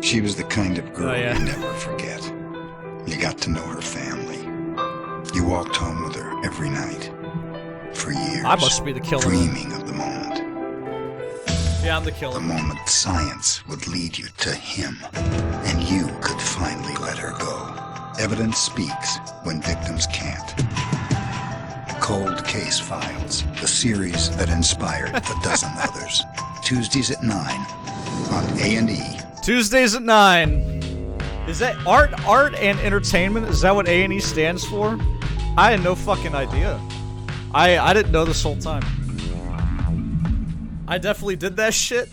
She was the kind of girl yeah. you never forget. You got to know her family. You walked home with her every night. For years. I must be the killer. Dreaming of the moment. Yeah, I'm the killer. The moment science would lead you to him. And you could finally let her go. Evidence speaks when victims can't. Cold Case Files. The series that inspired a dozen others. Tuesdays at 9 on A&E. Tuesdays at 9. Is that art and entertainment? Is that what A&E stands for? I had no fucking idea. I didn't know this whole time. I definitely did that shit.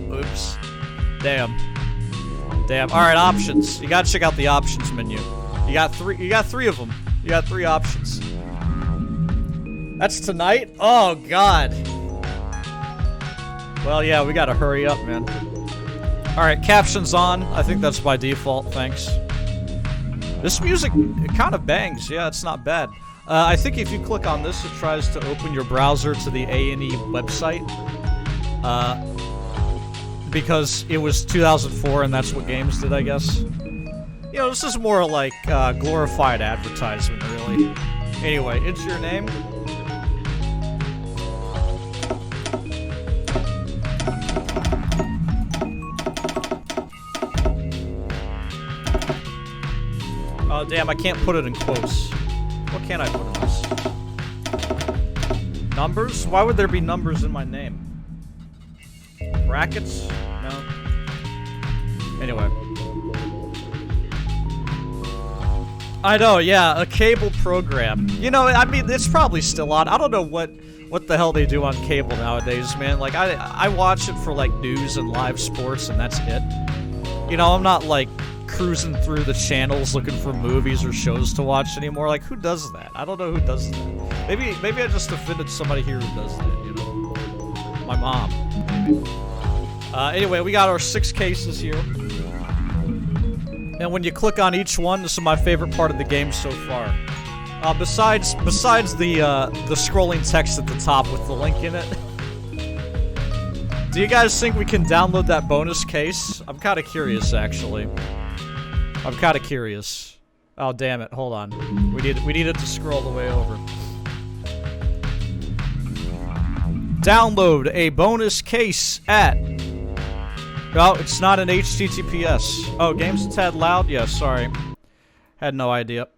Oops. Damn. Alright, options. You gotta check out the options menu. You got three of them. You got 3 options. That's tonight? Oh god. Well, yeah, we gotta hurry up, man. Alright, captions on. I think that's by default, thanks. This music, it kind of bangs. Yeah, it's not bad. I think if you click on this, it tries to open your browser to the A&E website. Because it was 2004 and that's what games did, I guess. You know, this is more like glorified advertisement, really. Anyway, it's your name. Oh, damn, I can't put it in quotes. What can I put in this? Numbers? Why would there be numbers in my name? Brackets? No. Anyway. I know, yeah, a cable program. You know, I mean, it's probably still on. I don't know what the hell they do on cable nowadays, man. Like, I watch it for, like, news and live sports, and that's it. You know, I'm not, like, cruising through the channels looking for movies or shows to watch anymore. Like, who does that? I don't know who does that. Maybe I just offended somebody here who does that, you know? My mom, maybe. Anyway, we got our 6 cases here. And when you click on each one, this is my favorite part of the game so far. Besides the scrolling text at the top with the link in it. Do you guys think we can download that bonus case? I'm kind of curious, actually. I'm kind of curious. Oh, damn it. Hold on. We need it to scroll the way over. Download a bonus case at... Oh, it's not an HTTPS. Oh, game's a tad loud? Yeah, sorry. Had no idea.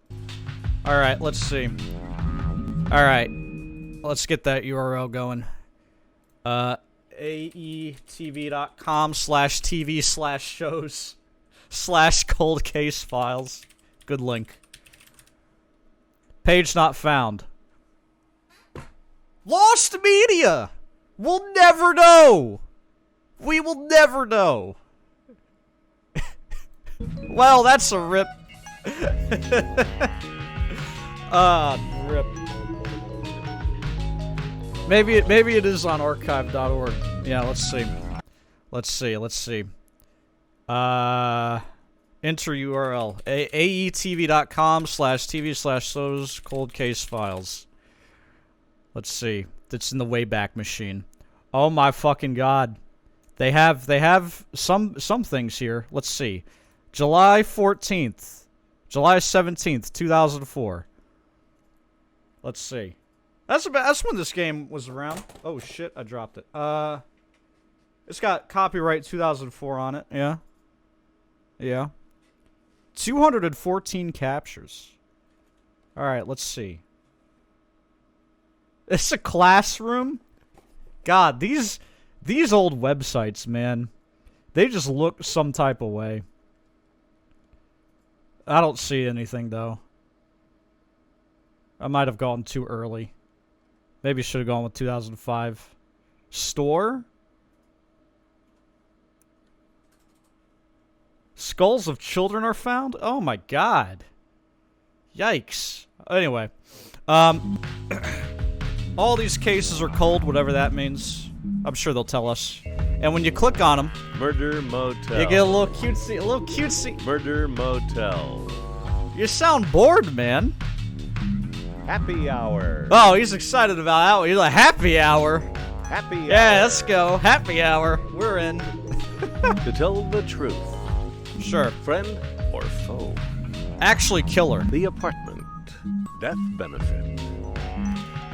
Alright, let's see. Alright. Let's get that URL going. aetv.com/tv/shows/cold case files. Good link. Page not found. Lost media! We'll never know! We will never know. Well, that's a rip. Rip. Maybe it is on archive.org. Yeah, let's see. Let's see. Enter URL. aetv.com/tv/shows/cold case files. Let's see. That's in the Wayback Machine. Oh my fucking god. They have some things here. Let's see. July 14th. July 17th, 2004. Let's see. That's when this game was around. Oh shit, I dropped it. It's got copyright 2004 on it. Yeah. Yeah. 214 captures. All right, let's see. It's a classroom? God, these old websites, man, they just look some type of way. I don't see anything, though. I might have gone too early. Maybe should have gone with 2005. Store? Skulls of children are found? Oh my god. Yikes. Anyway. All these cases are cold, whatever that means. I'm sure they'll tell us. And when you click on them, Murder Motel. you get a little cutesy. Murder Motel. You sound bored, man. Happy hour. Oh, he's excited about that. He's like, happy hour. Happy hour. Yeah, let's go. Happy hour. We're in. To tell the truth, Sure. friend or foe? Actually, killer. The apartment. Death benefit.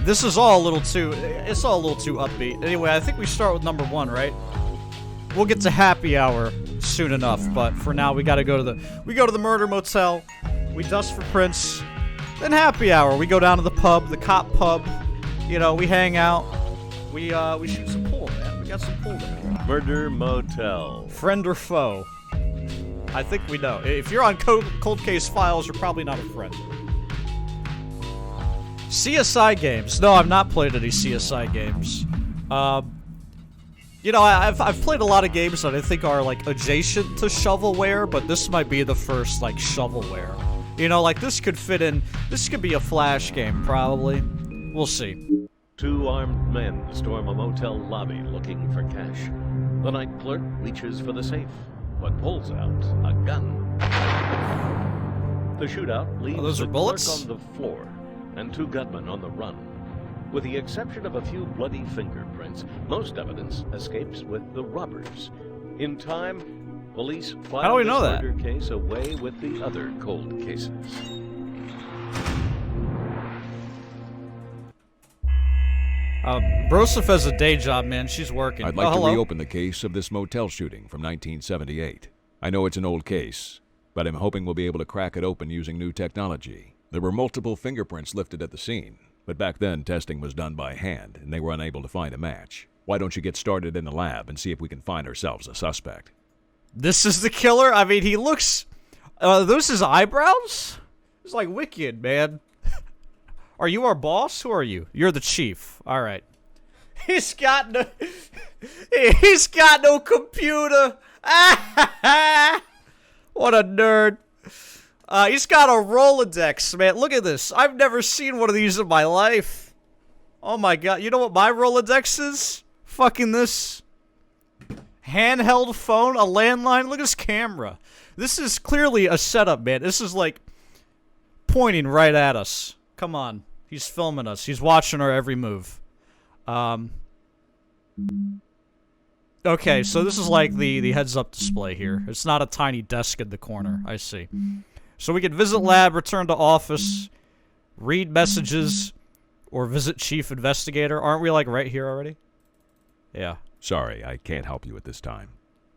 This is all a little too. It's all a little too upbeat. Anyway, I think we start with number 1, right? We'll get to happy hour soon enough, but for now we gotta go to the murder motel. We dust for Prince. Then happy hour. We go down to the pub, the cop pub. You know, we hang out. We shoot some pool, man. We got some pool there. Murder motel. Friend or foe? I think we know. If you're on Cold Case Files, you're probably not a friend. CSI games. No, I've not played any CSI games. You know, I've played a lot of games that I think are, like, adjacent to shovelware, but this might be the first, like, shovelware. You know, like, this could fit in. This could be a Flash game, probably. We'll see. 2 armed men storm a motel lobby looking for cash. The night clerk reaches for the safe, but pulls out a gun. The shootout leaves those are the bullets? clerk on the floor and 2 gunmen on the run. With the exception of a few bloody fingerprints, most evidence escapes with the robbers. In time, police How do file we this know that? murder case away with the other cold cases. Broseph has a day job, man. She's working. I'd like to hello. reopen the case of this motel shooting from 1978. I know it's an old case, but I'm hoping we'll be able to crack it open using new technology. There were multiple fingerprints lifted at the scene, but back then testing was done by hand, and they were unable to find a match. Why don't you get started in the lab and see if we can find ourselves a suspect? This is the killer? I mean, he looks... those his eyebrows? It's like Wicked, man. Are you our boss? Who are you? You're the chief. All right. He's got no... He's got no computer. What a nerd. He's got a Rolodex, man. Look at this. I've never seen one of these in my life. Oh my god. You know what my Rolodex is? Fucking this. Handheld phone, a landline. Look at this camera. This is clearly a setup, man. This is like pointing right at us. Come on. He's filming us. He's watching our every move. Okay, so this is like the heads-up display here. It's not a tiny desk in the corner. I see. So we can visit lab, return to office, read messages, or visit chief investigator. Aren't we like right here already? Yeah. Sorry, I can't help you at this time.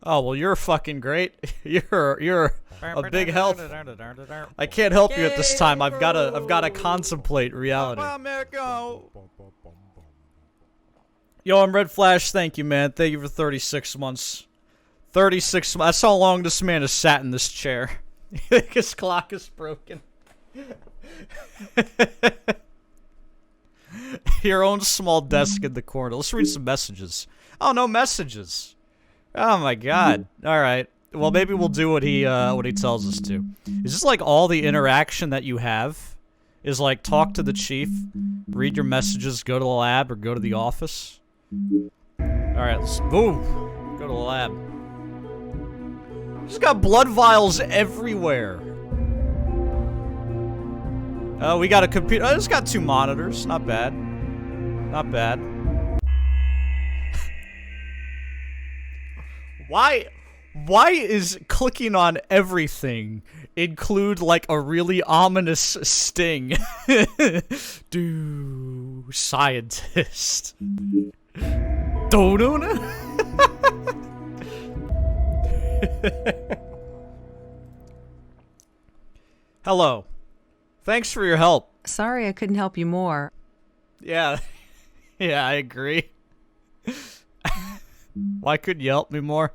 Oh, well, you're fucking great. You're a big help. I can't help you at this time. I've gotta contemplate reality. Yo, I'm Red Flash. Thank you, man. Thank you for 36 months. 36 months. That's how long this man has sat in this chair. His clock is broken. Your own small desk in the corner. Let's read some messages. Oh, no messages. Oh my god. Alright. Well, maybe we'll do what he tells us to. Is this like all the interaction that you have? Is like talk to the chief, read your messages, go to the lab, or go to the office? Alright, let's move. Go to the lab. He's got blood vials everywhere. Oh, we got a computer. Oh, it's got 2 monitors. Not bad. Not bad. Why is clicking on everything include like a really ominous sting? Do scientist. Donut? Hello. Thanks for your help. Sorry I couldn't help you more. Yeah. Yeah, I agree. Why couldn't you help me more?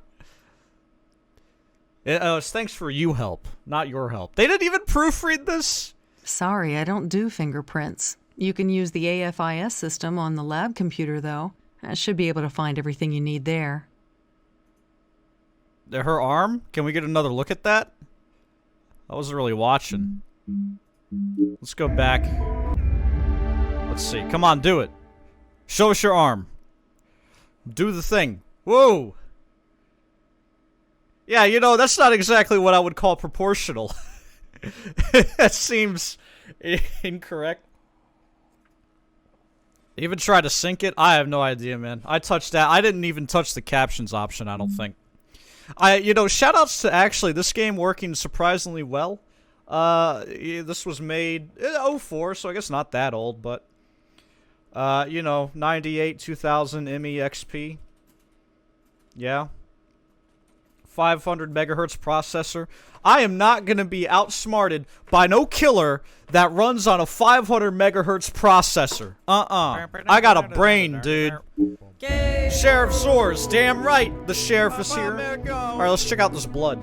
It's thanks for you help, not your help. They didn't even proofread this? Sorry, I don't do fingerprints. You can use the AFIS system on the lab computer, though. I should be able to find everything you need there. Her arm? Can we get another look at that? I wasn't really watching. Let's go back. Let's see. Come on, do it. Show us your arm. Do the thing. Whoa! Yeah, you know, that's not exactly what I would call proportional. That seems incorrect. Even try to sync it? I have no idea, man. I touched that. I didn't even touch the captions option, I don't think. Shoutouts to actually this game working surprisingly well. This was made in 04, so I guess not that old, but 98, 2000 ME XP. Yeah. 500 megahertz processor. I am not going to be outsmarted by no killer that runs on a 500 megahertz processor. I got a brain, dude. Sheriff Zors, damn right, the sheriff is here. Alright, let's check out this blood.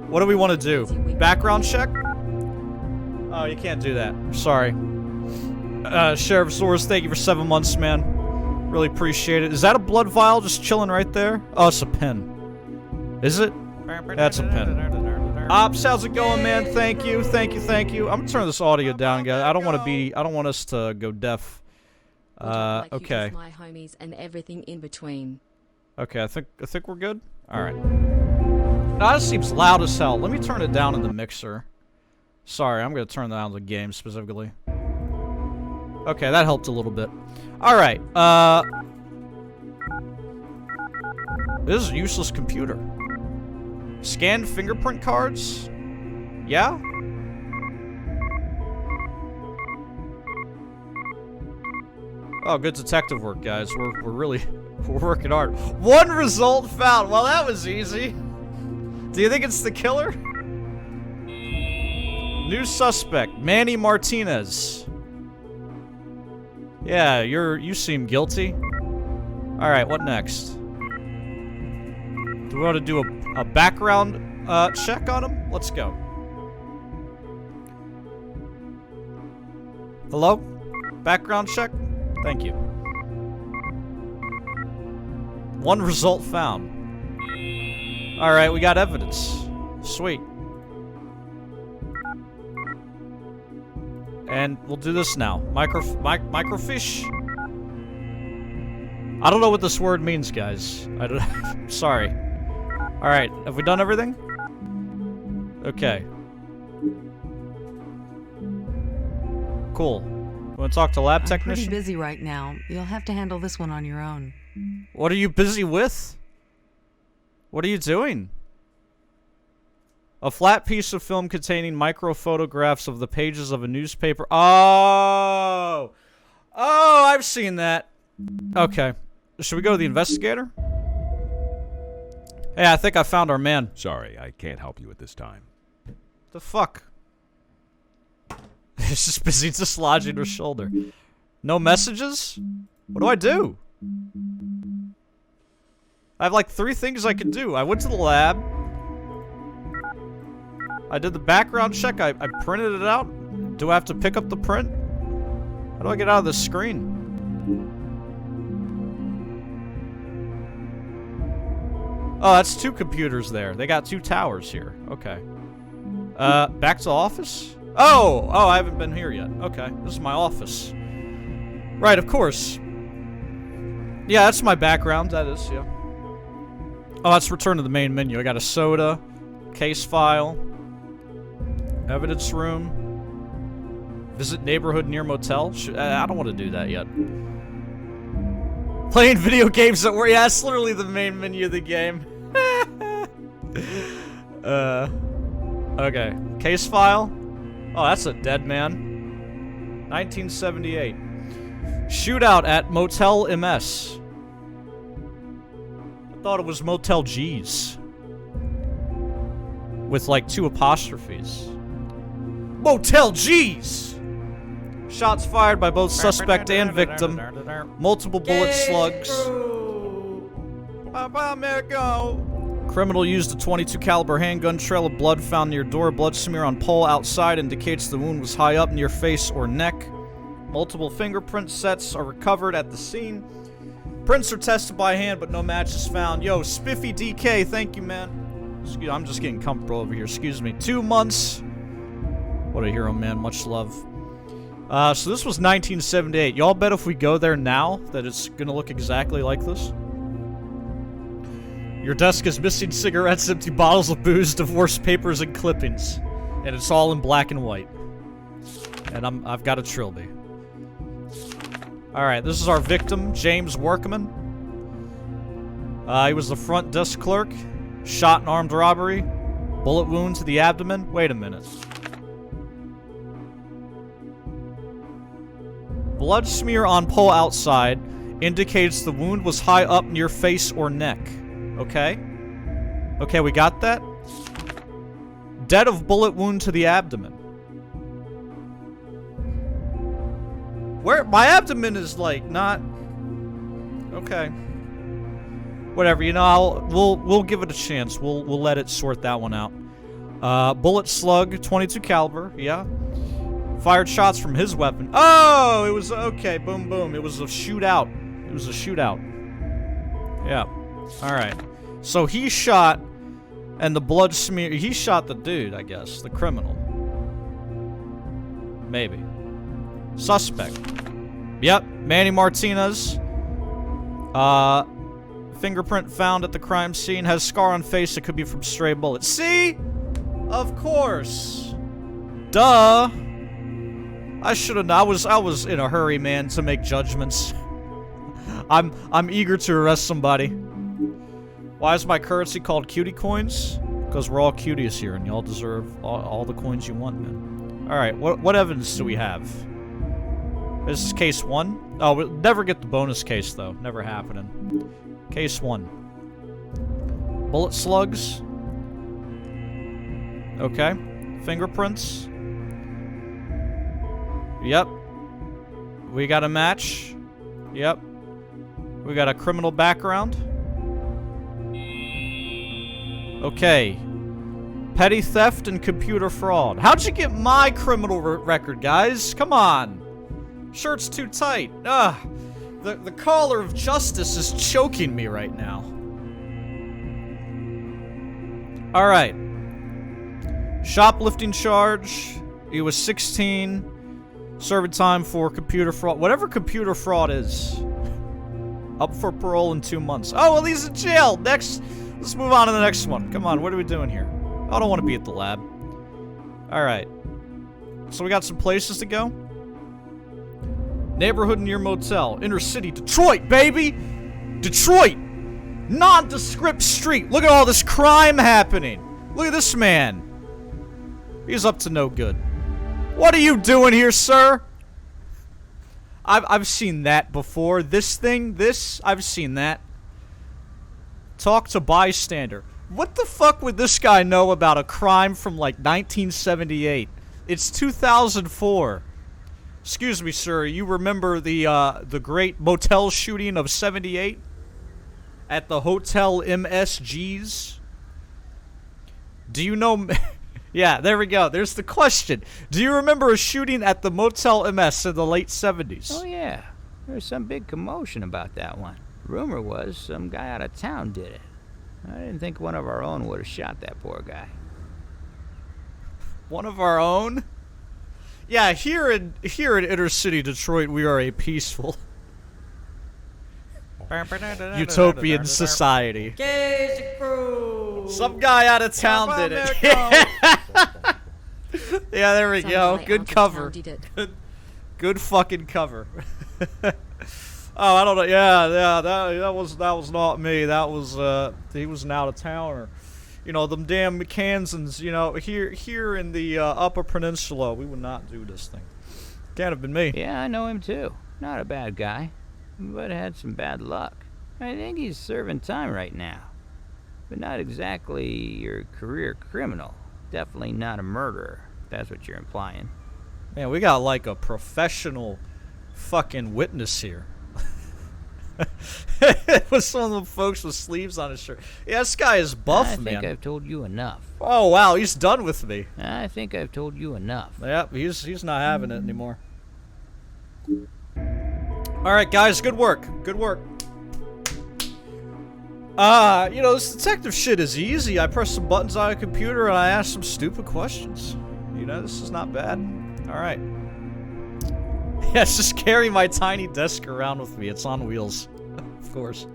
What do we want to do? Background check? Oh, you can't do that. Sorry. Sheriff Zors, thank you for 7 months, man. Really appreciate it. Is that a blood vial just chilling right there? Oh, it's a pen. Is it? That's a pen. Ops, how's it going, man? Thank you, thank you, thank you. I'm gonna turn this audio down, guys. I don't want us to go deaf. Okay. My homies and everything in between. Okay, I think we're good. All right. Now this seems loud as hell. Let me turn it down in the mixer. Sorry, I'm gonna turn down the game specifically. Okay, that helped a little bit. All right. This is a useless computer. Scanned fingerprint cards? Yeah? Oh, good detective work, guys. We're really we're working hard. One result found. Well, that was easy. Do you think it's the killer? New suspect, Manny Martinez. Yeah, you seem guilty. All right, what next? Do we want to do a background check on him? Let's go. Hello? Background check? Thank you. One result found. Alright, we got evidence. Sweet. And we'll do this now. Microfiche? I don't know what this word means, guys. I don't. Sorry. Alright, have we done everything? Okay. Cool. Want to talk to lab I'm technician? pretty busy right now. You'll have to handle this one on your own. What are you busy with? What are you doing? A flat piece of film containing micro photographs of the pages of a newspaper. Oh! Oh, I've seen that. Okay. Should we go to the investigator? Hey, I think I found our man. Sorry, I can't help you at this time. The fuck? He's just busy dislodging her shoulder. No messages? What do I do? I have like 3 things I can do. I went to the lab. I did the background check. I printed it out. Do I have to pick up the print? How do I get out of the screen? Oh, that's 2 computers there. They got 2 towers here. Okay. Back to office? Oh, I haven't been here yet. Okay, this is my office. Right, of course. Yeah, that's my background. That is, yeah. Oh, let's return to the main menu. I got a soda, case file, evidence room, visit neighborhood near motel. I don't want to do that yet. Playing video games at work. Yeah, that's literally the main menu of the game. Okay. Case file. Oh, that's a dead man. 1978. Shootout at Motel MS. I thought it was Motel G's. With like 2 apostrophes. Motel G's! Shots fired by both suspect and victim. Multiple bullet slugs. Criminal used a .22 caliber handgun. Trail of blood found near door. Blood smear on pole outside indicates the wound was high up near face or neck. Multiple fingerprint sets are recovered at the scene. Prints are tested by hand, but no match is found. Yo, Spiffy DK, thank you, man. Excuse, I'm just getting comfortable over here. Excuse me. 2 months. What a hero, man. Much love. So this was 1978. Y'all bet if we go there now that it's gonna look exactly like this? Your desk is missing cigarettes, empty bottles of booze, divorce papers, and clippings. And it's all in black and white. And I've got a trilby. Alright, this is our victim, James Workman. He was the front desk clerk. Shot in armed robbery. Bullet wound to the abdomen. Wait a minute. Blood smear on pole outside indicates the wound was high up near face or neck. Okay. Okay, we got that. Dead of bullet wound to the abdomen. Where my abdomen is like not okay. Whatever, you know, we'll give it a chance. We'll let it sort that one out. Bullet slug, 22 caliber, yeah. Fired shots from his weapon. Oh, it was okay. Boom, boom. It was a shootout. It was a shootout. Yeah. All right. So he shot, and the blood smear. He shot the dude, I guess, the criminal. Maybe. Suspect. Yep, Manny Martinez. Fingerprint found at the crime scene. Has scar on face. It could be from stray bullets. See? Of course. Duh. I should have. I was in a hurry, man, to make judgments. I'm eager to arrest somebody. Why is my currency called cutie coins? Because we're all cuties here, and y'all deserve all the coins you want, man. All right. What evidence do we have? This is case 1. Oh, we'll never get the bonus case though. Never happening. Case 1. Bullet slugs. Okay. Fingerprints. Yep. We got a match. Yep. We got a criminal background. Okay. Petty theft and computer fraud. How'd you get my criminal record, guys? Come on. Shirt's too tight. Ugh. The collar of justice is choking me right now. Alright. Shoplifting charge. He was 16. Serving time for computer fraud. Whatever computer fraud is. Up for parole in 2 months. Oh, well, he's in jail. Next. Let's move on to the next one. Come on, what are we doing here? I don't want to be at the lab. Alright. So we got some places to go. Neighborhood near motel. Inner city. Detroit, baby! Detroit! Nondescript street. Look at all this crime happening. Look at this man. He's up to no good. What are you doing here, sir? I've seen that before. I've seen that. Talk to bystander. What the fuck would this guy know about a crime from like 1978? It's 2004. Excuse me, sir. You remember the great motel shooting of 78 at the Hotel MSG's? Do you know? Yeah, there we go. There's the question. Do you remember a shooting at the Motel MS in the late 70s? Oh, yeah. There was some big commotion about that one. Rumor was some guy out of town did it. I didn't think one of our own would have shot that poor guy. One of our own? Yeah, here in inner city Detroit, we are a peaceful utopian society. Some guy out of town did it. Yeah, there we Some go. guy Good out of cover. town did it. Good fucking cover. Oh, I don't know. Yeah, that was not me. That was he was an out of towner. You know, them damn Kansans. You know, here in the Upper Peninsula, we would not do this thing. Can't have been me. Yeah, I know him too. Not a bad guy, but had some bad luck. I think he's serving time right now. But not exactly your career criminal. Definitely not a murderer, if that's what you're implying. Man, we got like a professional fucking witness here. With some of the folks with sleeves on his shirt. Yeah, this guy is buff, I man. think I've told you enough. Oh, wow, he's done with me. I think I've told you enough. Yep, he's not having it anymore. Alright, guys, good work. Good work. You know, this detective shit is easy. I press some buttons on a computer and I ask some stupid questions. You know, this is not bad. Alright. Yeah, just carry my tiny desk around with me. It's on wheels. Of course.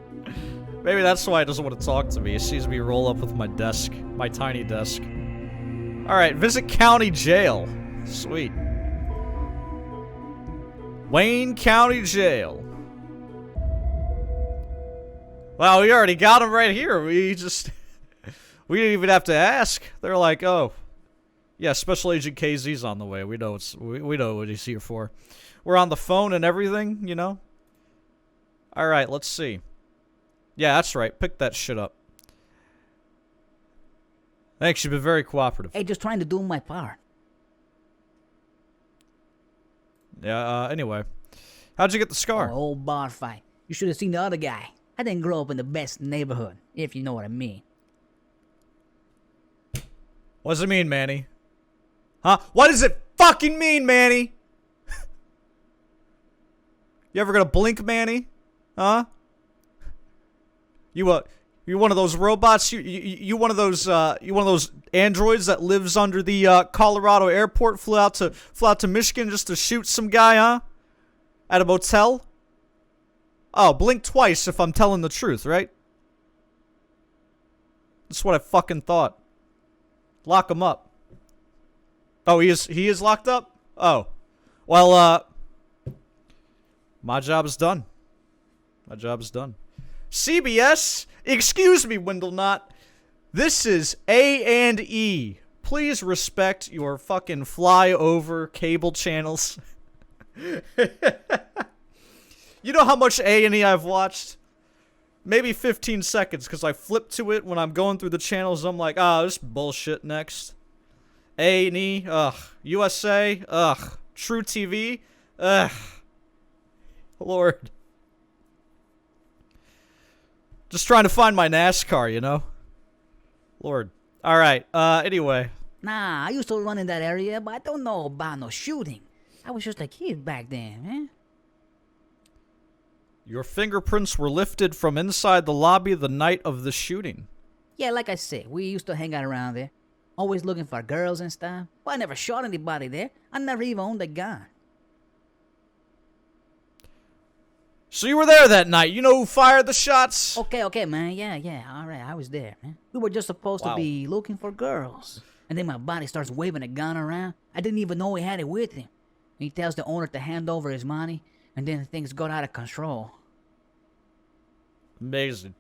Maybe that's why he doesn't want to talk to me. He sees me roll up with my desk. My tiny desk. Alright, visit county jail. Sweet. Wayne County Jail. Wow, we already got him right here. We didn't even have to ask. They're like, oh, yeah, Special Agent KZ's on the way. We know we know what he's here for. We're on the phone and everything, you know. All right, let's see. Yeah, that's right. Pick that shit up. Thanks, you've been very cooperative. Hey, just trying to do my part. Yeah, anyway. How'd you get the scar? Oh, old bar fight. You should have seen the other guy. I didn't grow up in the best neighborhood, if you know what I mean. What does it mean, Manny? Huh? What does it fucking mean, Manny? You ever gonna blink, Manny? Huh? You one of those robots? You one of those androids that lives under the Colorado airport? Flew out to Michigan just to shoot some guy, huh? At a motel? Oh, blink twice if I'm telling the truth, right? That's what I fucking thought. Lock him up. Oh, he is locked up? Oh. Well, my job is done. My job is done. CBS, excuse me, Windlenot. This is A&E. Please respect your fucking flyover cable channels. You know how much A&E I've watched? Maybe 15 seconds, because I flip to it when I'm going through the channels. I'm like, ah, this bullshit next. A&E, ugh. USA, ugh. True TV, ugh. Lord. Just trying to find my NASCAR, you know? Lord. Alright, anyway. Nah, I used to run in that area, but I don't know about no shooting. I was just a kid back then, man. Your fingerprints were lifted from inside the lobby the night of the shooting. Yeah, like I said, we used to hang out around there. Always looking for girls and stuff. But I never shot anybody there. I never even owned a gun. So you were there that night. You know who fired the shots? Okay, man. Yeah, alright, I was there, man. We were just supposed to be looking for girls. And then my buddy starts waving a gun around. I didn't even know he had it with him. He tells the owner to hand over his money, and then things got out of control. Amazing.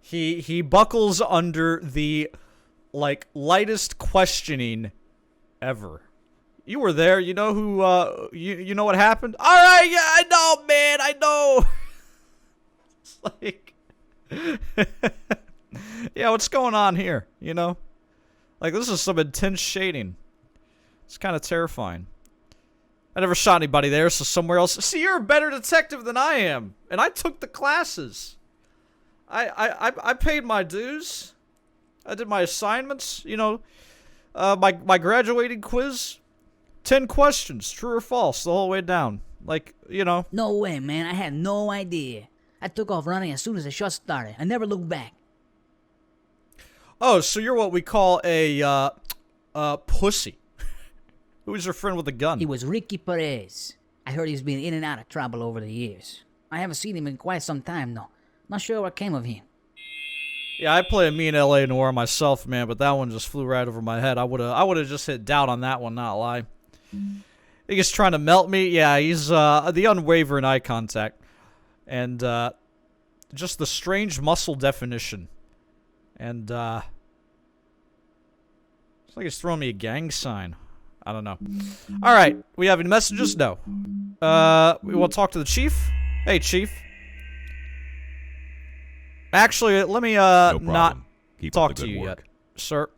He buckles under the, like, lightest questioning ever. You were there. You know who, you know what happened? Alright, yeah, I know, man, I know. It's like, yeah, what's going on here, you know? Like, this is some intense shading. It's kind of terrifying. I never shot anybody there, so somewhere else. See, you're a better detective than I am. And I took the classes. I paid my dues. I did my assignments, you know. My graduating quiz. 10 questions, true or false, the whole way down. Like, you know. No way, man. I had no idea. I took off running as soon as the shot started. I never looked back. Oh, so you're what we call a pussy. Who's your friend with a gun? He was Ricky Perez. I heard he's been in and out of trouble over the years. I haven't seen him in quite some time, though. Not sure what came of him. Yeah, I play a mean L.A. Noir myself, man, but that one just flew right over my head. I would've just hit doubt on that one, not lie. I think he's trying to melt me. Yeah, he's the unwavering eye contact. And just the strange muscle definition. And it's like he's throwing me a gang sign. I don't know. Alright, we have any messages? No. We want to talk to the chief? Hey, chief. Actually, let me No not Keep up talk the to good you work. yet, sir.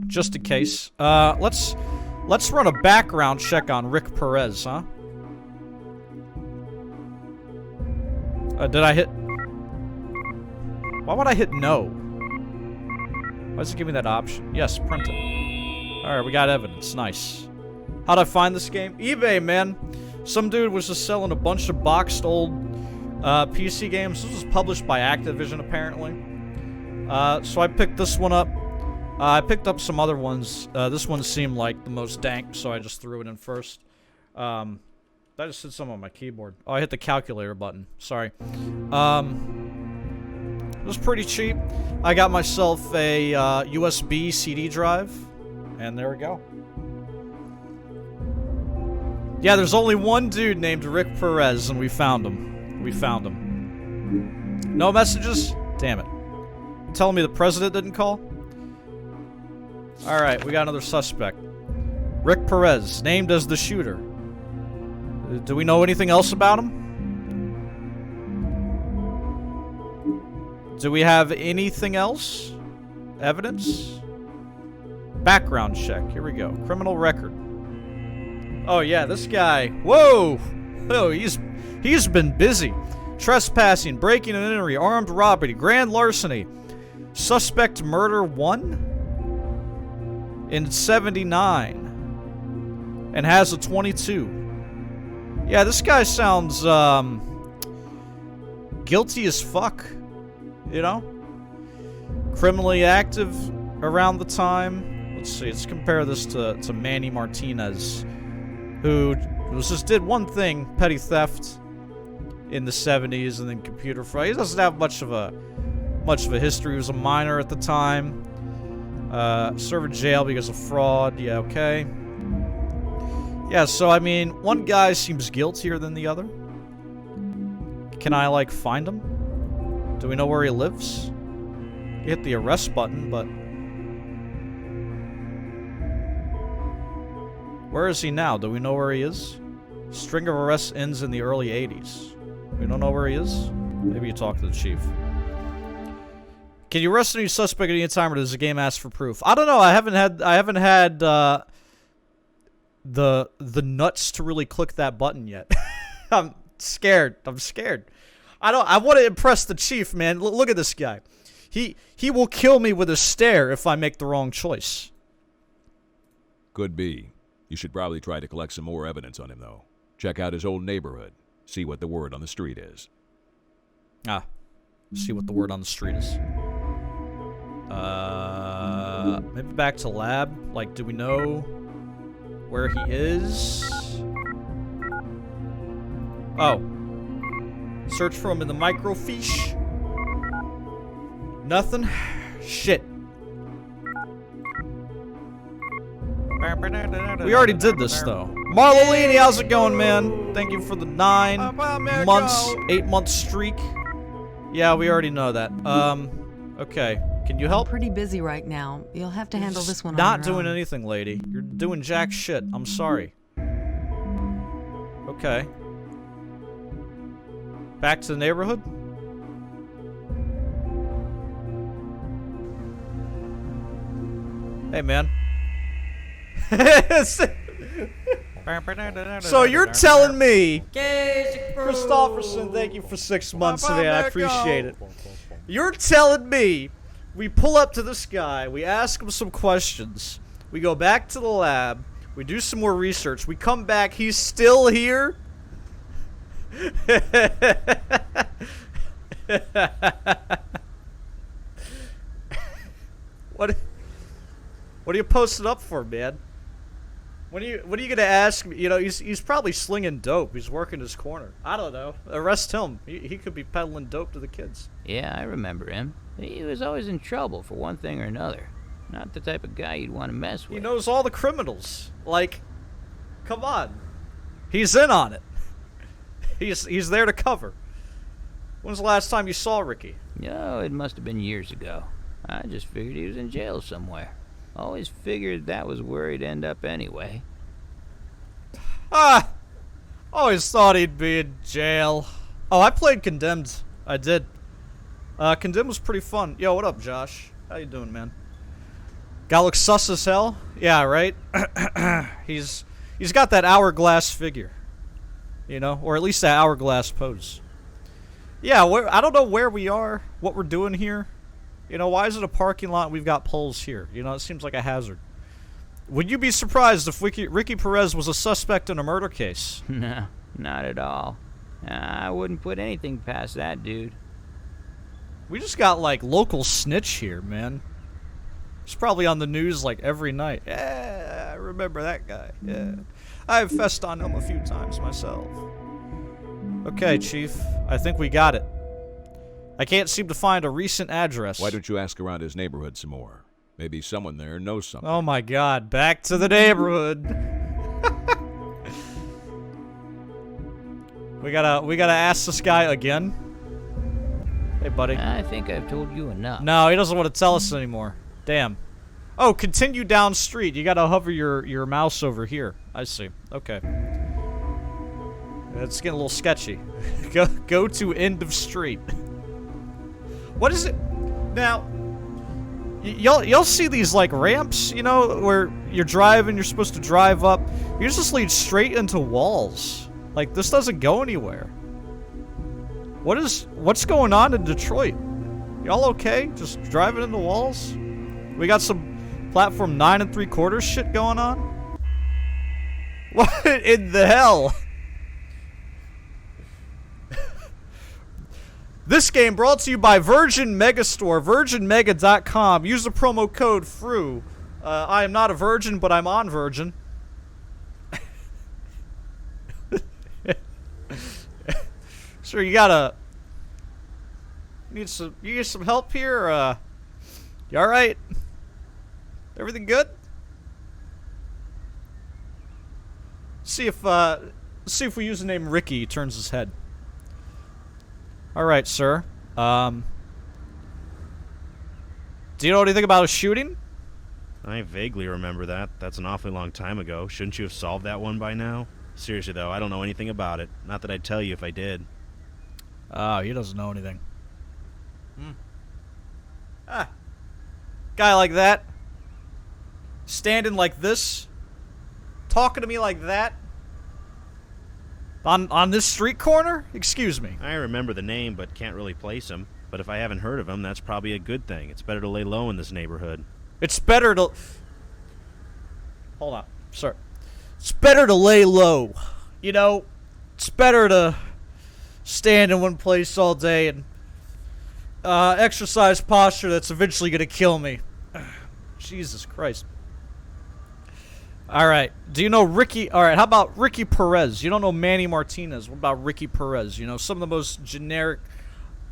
Just in case. Let's run a background check on Rick Perez, huh? Did I hit? Why would I hit no? Why does it give me that option? Yes, print it. Alright, we got evidence. Nice. How'd I find this game? eBay, man. Some dude was just selling a bunch of boxed old PC games. This was published by Activision, apparently. So I picked this one up. I picked up some other ones. This one seemed like the most dank, so I just threw it in first. I just hit some on my keyboard. Oh, I hit the calculator button. Sorry. It was pretty cheap. I got myself a USB CD drive, and there we go. Yeah, there's only one dude named Rick Perez, and we found him. We found him. No messages? Damn it. You telling me the president didn't call? Alright, we got another suspect. Rick Perez, named as the shooter. Do we know anything else about him? Do we have anything else? Evidence? Background check. Here we go. Criminal record. Oh yeah, this guy. Whoa! Oh, he's been busy. Trespassing, breaking and entering, armed robbery, grand larceny. Suspect murder 1 in 79. And has a 22. Yeah, this guy sounds guilty as fuck. You know? Criminally active around the time. Let's see, let's compare this to Manny Martinez, who just did one thing, petty theft, in the 70s, and then computer fraud. He doesn't have much of a history. He was a minor at the time. Served in jail because of fraud. Yeah, okay. Yeah, so I mean, one guy seems guiltier than the other. Can I, like, find him? Do we know where he lives? You hit the arrest button, but... Where is he now? Do we know where he is? String of arrests ends in the early 80s. We don't know where he is? Maybe you talk to the chief. Can you arrest any suspect at any time, or does the game ask for proof? I don't know. I haven't had the nuts to really click that button yet. I'm scared. I want to impress the chief, man. Look at this guy. He will kill me with a stare if I make the wrong choice. Could be. You should probably try to collect some more evidence on him, though. Check out his old neighborhood. See what the word on the street is. See what the word on the street is. Maybe back to lab. Like, do we know where he is? Oh. Search for him in the microfiche. Nothing? Shit. We already did this, though. Marlolini, how's it going, man? Thank you for the 9 months, 8-month streak. Yeah, we already know that. Okay. Can you help? I'm pretty busy right now. You'll have to handle this one on Not your doing own. anything, lady. You're doing jack shit. I'm sorry. Okay. Back to the neighborhood? Hey, man. So you're telling me, Christofferson, thank you for 6 months today. I appreciate it. You're telling me we pull up to this guy, we ask him some questions, we go back to the lab, we do some more research, we come back, he's still here? What are you posting up for, man? What are you gonna ask me? You know, he's probably slinging dope. He's working his corner. I don't know. Arrest him. He could be peddling dope to the kids. Yeah, I remember him. He was always in trouble for one thing or another. Not the type of guy you'd want to mess with. He knows all the criminals. Like, come on. He's in on it. He's there to cover. When's the last time you saw Ricky? No, it must have been years ago. I just figured he was in jail somewhere. Always figured that was where he'd end up anyway. Always thought he'd be in jail. Oh, I played Condemned. I did. Condemned was pretty fun. Yo, what up, Josh? How you doing, man? Guy looks sus as hell. Yeah, right? He's got that hourglass figure. You know? Or at least that hourglass pose. Yeah, I don't know where we are, what we're doing here. You know, why is it a parking lot and we've got poles here? You know, it seems like a hazard. Would you be surprised if Ricky Perez was a suspect in a murder case? No, not at all. I wouldn't put anything past that dude. We just got, like, local snitch here, man. He's probably on the news, like, every night. Yeah, I remember that guy. Yeah. I've fessed on him a few times myself. Okay, Chief. I think we got it. I can't seem to find a recent address. Why don't you ask around his neighborhood some more? Maybe someone there knows something. Oh my god, back to the neighborhood. We gotta ask this guy again. Hey, buddy. I think I've told you enough. No, he doesn't want to tell us anymore. Damn. Oh, continue down street. You gotta hover your mouse over here. I see. Okay. It's getting a little sketchy. Go to end of street. What is it? Now, y'all see these like ramps, you know, where you're driving, you're supposed to drive up. Yours just leads straight into walls. Like, this doesn't go anywhere. What's going on in Detroit? Y'all okay? Just driving into walls? We got some platform 9 3/4 shit going on? What in the hell? This game brought to you by Virgin Megastore, virginmega.com. Use the promo code FRU. I am not a virgin, but I'm on Virgin. Sure, you need some help here? You alright? Everything good? See if we use the name Ricky, he turns his head. Alright, sir. Do you know anything about a shooting? I vaguely remember that. That's an awfully long time ago. Shouldn't you have solved that one by now? Seriously, though, I don't know anything about it. Not that I'd tell you if I did. Oh, he doesn't know anything. Guy like that. Standing like this. Talking to me like that. On this street corner? Excuse me. I remember the name, but can't really place him. But if I haven't heard of him, that's probably a good thing. It's better to lay low in this neighborhood. It's better to... Hold on. Sorry. It's better to lay low. You know, it's better to stand in one place all day and exercise posture that's eventually going to kill me. Jesus Christ. Alright, do you know Ricky... Alright, how about Ricky Perez? You don't know Manny Martinez. What about Ricky Perez? You know, some of the most generic,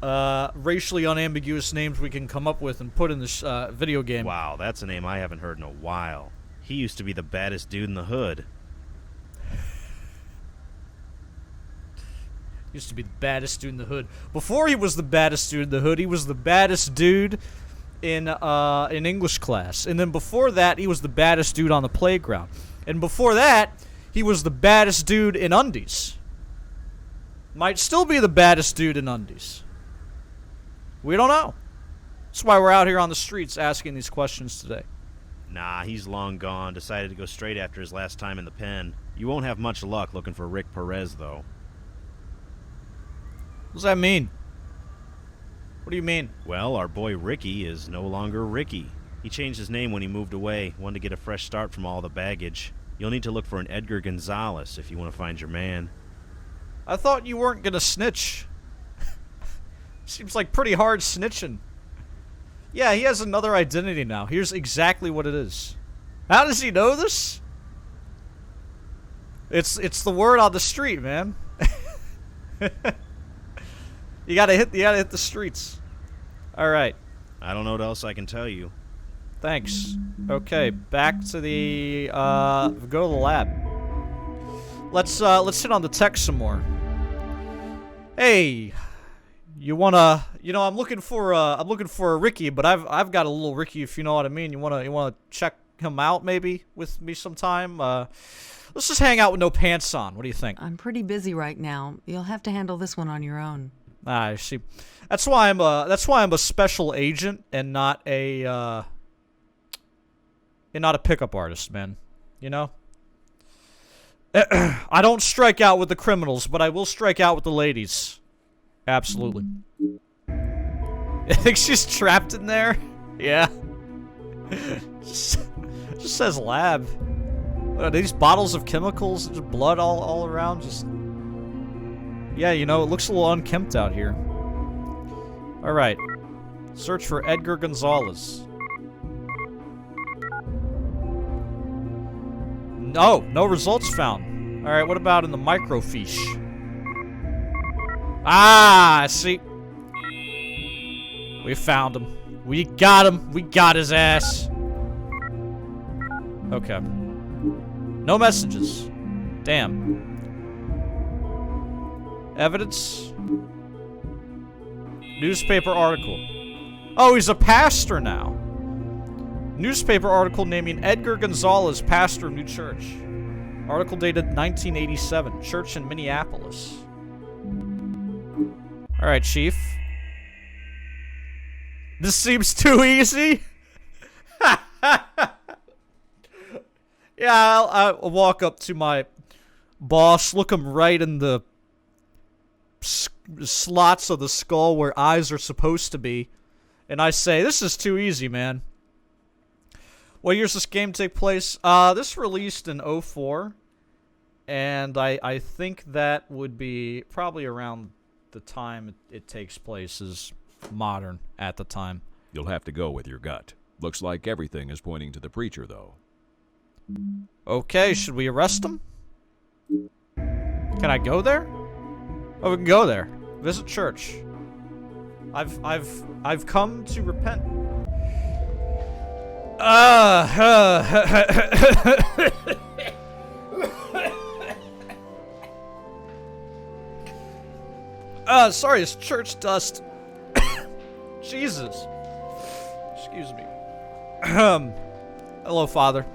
racially unambiguous names we can come up with and put in this video game. Wow, that's a name I haven't heard in a while. He used to be the baddest dude in the hood. Used to be the baddest dude in the hood. Before he was the baddest dude in the hood, he was the baddest dude in English class. And then before that, he was the baddest dude on the playground. And before that, he was the baddest dude in undies. Might still be the baddest dude in undies. We don't know. That's why we're out here on the streets asking these questions today. Nah, he's long gone. Decided to go straight after his last time in the pen. You won't have much luck looking for Rick Perez, though. What does that mean? What do you mean? Well, our boy Ricky is no longer Ricky. He changed his name when he moved away, wanted to get a fresh start from all the baggage. You'll need to look for an Edgar Gonzalez if you want to find your man. I thought you weren't gonna snitch. Seems like pretty hard snitching. Yeah, he has another identity now. Here's exactly what it is. How does he know this? It's the word on the street, man. You gotta hit the streets. All right. I don't know what else I can tell you. Thanks. Okay, back to the go to the lab. Let's hit on the tech some more. Hey, you wanna? You know, I'm looking for a Ricky, but I've got a little Ricky, if you know what I mean. You wanna check him out maybe with me sometime? Let's just hang out with no pants on. What do you think? I'm pretty busy right now. You'll have to handle this one on your own. I see. That's why I'm a special agent and not a pickup artist, man. You know? I don't strike out with the criminals, but I will strike out with the ladies. Absolutely. I think she's trapped in there. Yeah. Just says lab. What are these bottles of chemicals? Just blood all around. Just. Yeah, you know, it looks a little unkempt out here. Alright. Search for Edgar Gonzalez. No results found. Alright, what about in the microfiche? Ah, see. We found him. We got him. We got his ass. Okay. No messages. Damn. Evidence. Newspaper article. Oh, he's a pastor now. Newspaper article naming Edgar Gonzalez pastor of new church. Article dated 1987. Church in Minneapolis. Alright, Chief. This seems too easy. Yeah, I'll walk up to my boss, look him right in the slots of the skull where eyes are supposed to be, and I say, this is too easy, man. What years does this game take place? This released in 04, and I think that would be probably around the time it takes place is modern at the time. You'll have to go with your gut. Looks like everything is pointing to the preacher, though. Okay, should we arrest him? Can I go there? Oh, we can go there. Visit church. I've come to repent. Sorry, it's church dust. Jesus. Excuse me. Hello, Father.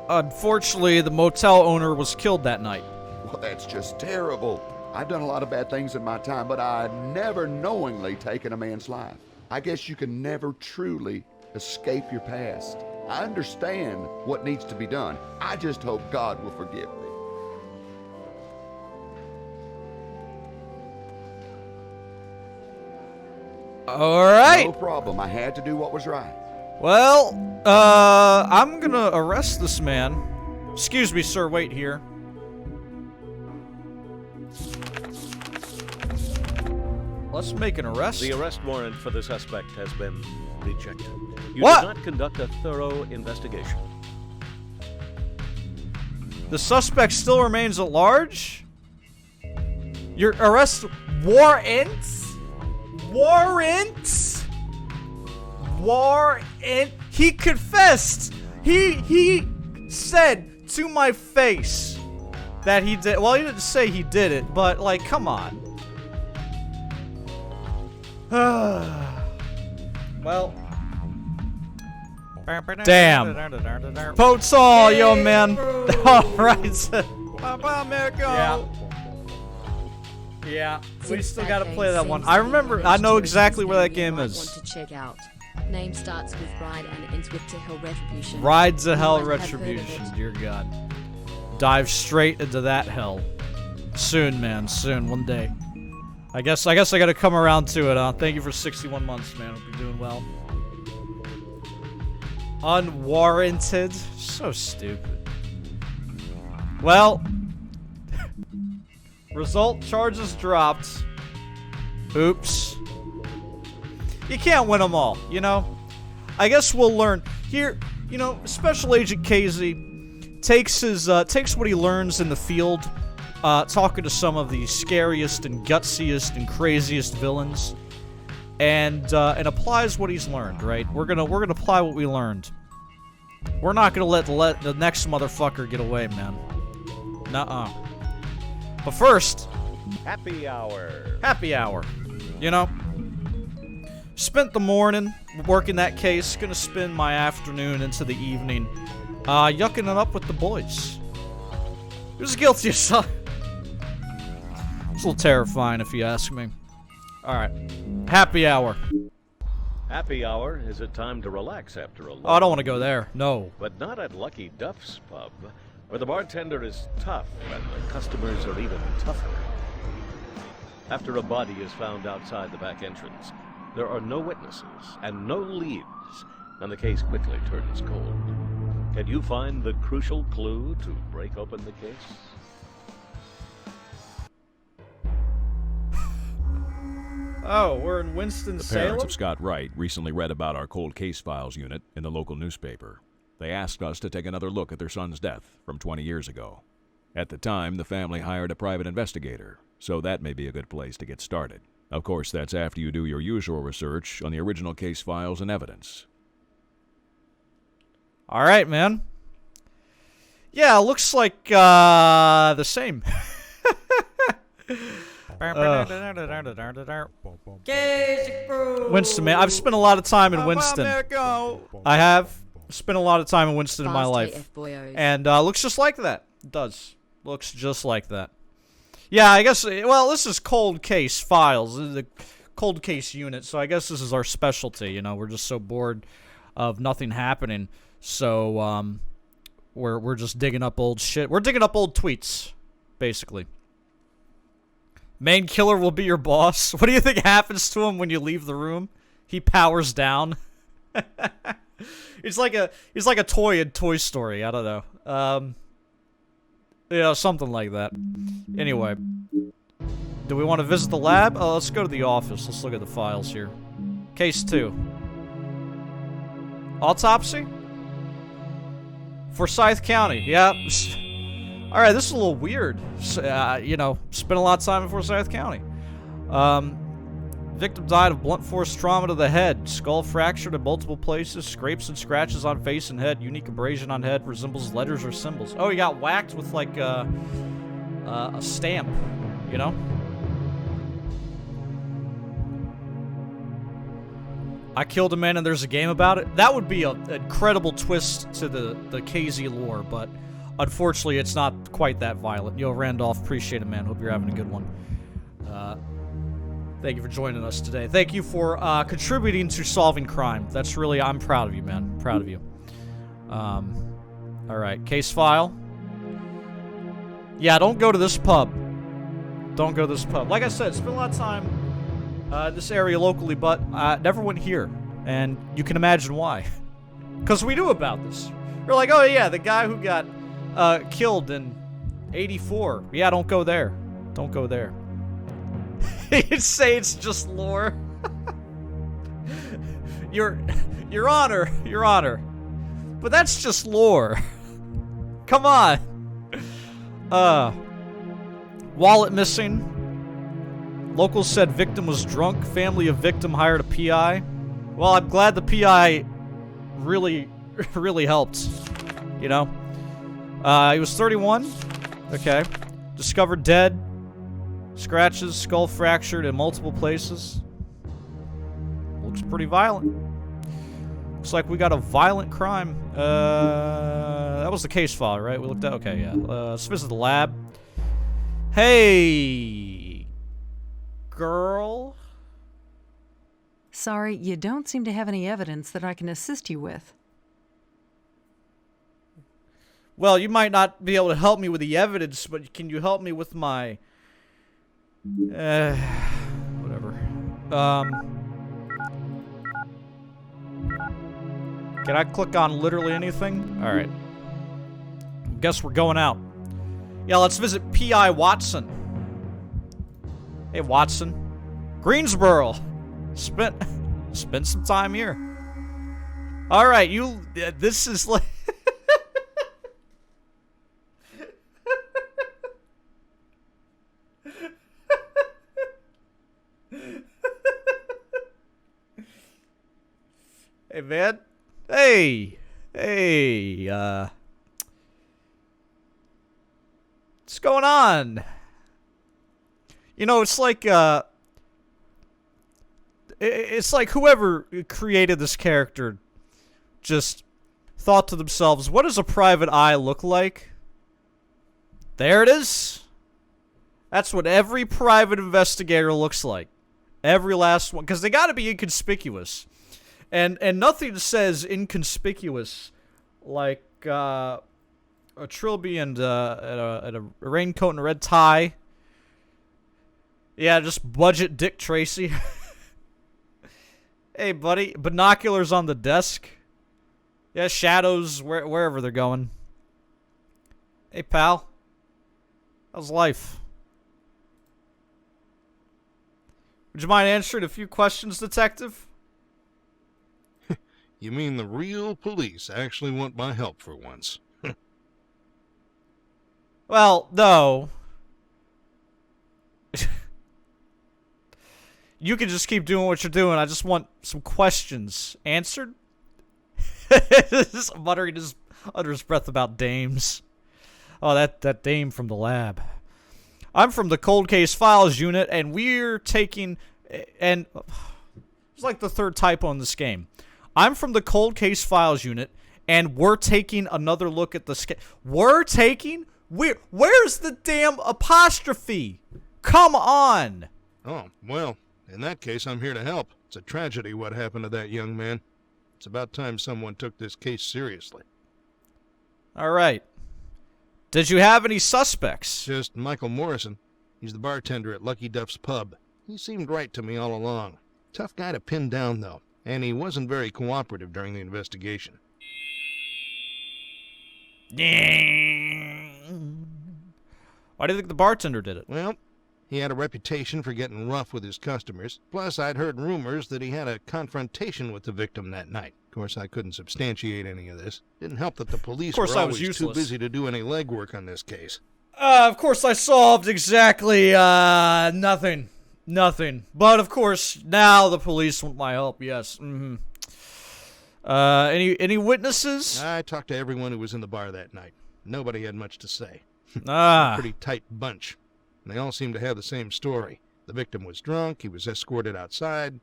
Unfortunately, the motel owner was killed that night. Well, that's just terrible. I've done a lot of bad things in my time, but I've never knowingly taken a man's life. I guess you can never truly escape your past. I understand what needs to be done. I just hope God will forgive me. All right. No problem. I had to do what was right. Well, I'm gonna arrest this man. Excuse me, sir. Wait here. Let's make an arrest. The arrest warrant for the suspect has been rejected. You What? did not conduct a thorough investigation. The suspect still remains at large? Your arrest warrant? Warrant? Warrant? He confessed! He said to my face that he did. Well, he didn't say he did it, but, like, come on. Well. Damn. Votes all, yo, man. Alright. Yeah. Yeah. We still gotta play that one. I remember, I know exactly where that game is. Want to check out. Name starts with Ride and ends with To Hell Retribution. Ride to Hell You might have heard of Retribution, it. dear God. Dive straight into that hell. Soon, man, soon, one day. I guess I gotta come around to it, huh? Thank you for 61 months, man. Hope you're doing well. Unwarranted. So stupid. Well. Result, charges dropped. Oops. You can't win them all, you know? I guess we'll learn. Here, you know, Special Agent Casey takes what he learns in the field, talking to some of the scariest and gutsiest and craziest villains, and applies what he's learned, right? We're gonna apply what we learned. We're not gonna let the next motherfucker get away, man. Nuh-uh. But first, Happy hour. happy hour. You know? Spent the morning working that case, gonna spend my afternoon into the evening, yucking it up with the boys. Who's guilty of something? It's a little terrifying if you ask me. Alright. Happy hour. Happy hour is a time to relax after a long Oh, I don't want to go there. No. But not at Lucky Duff's pub, where the bartender is tough and the customers are even tougher. After a body is found outside the back entrance, there are no witnesses and no leads, and the case quickly turns cold. Can you find the crucial clue to break open the case? Oh, we're in The Winston-Salem? parents of Scott Wright recently read about our cold case files unit in the local newspaper. They asked us to take another look at their son's death from 20 years ago. At the time, the family hired a private investigator, so that may be a good place to get started. Of course, that's after you do your usual research on the original case files and evidence. Alright, man. Yeah, looks like the same. Winston, man, I've spent a lot of time in Winston. I have spent a lot of time in Winston in my Fast life, AF boyos. and looks just like that. It does. Looks just like that. Yeah, I guess. Well, this is cold case files. This is the cold case unit, so I guess this is our specialty. You know, we're just so bored of nothing happening, so we're just digging up old shit. We're digging up old tweets, basically. Main killer will be your boss. What do you think happens to him when you leave the room? He powers down. He's like a toy in Toy Story. I don't know. Yeah, something like that. Anyway, do we want to visit the lab? Oh, let's go to the office. Let's look at the files here. Case 2. Autopsy? Forsyth County. Yeah. Alright, this is a little weird. You know, spent a lot of time in Forsyth County. Victim died of blunt force trauma to the head. Skull fractured in multiple places. Scrapes and scratches on face and head. Unique abrasion on head. Resembles letters or symbols. Oh, he got whacked with, like, a stamp. You know? I killed a man and there's a game about it. That would be an incredible twist to the KZ lore, but unfortunately it's not quite that violent. Yo, Randolph, appreciate it, man. Hope you're having a good one. Thank you for joining us today. Thank you for contributing to solving crime. That's really, I'm proud of you, man. Proud of you. Alright, case file. Yeah, don't go to this pub. Don't go to this pub. Like I said, spent a lot of time this area locally, but I never went here. And you can imagine why. Because we knew about this. We're like, oh yeah, the guy who got killed in 84. Yeah, don't go there. Don't go there. You'd say it's just lore. Your Honor. But that's just lore. Come on. Wallet missing. Locals said victim was drunk. Family of victim hired a PI. Well, I'm glad the PI really helped. You know? He was 31. Okay. Discovered dead. Scratches, skull fractured in multiple places. Looks pretty violent. Looks like we got a violent crime. That was the case file, right? We looked at. Okay, yeah. Let's visit the lab. Hey, girl. Sorry, you don't seem to have any evidence that I can assist you with. Well, you might not be able to help me with the evidence, but can you help me with my... whatever. Can I click on literally anything? Alright. Guess we're going out. Yeah, let's visit P.I. Watson. Hey, Watson. Greensboro. Spent some time here. Alright, this is like... Hey, man. Hey, what's going on? You know, it's like whoever created this character just thought to themselves, what does a private eye look like? There it is. That's what every private investigator looks like. Every last one. Because they gotta be inconspicuous. And nothing says inconspicuous like a trilby and a raincoat and a red tie. Yeah, just budget Dick Tracy. Hey, buddy. Binoculars on the desk. Yeah, shadows wherever they're going. Hey, pal. How's life? Would you mind answering a few questions, detective? You mean the real police actually want my help for once? Well, no. You can just keep doing what you're doing. I just want some questions answered. Just muttering under his breath about dames. Oh, that dame from the lab. I'm from the Cold Case Files unit, and we're taking... And... It's like the third typo in this game. I'm from the Cold Case Files unit, and we're taking another look at the... We're taking... Where's the damn apostrophe? Come on! Oh, well, in that case, I'm here to help. It's a tragedy what happened to that young man. It's about time someone took this case seriously. All right. Did you have any suspects? Just Michael Morrison. He's the bartender at Lucky Duff's pub. He seemed right to me all along. Tough guy to pin down, though, and he wasn't very cooperative during the investigation. Why do you think the bartender did it? Well, he had a reputation for getting rough with his customers. Plus, I'd heard rumors that he had a confrontation with the victim that night. Of course, I couldn't substantiate any of this. Didn't help that the police were always too busy to do any legwork on this case. Of course, I solved exactly, nothing. Nothing. But, of course, now the police want my help, yes. Mm-hmm. Any witnesses? I talked to everyone who was in the bar that night. Nobody had much to say. Pretty tight bunch. And they all seem to have the same story. The victim was drunk, he was escorted outside,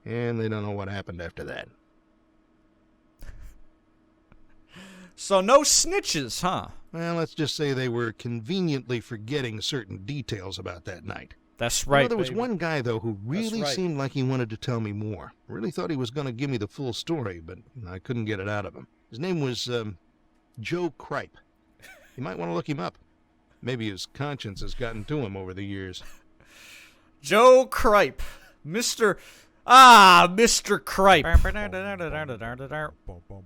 and they don't know what happened after that. So no snitches, huh? Well, let's just say they were conveniently forgetting certain details about that night. That's right, There was one guy, though, who really seemed like he wanted to tell me more. Really thought he was going to give me the full story, but I couldn't get it out of him. His name was, Joe Kripe. You might want to look him up. Maybe his conscience has gotten to him over the years. Joe Kripe. Mr. Kripe.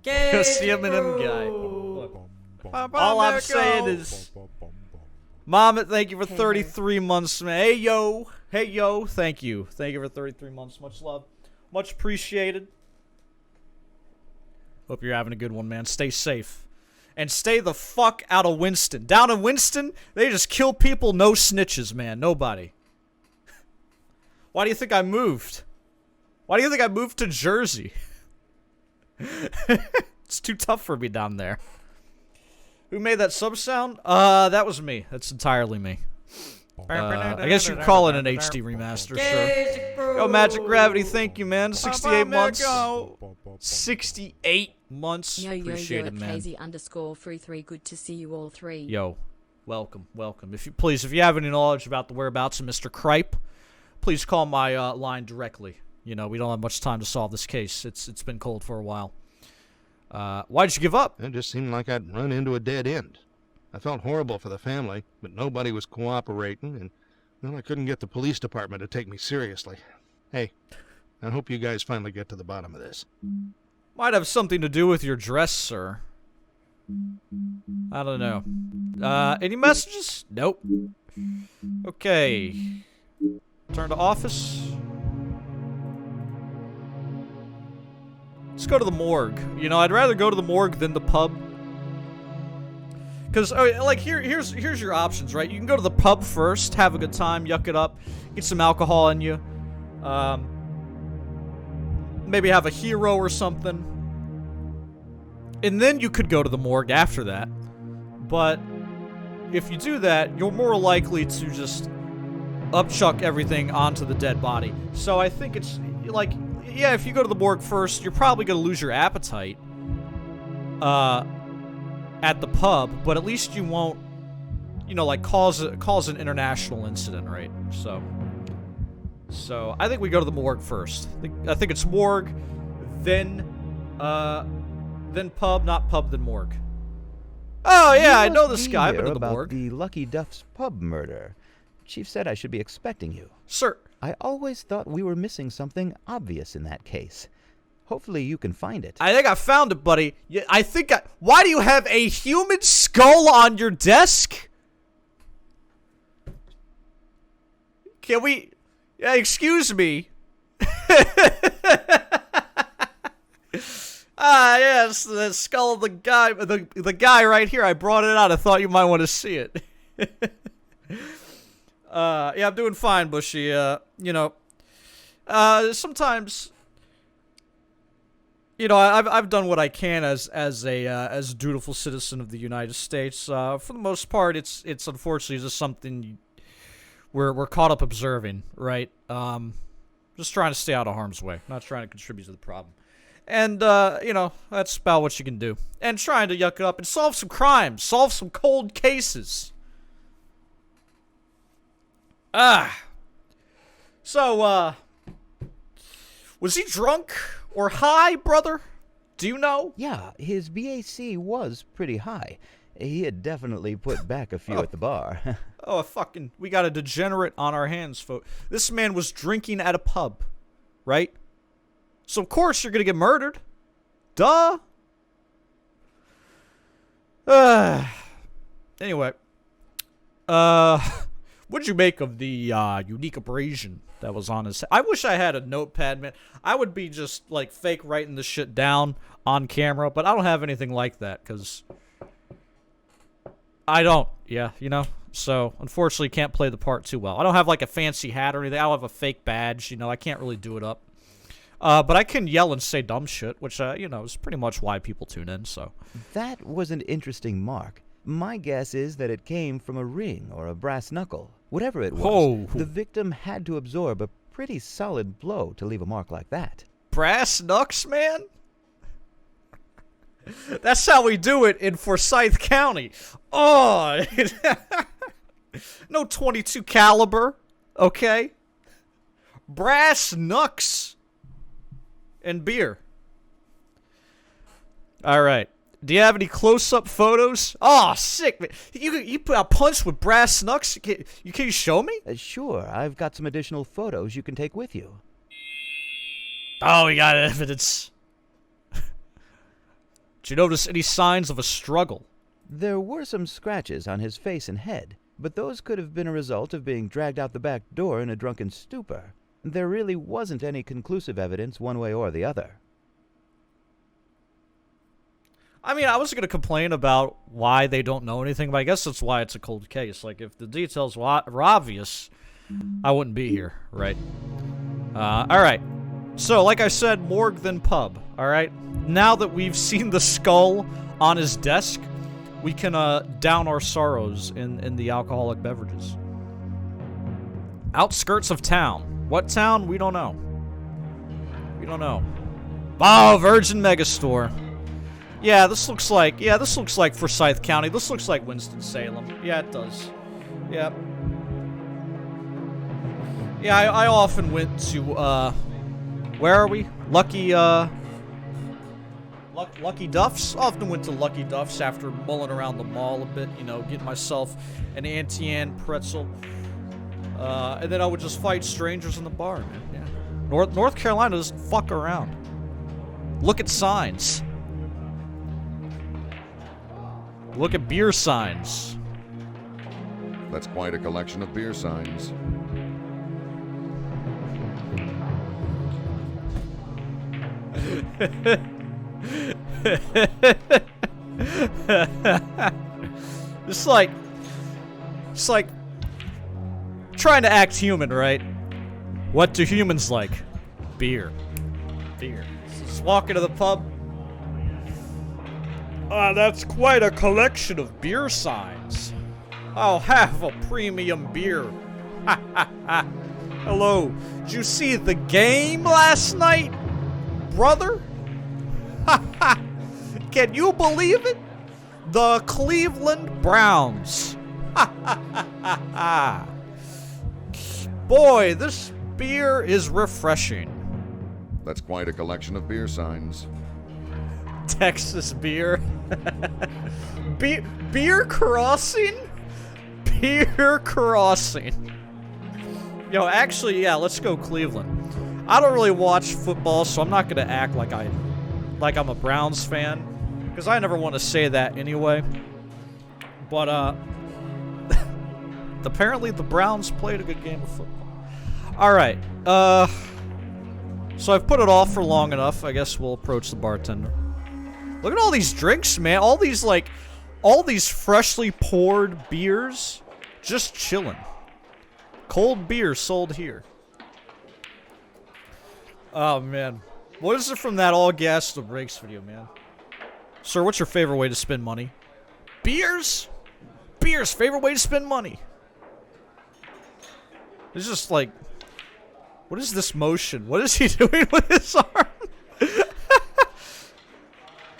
Just the Eminem guy. Look, all I'm saying is... Mom, thank you for 33 months, man. Hey, yo. Hey, yo. Thank you. Thank you for 33 months. Much love. Much appreciated. Hope you're having a good one, man. Stay safe. And stay the fuck out of Winston. Down in Winston, they just kill people, no snitches, man. Nobody. Why do you think I moved? Why do you think I moved to Jersey? It's too tough for me down there. Who made that sub sound? That was me. That's entirely me. I guess you could call it an HD remaster, sure. Yo, Magic Gravity, thank you, man. 68 months. 68 months. Appreciate it, man. KZ_33, good to see you all three. Yo, welcome. If you have any knowledge about the whereabouts of Mr. Kripe, please call my line directly. You know, we don't have much time to solve this case. It's been cold for a while. Why'd you give up? It just seemed like I'd run into a dead end. I felt horrible for the family, but nobody was cooperating, and well, I couldn't get the police department to take me seriously. Hey, I hope you guys finally get to the bottom of this. Might have something to do with your dress, sir. I don't know. Any messages? Nope. Okay. Turn to office. Let's go to the morgue. You know, I'd rather go to the morgue than the pub. Because, like, here's your options, right? You can go to the pub first, have a good time, yuck it up, get some alcohol in you. Maybe have a hero or something. And then you could go to the morgue after that. But if you do that, you're more likely to just upchuck everything onto the dead body. So I think it's, like, yeah, if you go to the morgue first, you're probably going to lose your appetite. At the pub, but at least you won't, you know, like cause an international incident, right? So I think we go to the morgue first. I think it's morgue, then pub, not pub, then morgue. Oh yeah, I know this guy. I've been to the morgue. The Lucky Duff's pub murder. Chief said I should be expecting you. Sir. I always thought we were missing something obvious in that case. Hopefully you can find it. I think I found it, buddy. Why do you have a human skull on your desk? Can we... Yeah, excuse me. Yes, the skull of the guy, the guy right here. I brought it out. I thought you might want to see it. Yeah, I'm doing fine, Bushy. You know, sometimes... you know, I've done what I can as a dutiful citizen of the United States. For the most part, it's unfortunately just something we're caught up observing, right? Just trying to stay out of harm's way, not trying to contribute to the problem. And you know, that's about what you can do. And trying to yuck it up and solve some crimes, solve some cold cases. So was he drunk or high, brother? Do you know? Yeah, his BAC was pretty high. He had definitely put back a few at the bar. We got a degenerate on our hands, folks. This man was drinking at a pub, right? So of course you're gonna get murdered. Duh. Anyway. What'd you make of the unique abrasion that was on his head? I wish I had a notepad, man. I would be just, like, fake writing this shit down on camera, but I don't have anything like that, because I don't. Yeah, you know? So, unfortunately, can't play the part too well. I don't have, like, a fancy hat or anything. I don't have a fake badge, you know? I can't really do it up. But I can yell and say dumb shit, which, you know, is pretty much why people tune in, so. That was an interesting mark. My guess is that it came from a ring or a brass knuckle. Whatever it was, the victim had to absorb a pretty solid blow to leave a mark like that. Brass knucks, man? That's how we do it in Forsyth County. Oh, no 22 caliber, okay? Brass knucks and beer. All right. Do you have any close-up photos? Oh, sick, man. You put a punch with brass knucks? Can you show me? Sure. I've got some additional photos you can take with you. Oh, we got evidence. Did you notice any signs of a struggle? There were some scratches on his face and head, but those could have been a result of being dragged out the back door in a drunken stupor. There really wasn't any conclusive evidence one way or the other. I mean, I was going to complain about why they don't know anything, but I guess that's why it's a cold case. Like, if the details were obvious, I wouldn't be here, right? Alright. So, like I said, morgue then pub, alright? Now that we've seen the skull on his desk, we can down our sorrows in the alcoholic beverages. Outskirts of town. What town? We don't know. We don't know. Oh, Virgin Megastore. Yeah, this looks like Forsyth County. This looks like Winston-Salem. Yeah, it does. Yeah. Yeah, I often went to, where are we? Lucky Duff's? Often went to Lucky Duff's after mulling around the mall a bit, you know, getting myself an Auntie Anne pretzel. And then I would just fight strangers in the bar, man. Yeah. North Carolina doesn't fuck around. Look at signs. Look at beer signs. That's quite a collection of beer signs. It's like trying to act human, right? What do humans like? Beer. Beer. Just walk into the pub. That's quite a collection of beer signs. I'll have a premium beer. Ha ha ha. Hello. Did you see the game last night, brother? Ha ha. Can you believe it? The Cleveland Browns. Ha ha ha ha ha. Boy, this beer is refreshing. That's quite a collection of beer signs. Texas beer. Beer crossing? Beer crossing. Yo, actually, yeah, let's go Cleveland. I don't really watch football, so I'm not gonna act like I'm a Browns fan, because I never want to say that anyway. But apparently the Browns played a good game of football. All right. So I've put it off for long enough. I guess we'll approach the bartender. Look at all these drinks, man. All these freshly poured beers, just chilling. Cold beer sold here. Oh man. What is it from that all gas to brakes video, man? Sir, what's your favorite way to spend money? Beers? Beers, favorite way to spend money. It's just like, what is this motion? What is he doing with his arm?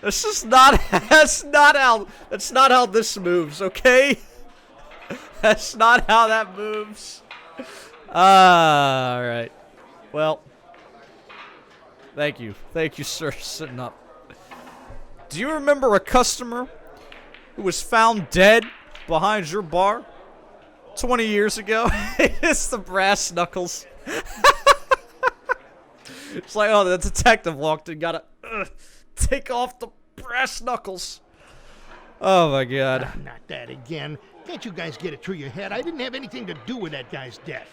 That's just not, that's not how this moves, okay? That's not how that moves. Alright. Well. Thank you. Thank you, sir, sitting up. Do you remember a customer who was found dead behind your bar 20 years ago? It's the brass knuckles. It's like, oh, the detective walked in, gotta take off the brass knuckles. Oh my god. Not that again. Can't you guys get it through your head? I didn't have anything to do with that guy's death.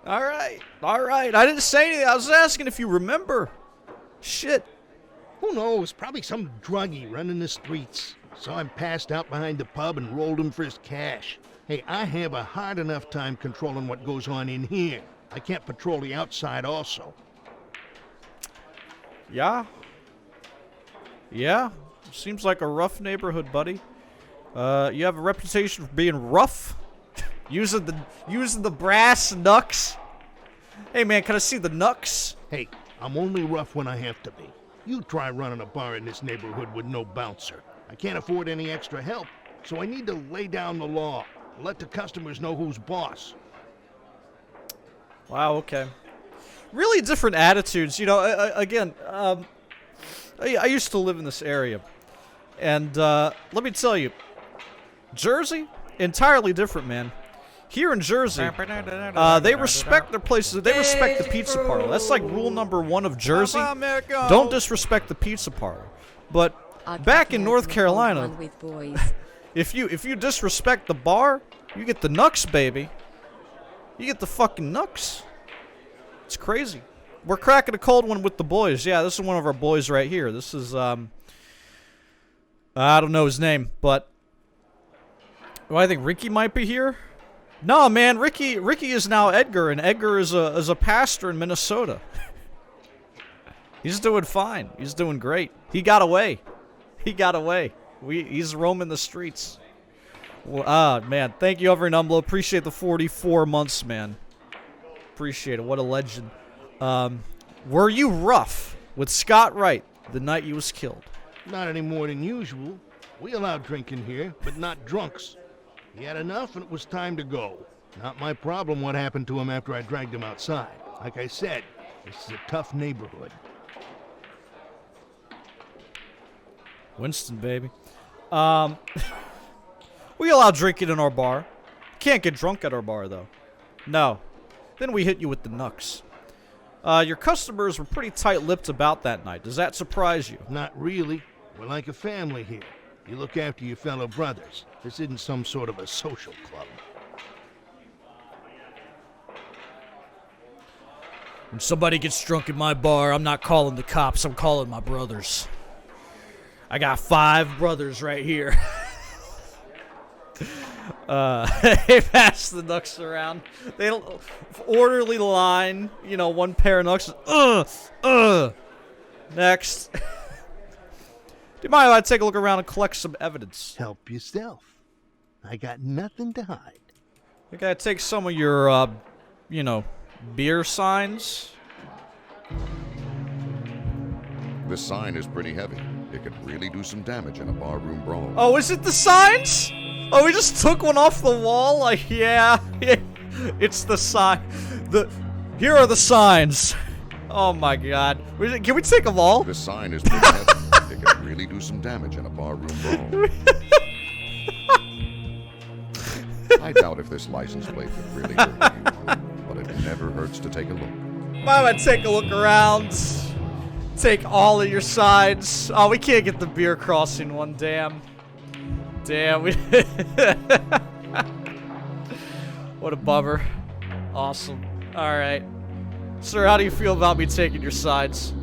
Alright, alright. I didn't say anything. I was asking if you remember. Shit. Who knows? Probably some druggie running the streets. Saw him passed out behind the pub and rolled him for his cash. Hey, I have a hard enough time controlling what goes on in here. I can't patrol the outside also. Yeah. Yeah. Seems like a rough neighborhood, buddy. You have a reputation for being rough. using the brass knucks. Hey man, can I see the knucks? Hey, I'm only rough when I have to be. You try running a bar in this neighborhood with no bouncer. I can't afford any extra help, so I need to lay down the law. Let the customers know who's boss. Wow, okay. Really different attitudes. You know, again, I used to live in this area. And let me tell you, Jersey, entirely different, man. Here in Jersey, they respect their places. They respect the pizza parlor. That's like rule number 1 of Jersey. Don't disrespect the pizza parlor. But back in North Carolina, if you disrespect the bar, you get the knucks, baby. You get the fucking knucks. It's crazy. We're cracking a cold one with the boys. Yeah, this is one of our boys right here. This is, I don't know his name, but I think Ricky might be here. No, man, Ricky is now Edgar, and Edgar is a pastor in Minnesota. He's doing fine. He's doing great. He got away. He got away. He's roaming the streets. Well, man, thank you, Over and Umblo. Appreciate the 44 months, man. Appreciate it. What a legend. Were you rough with Scott Wright the night he was killed? Not any more than usual. We allow drinking here, but not drunks. He had enough and it was time to go. Not my problem what happened to him after I dragged him outside. Like I said, this is a tough neighborhood. Winston, baby. We allow drinking in our bar. Can't get drunk at our bar, though. No. Then we hit you with the knucks. Your customers were pretty tight-lipped about that night. Does that surprise you? Not really. We're like a family here. You look after your fellow brothers. This isn't some sort of a social club. When somebody gets drunk in my bar, I'm not calling the cops. I'm calling my brothers. I got 5 brothers right here. They pass the knucks around. They don't orderly line, you know, one pair of knucks. Next. Do you mind if I take a look around and collect some evidence? Help yourself. I got nothing to hide. I gotta take some of your, you know, beer signs. This sign is pretty heavy. It could really do some damage in a barroom brawl. Oh, is it the signs? Oh, we just took one off the wall? Like, yeah. It's the sign. Here are the signs. Oh my god. Can we take them all? This sign is pretty heavy. It could really do some damage in a barroom brawl. I doubt if this license plate could really hurt you, but it never hurts to take a look. Why would I take a look around? Take all of your signs. Oh, we can't get the beer crossing one, damn. Damn, what a bummer. Awesome. Alright. Sir, how do you feel about me taking your sides?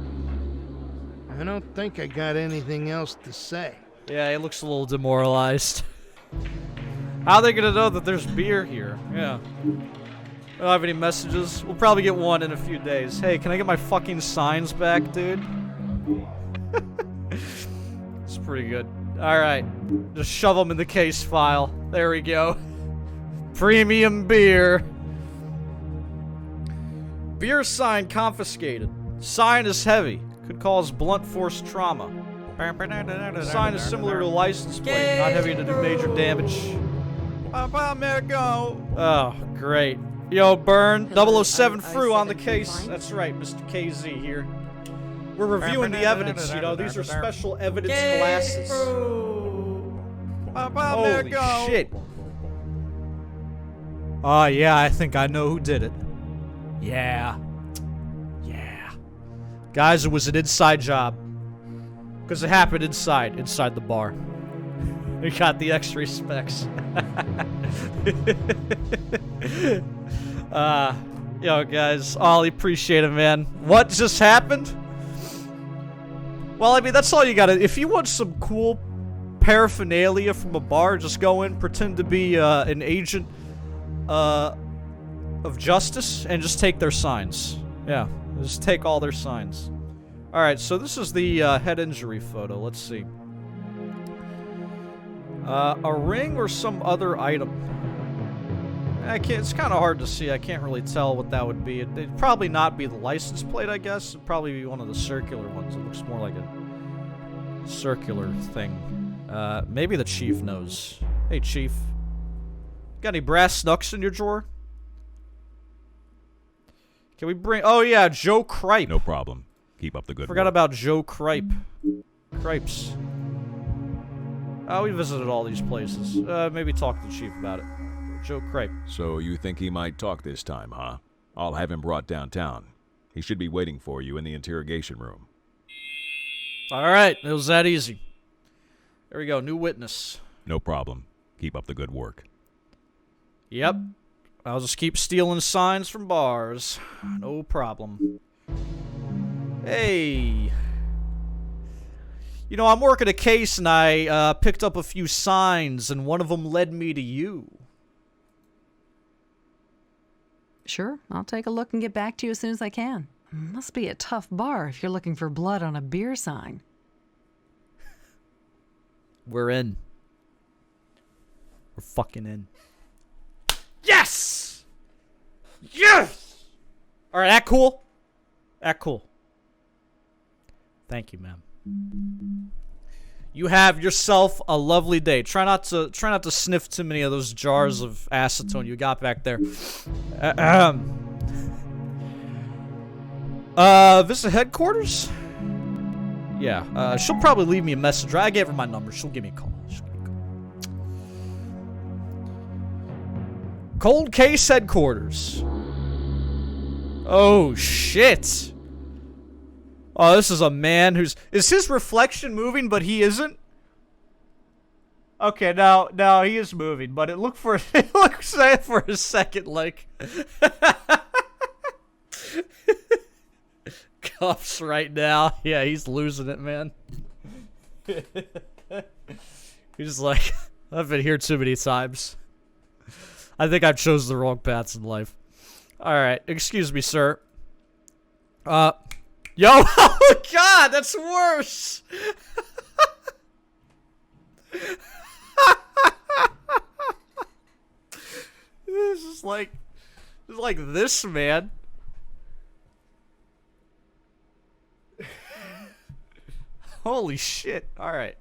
I don't think I got anything else to say. Yeah, he looks a little demoralized. How are they gonna know that there's beer here? Yeah. don't have any messages. We'll probably get one in a few days. Hey, can I get my fucking signs back, dude? It's pretty good. Alright. Just shove them in the case file. There we go. Premium beer. Beer sign confiscated. Sign is heavy. Could cause blunt force trauma. Sign is similar to a license plate. Not heavy to do major damage. Oh, great. Yo, Burn. 007 Fru on the case. That's right, Mr. KZ here. We're reviewing the evidence, you know. These are special evidence glasses. Holy shit. Oh, yeah, I think I know who did it. Yeah. Yeah. Guys, it was an inside job. Because it happened inside the bar. We got the X-ray specs. Yo, guys, Ollie, appreciate it, man. What just happened? Well, I mean, that's all you gotta... If you want some cool paraphernalia from a bar, just go in, pretend to be an agent of justice, and just take their signs. Yeah, just take all their signs. Alright, so this is the head injury photo. Let's see. A ring or some other item? It's kind of hard to see. I can't really tell what that would be. It'd probably not be the license plate, I guess. It'd probably be one of the circular ones. It looks more like a circular thing. Maybe the chief knows. Hey, chief. Got any brass knucks in your drawer? Can we bring... Oh, yeah, Joe Cripe. No problem. Keep up the good Forgot work. about Joe Cripe. Cripes. Oh, we visited all these places. Maybe talk to the chief about it. Joe Cripe. So you think he might talk this time, huh? I'll have him brought downtown. He should be waiting for you in the interrogation room. Alright, it was that easy. There we go, new witness. No problem. Keep up the good work. Yep. I'll just keep stealing signs from bars. No problem. Hey. You know, I'm working a case and I picked up a few signs and one of them led me to you. Sure, I'll take a look and get back to you as soon as I can. Must be a tough bar if you're looking for blood on a beer sign. We're in. We're fucking in. Yes! Yes! Alright, that cool? That cool. Thank you, ma'am. You have yourself a lovely day. Try not to sniff too many of those jars of acetone you got back there. Visit headquarters? Yeah, she'll probably leave me a message. I gave her my number. She'll give me a call. Cold case headquarters. Oh, shit. Oh, this is a man who's... Is his reflection moving, but he isn't? Okay, now he is moving, but it looked for a second like... Cuffs right now. Yeah, he's losing it, man. He's like, I've been here too many times. I think I've chose the wrong paths in life. Alright, excuse me, sir. Yo, oh god, that's worse! This is like this, man. Holy shit, alright.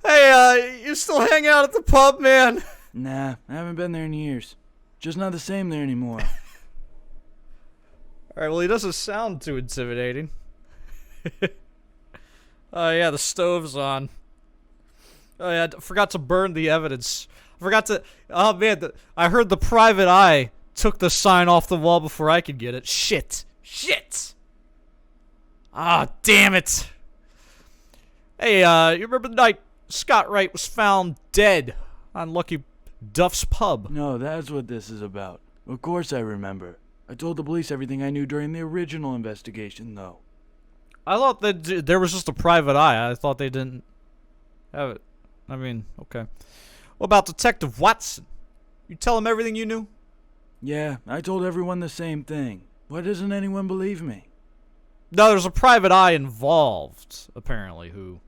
Hey, you still hang out at the pub, man? Nah, I haven't been there in years. Just not the same there anymore. Alright, well, he doesn't sound too intimidating. Oh, yeah, the stove's on. Oh, yeah, I forgot to burn the evidence. I forgot to... Oh, man, I heard the private eye took the sign off the wall before I could get it. Shit. Shit. Ah, damn it. Hey, you remember the night Scott Wright was found dead on Lucky Duff's pub? No, that's what this is about. Of course I remember. I told the police everything I knew during the original investigation, though. I thought that there was just a private eye. I thought they didn't have it. I mean, okay. What about Detective Watson? You tell him everything you knew? Yeah, I told everyone the same thing. Why doesn't anyone believe me? No, there's a private eye involved, apparently, who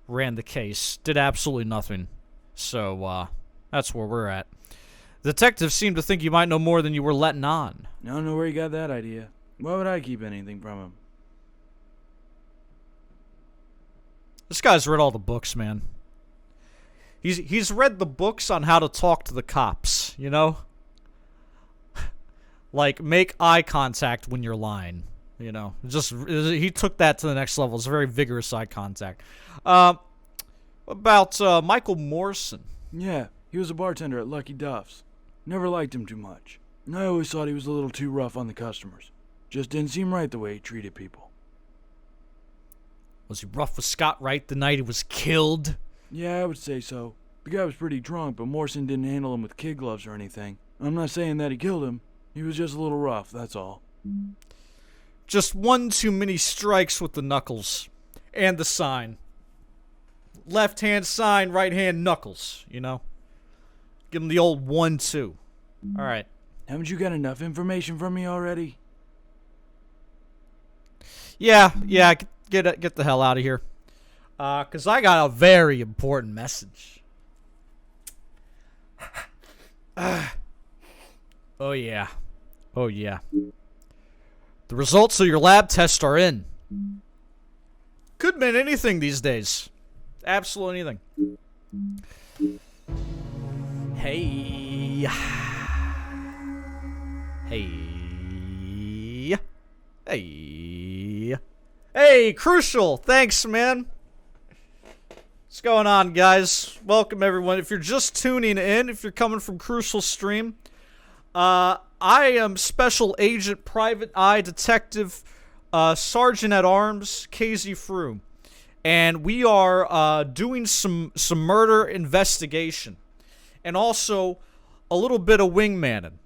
ran the case. Did absolutely nothing. So, that's where we're at. Detectives seem to think you might know more than you were letting on. I don't know where you got that idea. Why would I keep anything from him? This guy's read all the books, man. He's read the books on how to talk to the cops, you know? Like, make eye contact when you're lying, you know? He took that to the next level. It's very vigorous eye contact. About Michael Morrison. Yeah, he was a bartender at Lucky Duff's. Never liked him too much. I always thought he was a little too rough on the customers. Just didn't seem right the way he treated people. Was he rough with Scott Wright the night he was killed? Yeah, I would say so. The guy was pretty drunk, but Morrison didn't handle him with kid gloves or anything. I'm not saying that he killed him. He was just a little rough, that's all. Just one too many strikes with the knuckles. And the sign. Left hand sign, right hand knuckles, you know? Give him the old 1-2. Alright. Haven't you got enough information from me already? Yeah, get the hell out of here. 'Cause I got a very important message. Oh yeah. The results of your lab test are in. Could mean anything these days. Absolutely anything. Hey. Hey, Crucial. Thanks, man. What's going on, guys? Welcome, everyone. If you're just tuning in, if you're coming from Crucial Stream, I am Special Agent Private Eye Detective Sergeant at Arms KZ Froome, and we are doing some murder investigation, and also a little bit of wingmanning.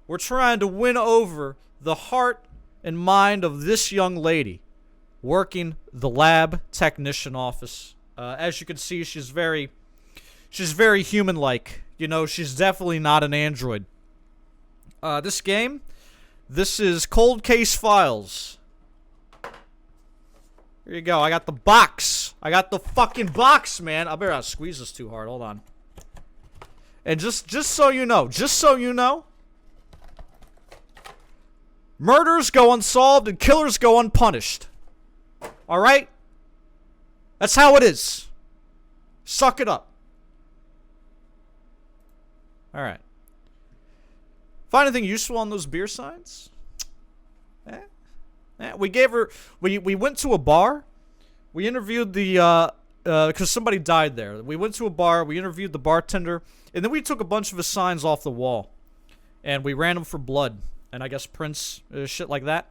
We're trying to win over the heart and mind of this young lady working the lab technician office. As you can see, she's very human-like. You know, she's definitely not an android. This is Cold Case Files. Here you go. I got the box. I got the fucking box, man. I better not squeeze this too hard. Hold on. And just so you know, murders go unsolved and killers go unpunished. All right? That's how it is. Suck it up. All right. Find anything useful on those beer signs? We went to a bar. We interviewed because somebody died there. We went to a bar. We interviewed the bartender. And then we took a bunch of his signs off the wall. And we ran them for blood. And I guess prints, shit like that.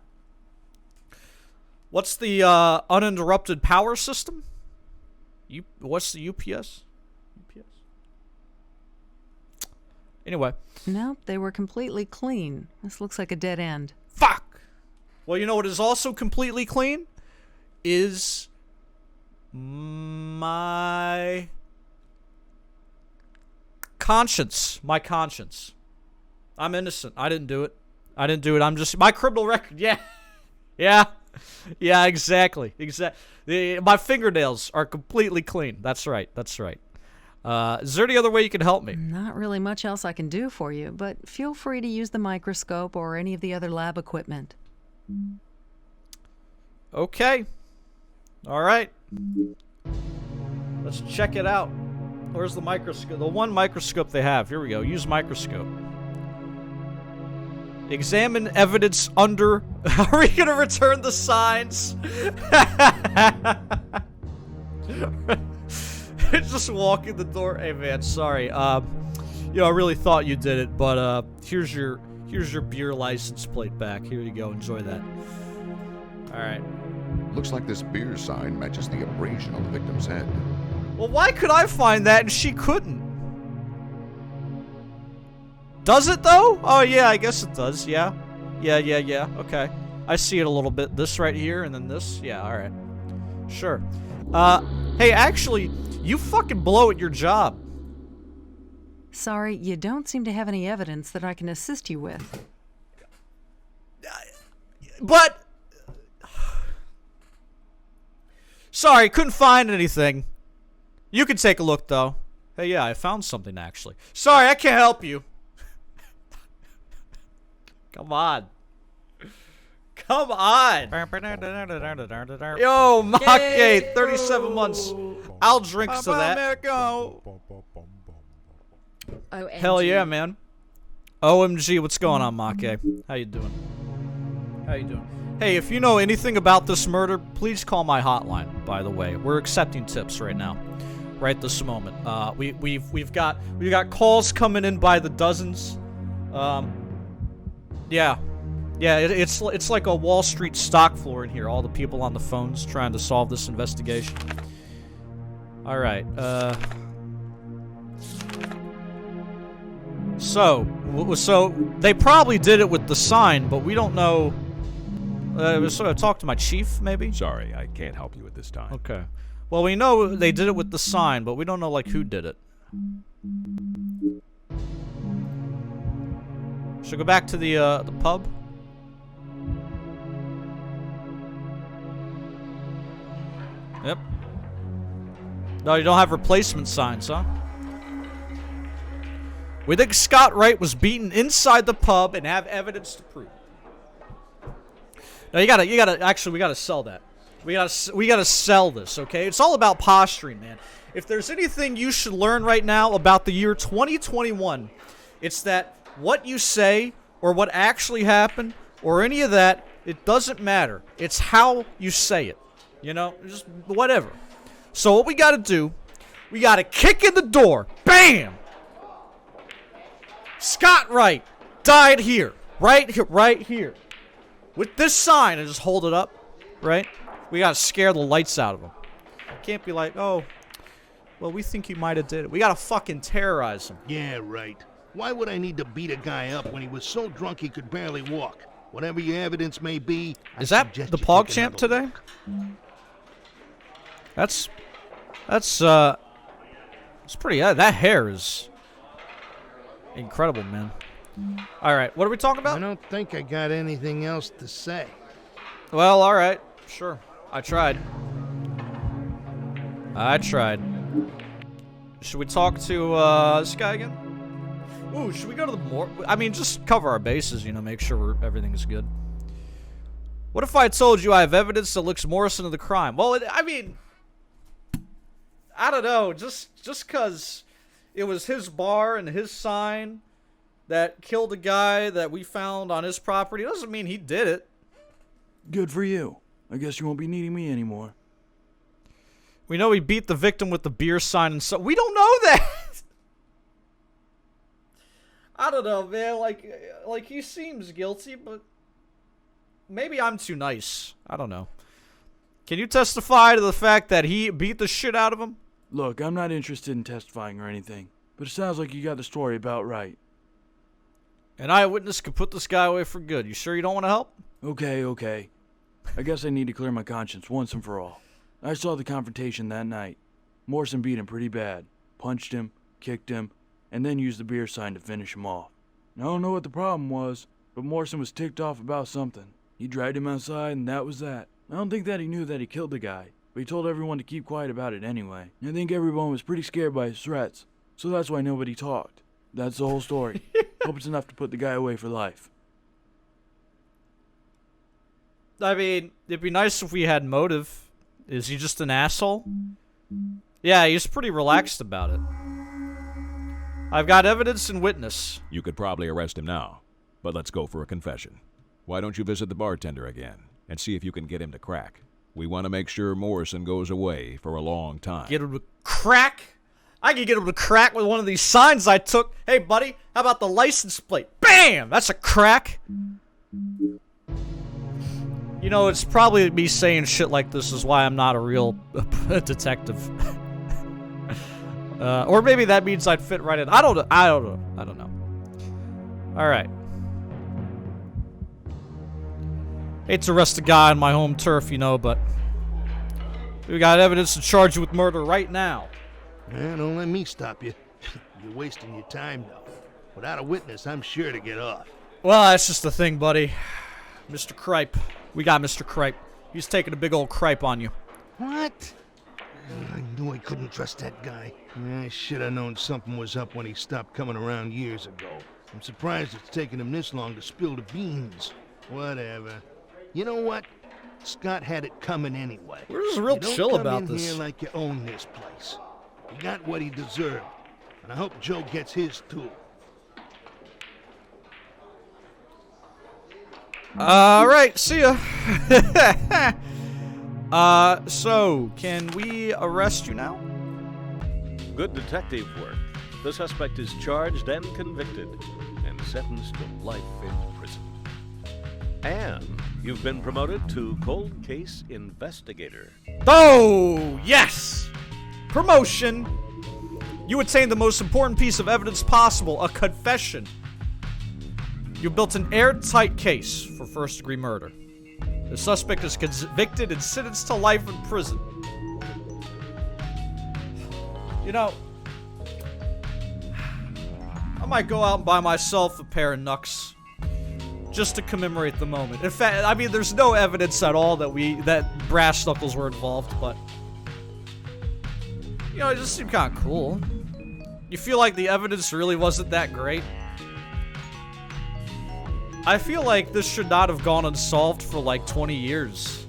What's the uninterrupted power system? What's the UPS? Anyway. Nope, they were completely clean. This looks like a dead end. Fuck! Well, you know what is also completely clean? Is my conscience. My conscience. I'm innocent. I didn't do it. I'm just... My criminal record. Yeah. Yeah, exactly. My fingernails are completely clean. That's right. Is there any other way you can help me? Not really much else I can do for you, but feel free to use the microscope or any of the other lab equipment. Okay. All right. Let's check it out. Where's the microscope? The one microscope they have. Here we go. Use microscope. Examine evidence under... Are we going to return the signs? Just walking the door. Hey, man, sorry. I really thought you did it, but here's your beer license plate back. Here you go. Enjoy that. All right. Looks like this beer sign matches the abrasion on the victim's head. Well, why could I find that and she couldn't? Does it, though? Oh, yeah, I guess it does, yeah. Yeah, okay. I see it a little bit. This right here, and then this. Yeah, alright. Sure. Hey, actually, you fucking blow at your job. Sorry, you don't seem to have any evidence that I can assist you with. But... Sorry, couldn't find anything. You can take a look, though. Hey, yeah, I found something, actually. Sorry, I can't help you. Come on. Come on. Yo, Mach-8, 37 months. I'll drink to that. OMG. Hell yeah, man. OMG, what's going on, Mach-8? How you doing? How you doing? Hey, if you know anything about this murder, please call my hotline, by the way. We're accepting tips right now. Right this moment. We've got calls coming in by the dozens. Yeah. Yeah, it's like a Wall Street stock floor in here. All the people on the phones trying to solve this investigation. All right. So they probably did it with the sign, but we don't know. So I talked to my chief, maybe. Sorry, I can't help you at this time. Okay. Well, we know they did it with the sign, but we don't know like who did it. Should we go back to the pub? Yep. No, you don't have replacement signs, huh? We think Scott Wright was beaten inside the pub and have evidence to prove. No, you gotta, actually, we gotta sell that. We gotta sell this, okay? It's all about posturing, man. If there's anything you should learn right now about the year 2021, it's that what you say or what actually happened or any of that, it doesn't matter. It's how you say it. You know, just whatever. So what we gotta do, we gotta kick in the door. Bam! Scott Wright died here. Right here. With this sign, and just hold it up, right? We gotta scare the lights out of him. Can't be like, oh, well, we think you might have did it. We gotta fucking terrorize him. Yeah, right. Why would I need to beat a guy up when he was so drunk he could barely walk? Whatever your evidence may be, is that the PogChamp today? That's pretty. That hair is incredible, man. All right, what are we talking about? I don't think I got anything else to say. Well, all right, sure. I tried. Should we talk to this guy again? Ooh, should we go to the morgue? I mean, just cover our bases, you know, make sure everything's good. What if I told you I have evidence that links Morrison to the crime? Well, I mean, I don't know. Just because it was his bar and his sign that killed a guy that we found on his property doesn't mean he did it. Good for you. I guess you won't be needing me anymore. We know he beat the victim with the beer sign and so we don't know that. I don't know, man. Like he seems guilty, but maybe I'm too nice. I don't know. Can you testify to the fact that he beat the shit out of him? Look, I'm not interested in testifying or anything, but it sounds like you got the story about right. An eyewitness could put this guy away for good. You sure you don't want to help? Okay. I guess I need to clear my conscience once and for all. I saw the confrontation that night. Morrison beat him pretty bad. Punched him, kicked him, and then used the beer sign to finish him off. I don't know what the problem was, but Morrison was ticked off about something. He dragged him outside, and that was that. I don't think that he knew that he killed the guy, but he told everyone to keep quiet about it anyway. I think everyone was pretty scared by his threats, so that's why nobody talked. That's the whole story. Hope it's enough to put the guy away for life. I mean, it'd be nice if we had motive. Is he just an asshole? Yeah, he's pretty relaxed about it. I've got evidence and witness. You could probably arrest him now, but let's go for a confession. Why don't you visit the bartender again and see if you can get him to crack? We want to make sure Morrison goes away for a long time. Get him to crack? I can get him to crack with one of these signs I took. Hey, buddy, how about the license plate? Bam! That's a crack. You know, it's probably me saying shit like this is why I'm not a real detective. Or maybe that means I'd fit right in. I don't know. All right. Hate to arrest a guy on my home turf, you know, but we got evidence to charge you with murder right now. Don't let me stop you. You're wasting your time, though. Without a witness, I'm sure to get off. Well, that's just the thing, buddy. Mr. Cripe. We got Mr. Cripe. He's taking a big old cripe on you. What? I knew I couldn't trust that guy. I should have known something was up when he stopped coming around years ago. I'm surprised it's taken him this long to spill the beans. Whatever. You know what? Scott had it coming anyway. We're just real chill about this. You don't come in here like you own this place. He got what he deserved, and I hope Joe gets his too. Alright, see ya. So, can we arrest you now? Good detective work. The suspect is charged and convicted and sentenced to life in prison. And you've been promoted to cold case investigator. Oh, yes! Promotion! You attained the most important piece of evidence possible, a confession. You built an airtight case for first-degree murder. The suspect is convicted and sentenced to life in prison. You know, I might go out and buy myself a pair of Knucks just to commemorate the moment. In fact, I mean, there's no evidence at all that brass knuckles were involved, but you know, it just seemed kind of cool. You feel like the evidence really wasn't that great? I feel like this should not have gone unsolved for like 20 years.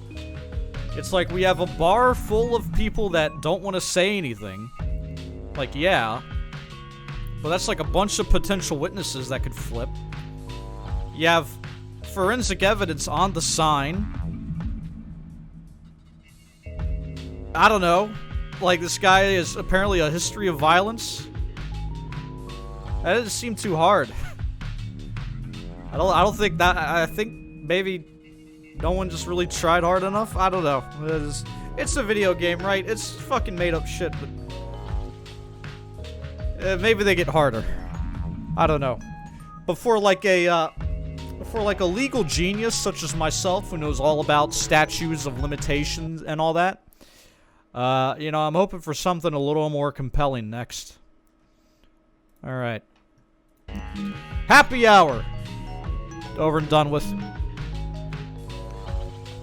It's like we have a bar full of people that don't want to say anything. Like, yeah. But that's like a bunch of potential witnesses that could flip. You have forensic evidence on the sign. I don't know. Like, this guy is apparently a history of violence. That doesn't seem too hard. I don't think that. I think maybe no one just really tried hard enough. I don't know. It's a video game, right? It's fucking made up shit, but maybe they get harder. I don't know. Before like a legal genius such as myself, who knows all about statutes of limitations and all that, you know, I'm hoping for something a little more compelling next. All right. Happy hour. Over and done with.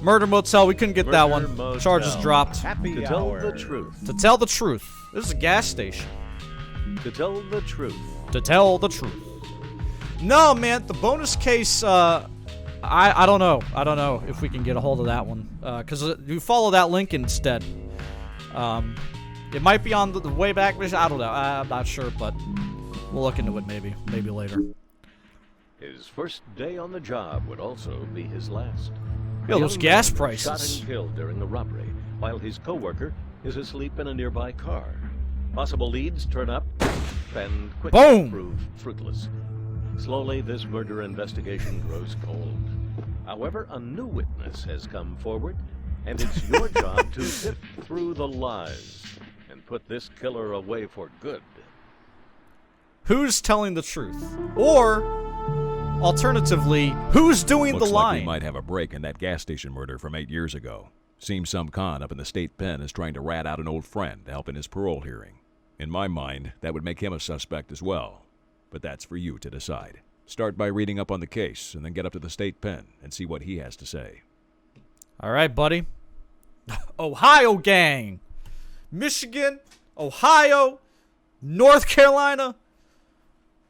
Murder Motel, we couldn't get that one. Motel. Charges dropped. To tell the truth. To tell the truth. This is a gas station. To tell the truth. To tell the truth. No, man, the bonus case, I don't know. I don't know if we can get a hold of that one. Because you follow that link instead. It might be on the way back. I don't know. I'm not sure, but we'll look into it maybe. Maybe later. His first day on the job would also be his last. Yo, those gas prices. Shot and killed during a robbery, while his co-worker is asleep in a nearby car. Possible leads turn up, and quickly prove fruitless. Slowly, this murder investigation grows cold. However, a new witness has come forward, and it's your job to sift through the lies and put this killer away for good. Who's telling the truth? Or alternatively, who's doing Looks the like lying? we might have a break in that gas station murder from 8 years ago. Seems some con up in the state pen is trying to rat out an old friend to help in his parole hearing. In my mind, that would make him a suspect as well. But that's for you to decide. Start by reading up on the case, and then get up to the state pen and see what he has to say. All right, buddy. Ohio gang. Michigan, Ohio, North Carolina.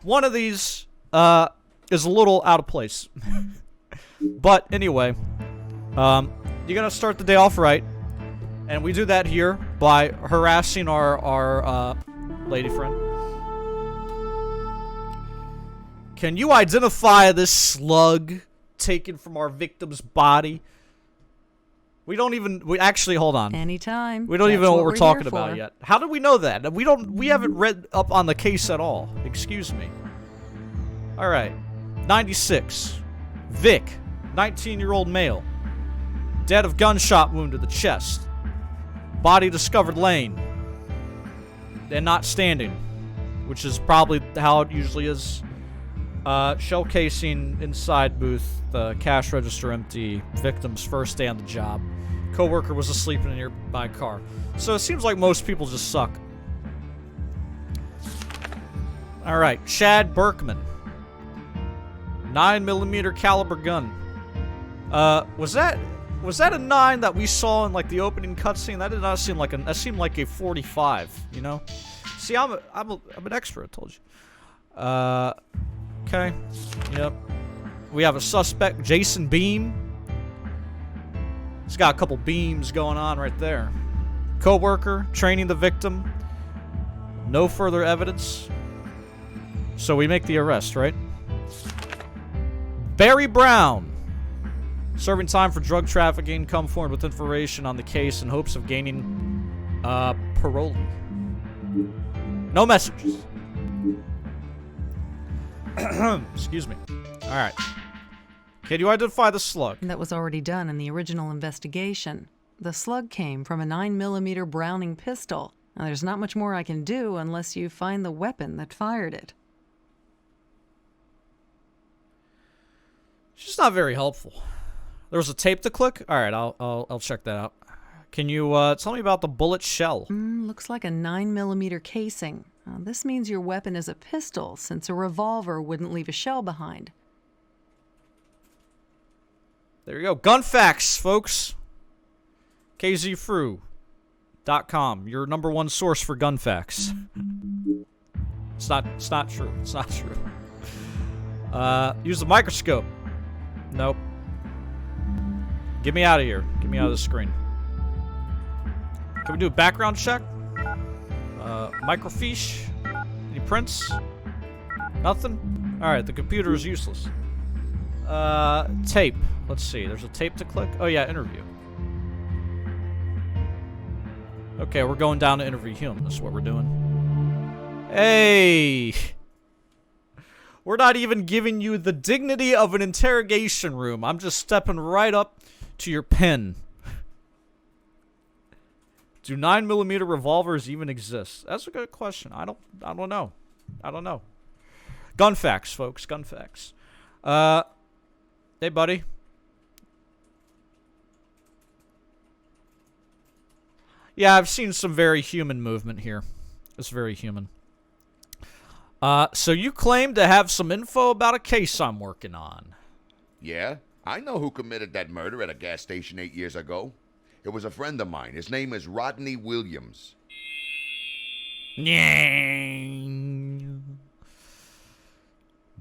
One of these, is a little out of place. But anyway, you're gonna start the day off right, and we do that here by harassing our lady friend. Can you identify this slug taken from our victim's body? We actually, hold on. Anytime. We don't even know what we're talking here about for. yet. How do we know that? We haven't read up on the case at all. Excuse me. All right. 96. Vic, 19-year-old male. Dead of gunshot wound to the chest. Body discovered laying. And not standing. Which is probably how it usually is. Shell casing inside booth. The cash register empty. Victim's first day on the job. Coworker was asleep in a nearby car. So it seems like most people just suck. All right, Chad Berkman. 9mm caliber gun. Was that a 9 that we saw in like the opening cutscene? That did not seem like that seemed like a 45, you know? See, I'm an expert, I told you. Okay. Yep. We have a suspect, Jason Beam. He's got a couple beams going on right there. Co-worker, training the victim. No further evidence. So we make the arrest, right? Barry Brown. Serving time for drug trafficking. Come forward with information on the case in hopes of gaining parole. No messages. Excuse me. Alright. Can you identify the slug? That was already done in the original investigation. The slug came from a 9mm Browning pistol. Now, there's not much more I can do unless you find the weapon that fired it. She's not very helpful. There was a tape to click? Alright, I'll check that out. Can you tell me about the bullet shell? Looks like a 9mm casing. This means your weapon is a pistol, since a revolver wouldn't leave a shell behind. There you go. Gun facts, folks. KZFru.com, your #1 source for gun facts. It's not true. It's not true. Use the microscope. Nope. Get me out of here. Get me out of the screen. Can we do a background check? Microfiche? Any prints? Nothing? Alright, the computer is useless. Tape. Let's see. There's a tape to click. Oh yeah, interview. Okay, we're going down to interview him. That's what we're doing. Hey! We're not even giving you the dignity of an interrogation room. I'm just stepping right up to your pen. Do 9mm revolvers even exist? That's a good question. I don't know. I don't know. Gun facts, folks. Gun facts. Hey, buddy. Yeah, I've seen some very human movement here. It's very human. So you claim to have some info about a case I'm working on. Yeah, I know who committed that murder at a gas station 8 years ago. It was a friend of mine. His name is Rodney Williams. Do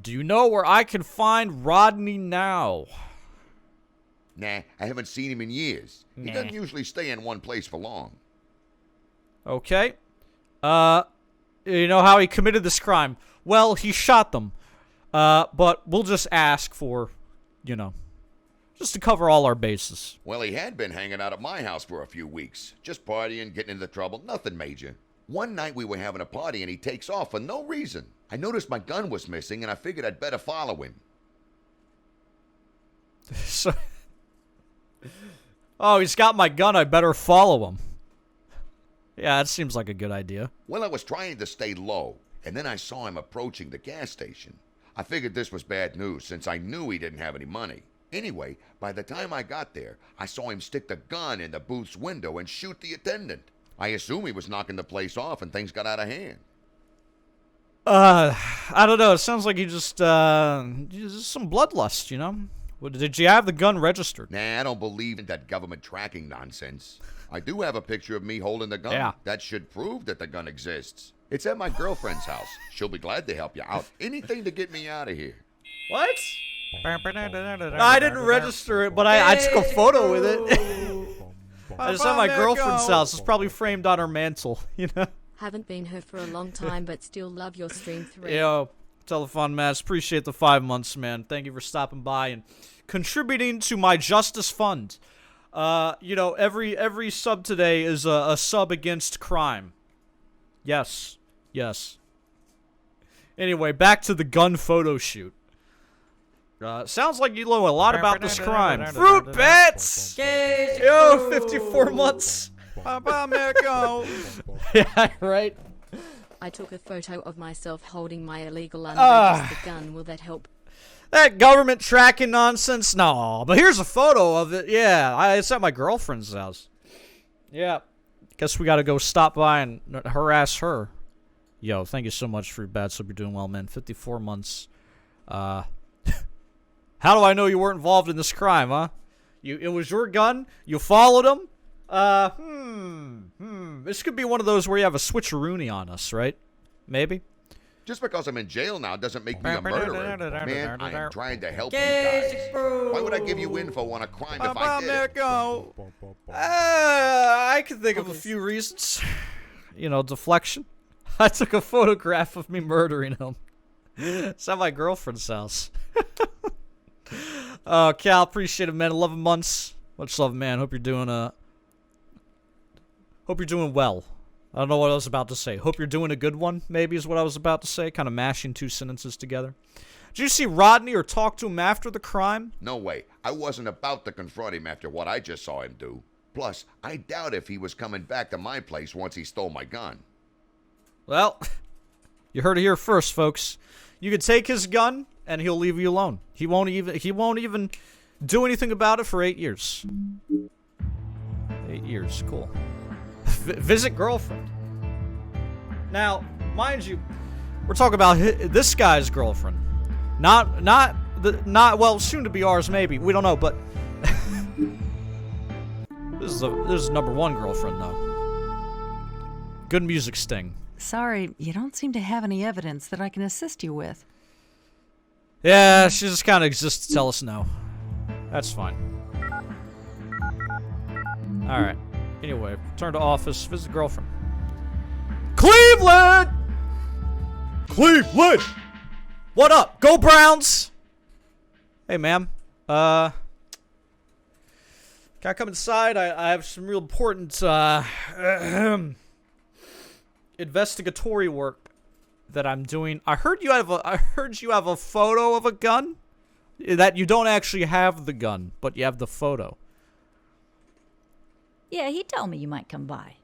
you know where I can find Rodney now? Nah, I haven't seen him in years. He doesn't usually stay in one place for long. Okay. You know how he committed this crime? Well, he shot them. But we'll just ask for, you know, just to cover all our bases. Well, he had been hanging out at my house for a few weeks. Just partying, getting into trouble, nothing major. One night we were having a party and he takes off for no reason. I noticed my gun was missing and I figured I'd better follow him. So, oh, he's got my gun. I better follow him. Yeah, that seems like a good idea. Well, I was trying to stay low, and then I saw him approaching the gas station. I figured this was bad news since I knew he didn't have any money. Anyway, by the time I got there, I saw him stick the gun in the booth's window and shoot the attendant. I assume he was knocking the place off and things got out of hand. I don't know. It sounds like you just some bloodlust, you know? Well, did you have the gun registered? Nah, I don't believe in that government tracking nonsense. I do have a picture of me holding the gun. Yeah. That should prove that the gun exists. It's at my girlfriend's house. She'll be glad to help you out. Anything to get me out of here. What? I didn't register it, but I took a photo with it. I just at my girlfriend's house. It's probably framed on her mantle, you know? Haven't been here for a long time, but still love your stream 3. Yo, Telefon Mass, appreciate the 5 months, man. Thank you for stopping by and contributing to my justice fund. You know, every sub today is a sub against crime. Yes. Yes. Anyway, back to the gun photo shoot. Sounds like you know a lot about this crime. Fruit bats! Yo, 54 months. Yeah, right. I took a photo of myself holding my illegal unregistered gun. Will that help? That government tracking nonsense? No, but here's a photo of it. Yeah, it's at my girlfriend's house. Yeah. Guess we gotta go stop by and harass her. Yo, thank you so much for your bats. Hope you're doing well, man. 54 months. How do I know you weren't involved in this crime, huh? It was your gun? You followed him? This could be one of those where you have a switcheroony on us, right? Maybe? Just because I'm in jail now doesn't make me a murderer. Man, I am trying to help you guys. Why would I give you info on a crime if I did? I can think of a few reasons. You know, deflection. I took a photograph of me murdering him. It's at my girlfriend's house. Cal, appreciate it, man. 11 months. Much love, man. Hope you're doing well. I don't know what I was about to say. Hope you're doing a good one, maybe is what I was about to say. Kind of mashing two sentences together. Did you see Rodney or talk to him after the crime? No way. I wasn't about to confront him after what I just saw him do. Plus, I doubt if he was coming back to my place once he stole my gun. Well, you heard it here first, folks. You could take his gun, and he'll leave you alone. He won't even do anything about it for 8 years. 8 years, cool. Visit girlfriend. Now, mind you, we're talking about this guy's girlfriend, not well, soon to be ours, maybe. We don't know, but this is number one girlfriend though. Good music, Sting. Sorry, you don't seem to have any evidence that I can assist you with. Yeah, she just kind of exists to tell us no. That's fine. All right. Anyway, return to office, visit girlfriend. Cleveland! Cleveland! What up? Go Browns! Hey, ma'am. Can I come inside? I have some real important, investigatory work that I'm doing. I heard you have a photo of a gun? That you don't actually have the gun, but you have the photo. Yeah, he told me you might come by.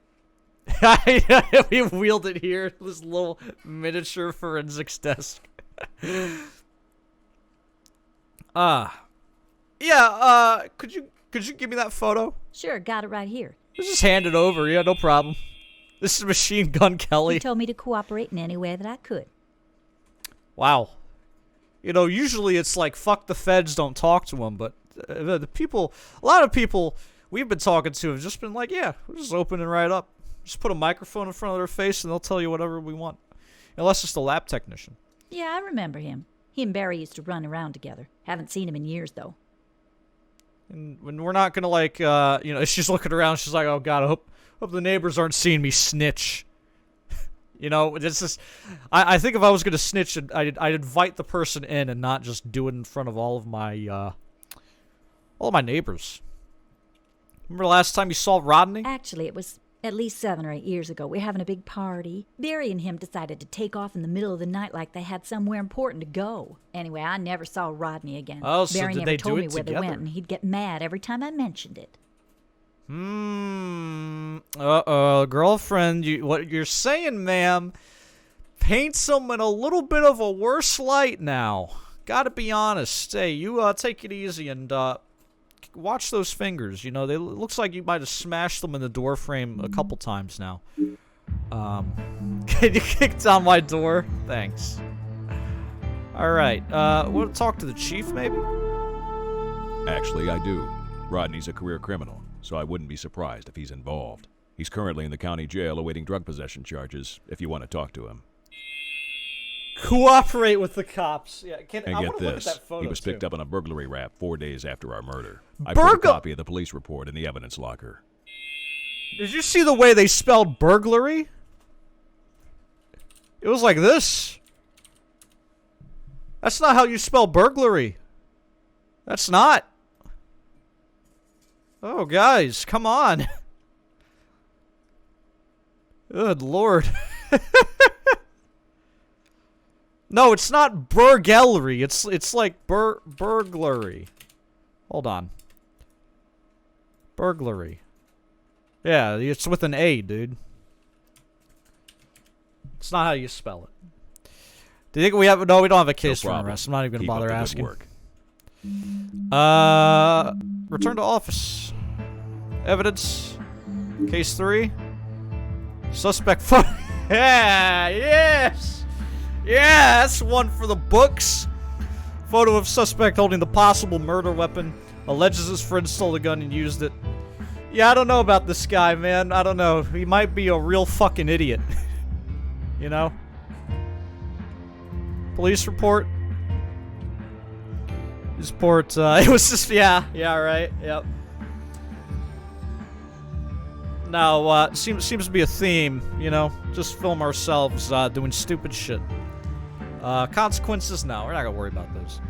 We wheeled it here, this little miniature forensics desk. Could you give me that photo? Sure, got it right here. Just hand it over, yeah, no problem. This is Machine Gun Kelly. He told me to cooperate in any way that I could. Wow. You know, usually it's like, fuck the feds, don't talk to them, but a lot of people we've been talking to have just been like, yeah, we're just opening right up. Just put a microphone in front of their face and they'll tell you whatever we want. Unless it's the lab technician. Yeah, I remember him. He and Barry used to run around together. Haven't seen him in years, though. And when we're not gonna like, she's looking around, she's like, oh god, I hope the neighbors aren't seeing me snitch. You know, it's just, I think if I was gonna snitch, I'd invite the person in and not just do it in front of all of my neighbors. Remember the last time you saw Rodney? Actually, it was at least 7 or 8 years ago. We were having a big party. Barry and him decided to take off in the middle of the night like they had somewhere important to go. Anyway, I never saw Rodney again. Oh, so Barry did never they told do me it where together? they went, and he'd get mad every time I mentioned it. Girlfriend, what you're saying, ma'am, paints him in a little bit of a worse light now. Gotta be honest. Hey, you take it easy and watch those fingers. You know, it looks like you might have smashed them in the door frame a couple times now. Can you kick down my door? Thanks. Alright, want to talk to the chief, maybe? Actually, I do. Rodney's a career criminal, so I wouldn't be surprised if he's involved. He's currently in the county jail awaiting drug possession charges, if you want to talk to him. Cooperate with the cops. Yeah, And I get want to look at this, that photo, he was picked too. up on a burglary rap 4 days after our murder. I put a copy of the police report in the evidence locker. Did you see the way they spelled burglary? It was like this. That's not how you spell burglary. That's not. Oh, guys, come on. Good Lord. No, it's not burglary. It's like burglary. Hold on. Burglary. Yeah, it's with an A, dude. It's not how you spell it. Do you think we have? No, we don't have a case for an arrest. I'm not even gonna bother asking. Return to office. Evidence. Case 3. Suspect photo. Yes! Yes! One for the books. Photo of suspect holding the possible murder weapon. Alleges his friend stole the gun and used it. Yeah, I don't know about this guy, man. I don't know. He might be a real fucking idiot. You know? Police report. This report, it was just, yeah, right, yep. Now, seems to be a theme, you know? Just film ourselves, doing stupid shit. Consequences? No, we're not gonna worry about those.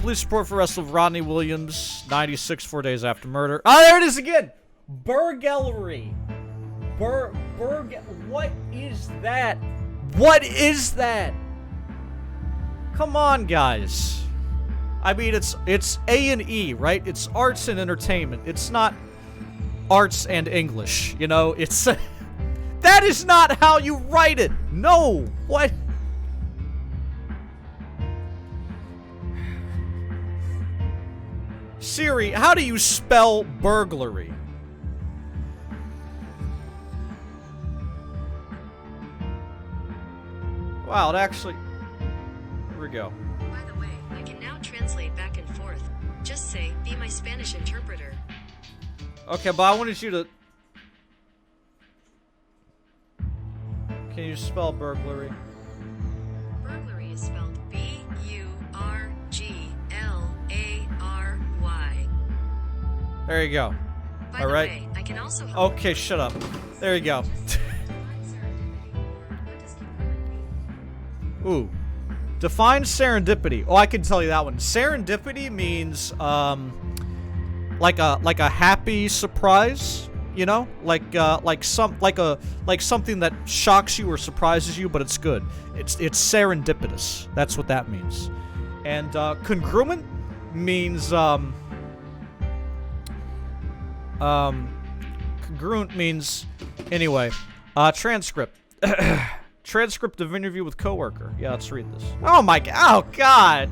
Police report for arrest of Rodney Williams, 96, 4 days after murder. Oh, there it is again! Burglary. What is that? What is that? Come on, guys. I mean, it's A&E, right? It's arts and entertainment. It's not arts and English, you know? It's... that is not how you write it! No! What? Siri, how do you spell burglary? Wow, it actually... Here we go. By the way, I can now translate back and forth. Just say, be my Spanish interpreter. Okay, but I wanted you to... Can you spell burglary? Burglary is spelled B-U-R-G-L-A-R-Y. There you go. By All the right. way, I can also help. Okay, shut up. There you go. Ooh. Define serendipity. Oh, I can tell you that one. Serendipity means, like a happy surprise, you know? Like something that shocks you or surprises you, but it's good. It's serendipitous. That's what that means. And, congruent means, congruent means, anyway, transcript. Transcript of interview with coworker. Yeah, let's read this. Oh my god. Oh god.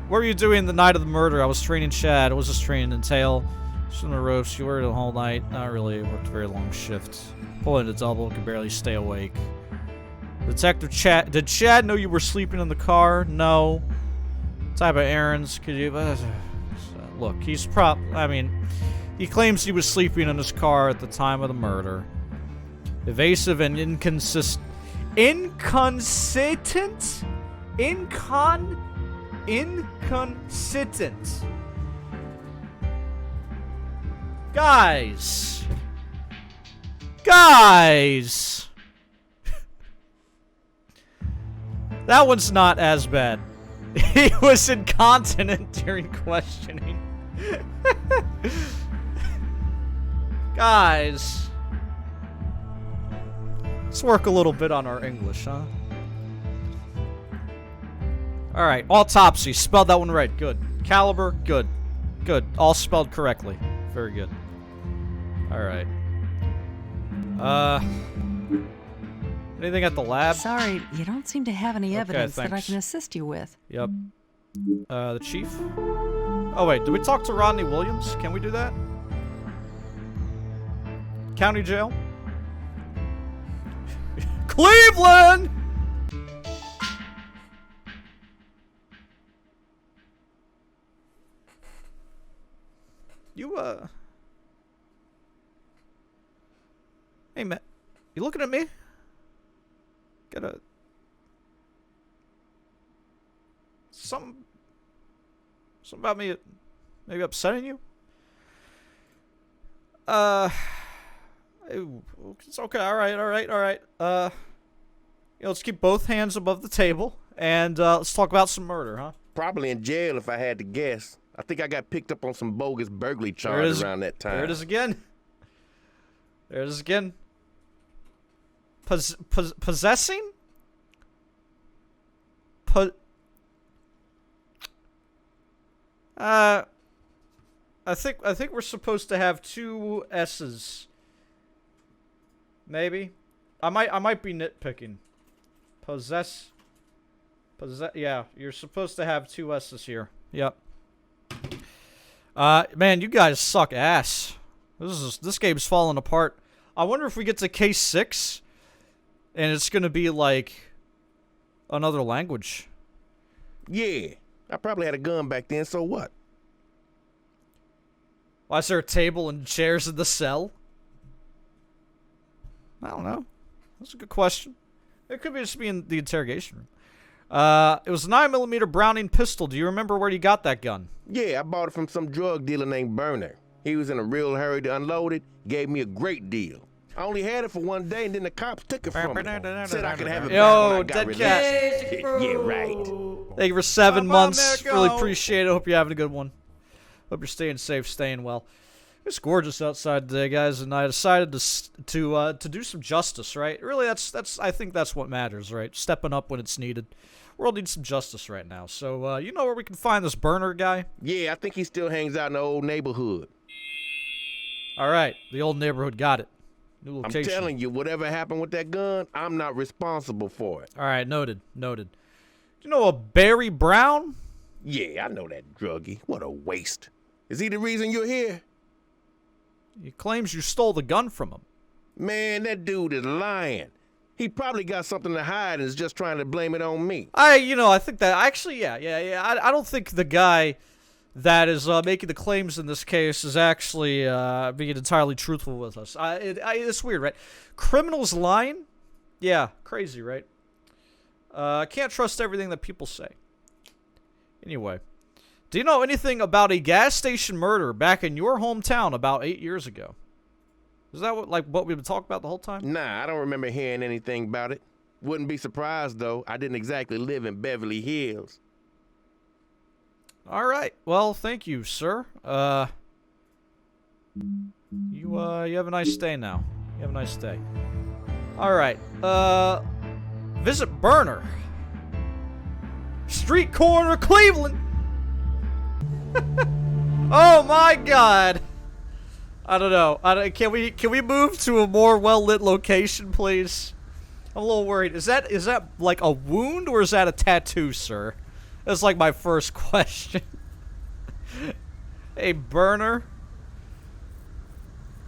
What were you doing the night of the murder? I was training Chad. I was just training in tail. Just on the ropes. You worked the whole night. Not really. Worked a very long shift. Pulling a double. Could barely stay awake. Detective Chad. Did Chad know you were sleeping in the car? No. Type of errands. Could you... look, he's I mean, he claims he was sleeping in his car at the time of the murder. Evasive and inconsistent. Inconsistent? Inconsistent. Guys. Guys. That one's not as bad. He was incontinent during questioning. Guys. Let's work a little bit on our English, huh? Alright, autopsy. Spelled that one right. Good. Caliber. Good. Good. All spelled correctly. Very good. Alright. Anything at the lab? Sorry, you don't seem to have any evidence that I thanks. can assist you with. Yep. The chief? Oh, wait. Did we talk to Rodney Williams? Can we do that? County jail? Cleveland! You, Hey, Matt. You looking at me? Something about me maybe upsetting you? It's okay. All right. Let's keep both hands above the table, and let's talk about some murder, huh? Probably in jail if I had to guess. I think I got picked up on some bogus burglary charge around that time. There it is again. Possessing? I think we're supposed to have two S's. Maybe. I might be nitpicking. Yeah, you're supposed to have two S's here. Yep. Man, you guys suck ass. This game's falling apart. I wonder if we get to case 6, and it's gonna be like another language. Yeah, I probably had a gun back then, so what? Why is there a table and chairs in the cell? I don't know. That's a good question. It could be just be in the interrogation room. It was a 9mm Browning pistol. Do you remember where you got that gun? Yeah, I bought it from some drug dealer named Burner. He was in a real hurry to unload it, gave me a great deal. I only had it for one day, and then the cops took it from me. Said I could have it back when I got Dead released. Cat. Yeah, right. Thank you for 7 months. America. Really appreciate it. Hope you're having a good one. Hope you're staying safe, staying well. It's gorgeous outside today, guys, and I decided to do some justice. Right? Really, that's I think that's what matters, right? Stepping up when it's needed. World needs some justice right now. So you know where we can find this Burner guy? Yeah, I think he still hangs out in the old neighborhood. All right, the old neighborhood got it. New location. I'm telling you, whatever happened with that gun, I'm not responsible for it. All right, noted. Do you know a Barry Brown? Yeah, I know that druggie. What a waste. Is he the reason you're here? He claims you stole the gun from him. Man, that dude is lying. He probably got something to hide and is just trying to blame it on me. I think that actually, yeah. I don't think the guy that is making the claims in this case is actually being entirely truthful with us. It's weird, right? Criminals lying? Yeah, crazy, right? Can't trust everything that people say. Anyway, do you know anything about a gas station murder back in your hometown about 8 years ago? Is that what we've been talking about the whole time? Nah, I don't remember hearing anything about it. Wouldn't be surprised, though. I didn't exactly live in Beverly Hills. All right. Well, thank you, sir. You have a nice day now. You have a nice day. All right. Visit Burner. Street corner, Cleveland. Oh my God. I don't know. Can we move to a more well-lit location, please? I'm a little worried. Is that like a wound or is that a tattoo, sir? That's like my first question. Hey, Burner.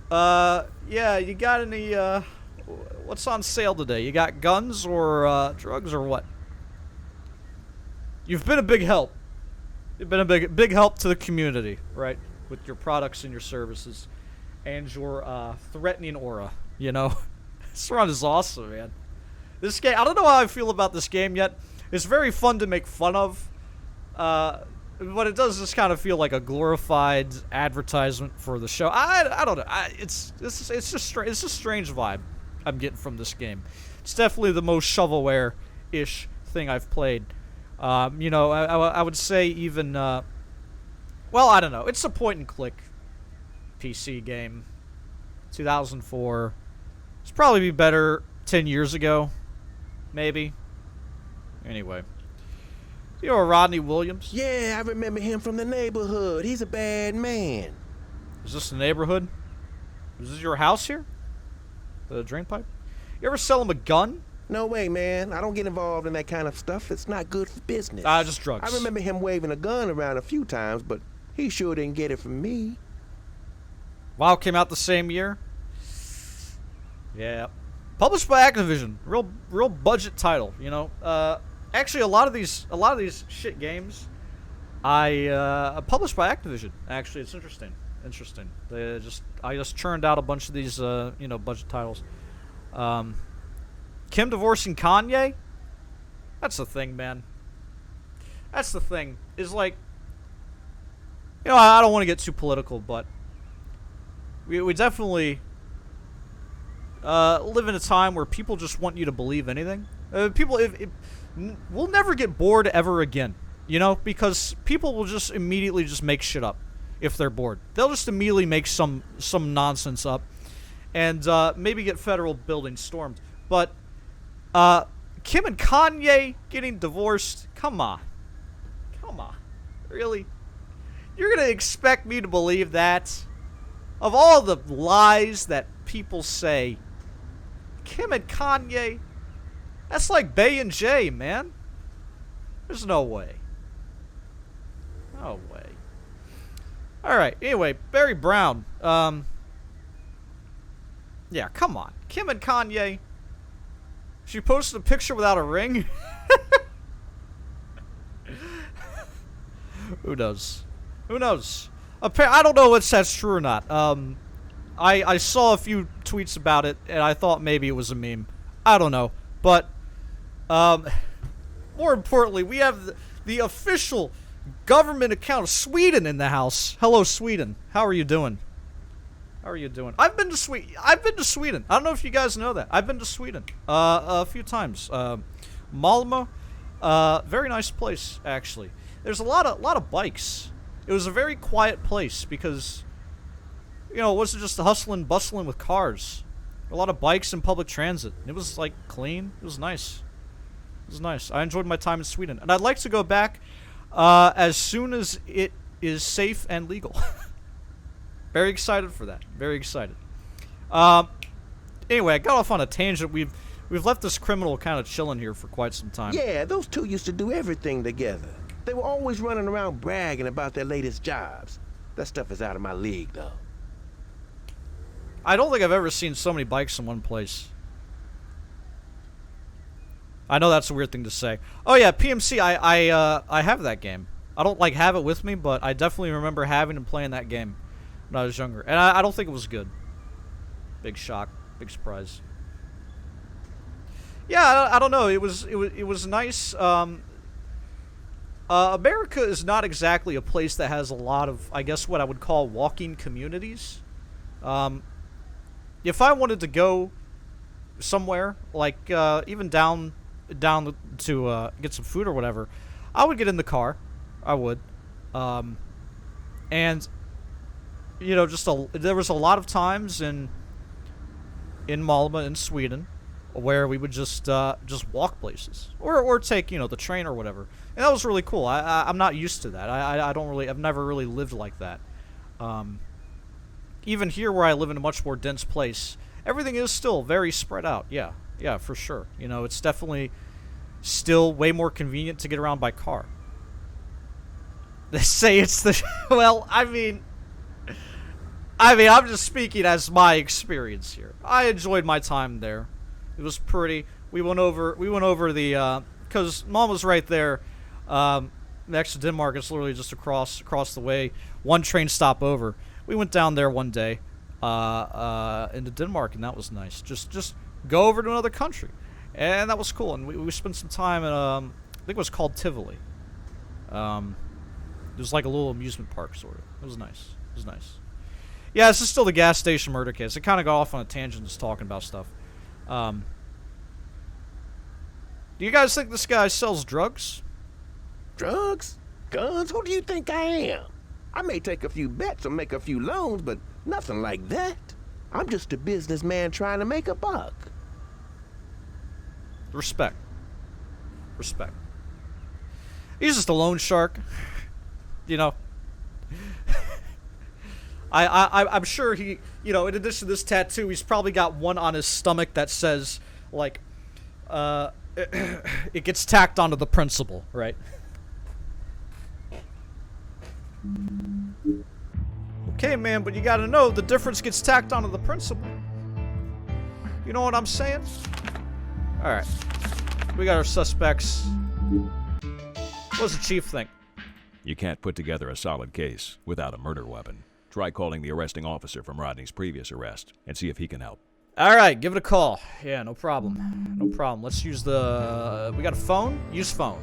Yeah, you got any, what's on sale today? You got guns or, drugs or what? You've been a big help. You've been a big help to the community, right? With your products and your services. And your, threatening aura, you know? This run is awesome, man. This game, I don't know how I feel about this game yet. It's very fun to make fun of. But it does just kind of feel like a glorified advertisement for the show. I don't know. It's just a strange vibe I'm getting from this game. It's definitely the most shovelware-ish thing I've played. You know, I would say even, well, I don't know. It's a point-and-click PC game. 2004. It's probably be better 10 years ago. Maybe. Anyway. You know Rodney Williams? Yeah, I remember him from the neighborhood. He's a bad man. Is this the neighborhood? Is this your house here? The drain pipe? You ever sell him a gun? No way, man. I don't get involved in that kind of stuff. It's not good for business. Just drugs. I remember him waving a gun around a few times, but he sure didn't get it from me. WoW came out the same year? Yeah. Published by Activision. Real budget title, you know. Actually, a lot of these shit games, published by Activision. Actually, it's interesting. I just churned out a bunch of these, you know, budget titles. Kim divorcing Kanye. That's the thing, man. That's the thing. Is like, you know, I don't want to get too political, but we definitely live in a time where people just want you to believe anything. We'll never get bored ever again, you know, because people will just immediately just make shit up if they're bored. They'll just immediately make some nonsense up and maybe get federal buildings stormed. But Kim and Kanye getting divorced, come on. Really? You're going to expect me to believe that? Of all the lies that people say, Kim and Kanye, that's like Bay and Jay, man. There's no way. No way. Alright, anyway, Barry Brown. Yeah, come on. Kim and Kanye. She posted a picture without a ring? Who knows? Who knows? I don't know if that's true or not. I saw a few tweets about it, and I thought maybe it was a meme. I don't know. But, more importantly, we have the official government account of Sweden in the house. Hello, Sweden. How are you doing? How are you doing? I've been to Sweden. I don't know if you guys know that. I've been to Sweden a few times. Malmö, very nice place actually. There's a lot of bikes. It was a very quiet place because, you know, it wasn't just the hustling, bustling with cars. A lot of bikes and public transit. It was like clean. It was nice. It was nice. I enjoyed my time in Sweden, and I'd like to go back as soon as it is safe and legal. Very excited for that. Very excited. Anyway, I got off on a tangent. We've left this criminal kind of chilling here for quite some time. Yeah, those two used to do everything together. They were always running around bragging about their latest jobs. That stuff is out of my league, though. I don't think I've ever seen so many bikes in one place. I know that's a weird thing to say. Oh yeah, PMC. I have that game. I don't like have it with me, but I definitely remember having and playing that game when I was younger, and I don't think it was good. Big shock, big surprise. Yeah, I don't know. It was nice. America is not exactly a place that has a lot of, I guess, what I would call walking communities. If I wanted to go somewhere, like even down to get some food or whatever, I would get in the car. I would, and you know, there was a lot of times in Malmö in Sweden where we would just walk places or take, you know, the train or whatever, and that was really cool. I'm not used to that. I've never really lived like that. Even here where I live in a much more dense place, everything is still very spread out. Yeah, for sure. You know, it's definitely still way more convenient to get around by car. They say it's the well, I mean, I'm just speaking as my experience here. I enjoyed my time there. It was pretty. We went over the because Mom was right there, next to Denmark. It's literally just across the way, one train stop over. We went down there one day, into Denmark, and that was nice. Just go over to another country, and that was cool. And we spent some time at I think it was called Tivoli. It was like a little amusement park, sort of. It was nice. It was nice. Yeah, this is still the gas station murder case. I kind of got off on a tangent just talking about stuff. Do you guys think this guy sells drugs? Drugs? Guns? Who do you think I am? I may take a few bets or make a few loans, but nothing like that. I'm just a businessman trying to make a buck. Respect. Respect. He's just a loan shark. You know. I'm sure he, you know, in addition to this tattoo, he's probably got one on his stomach that says, like, it gets tacked onto the principal, right? Okay, man, but you gotta know the difference gets tacked onto the principal. You know what I'm saying? Alright. We got our suspects. What does the chief think? You can't put together a solid case without a murder weapon. Try calling the arresting officer from Rodney's previous arrest and see if he can help. Alright, give it a call. Yeah, no problem. No problem. Let's use the... we got a phone? Use phone.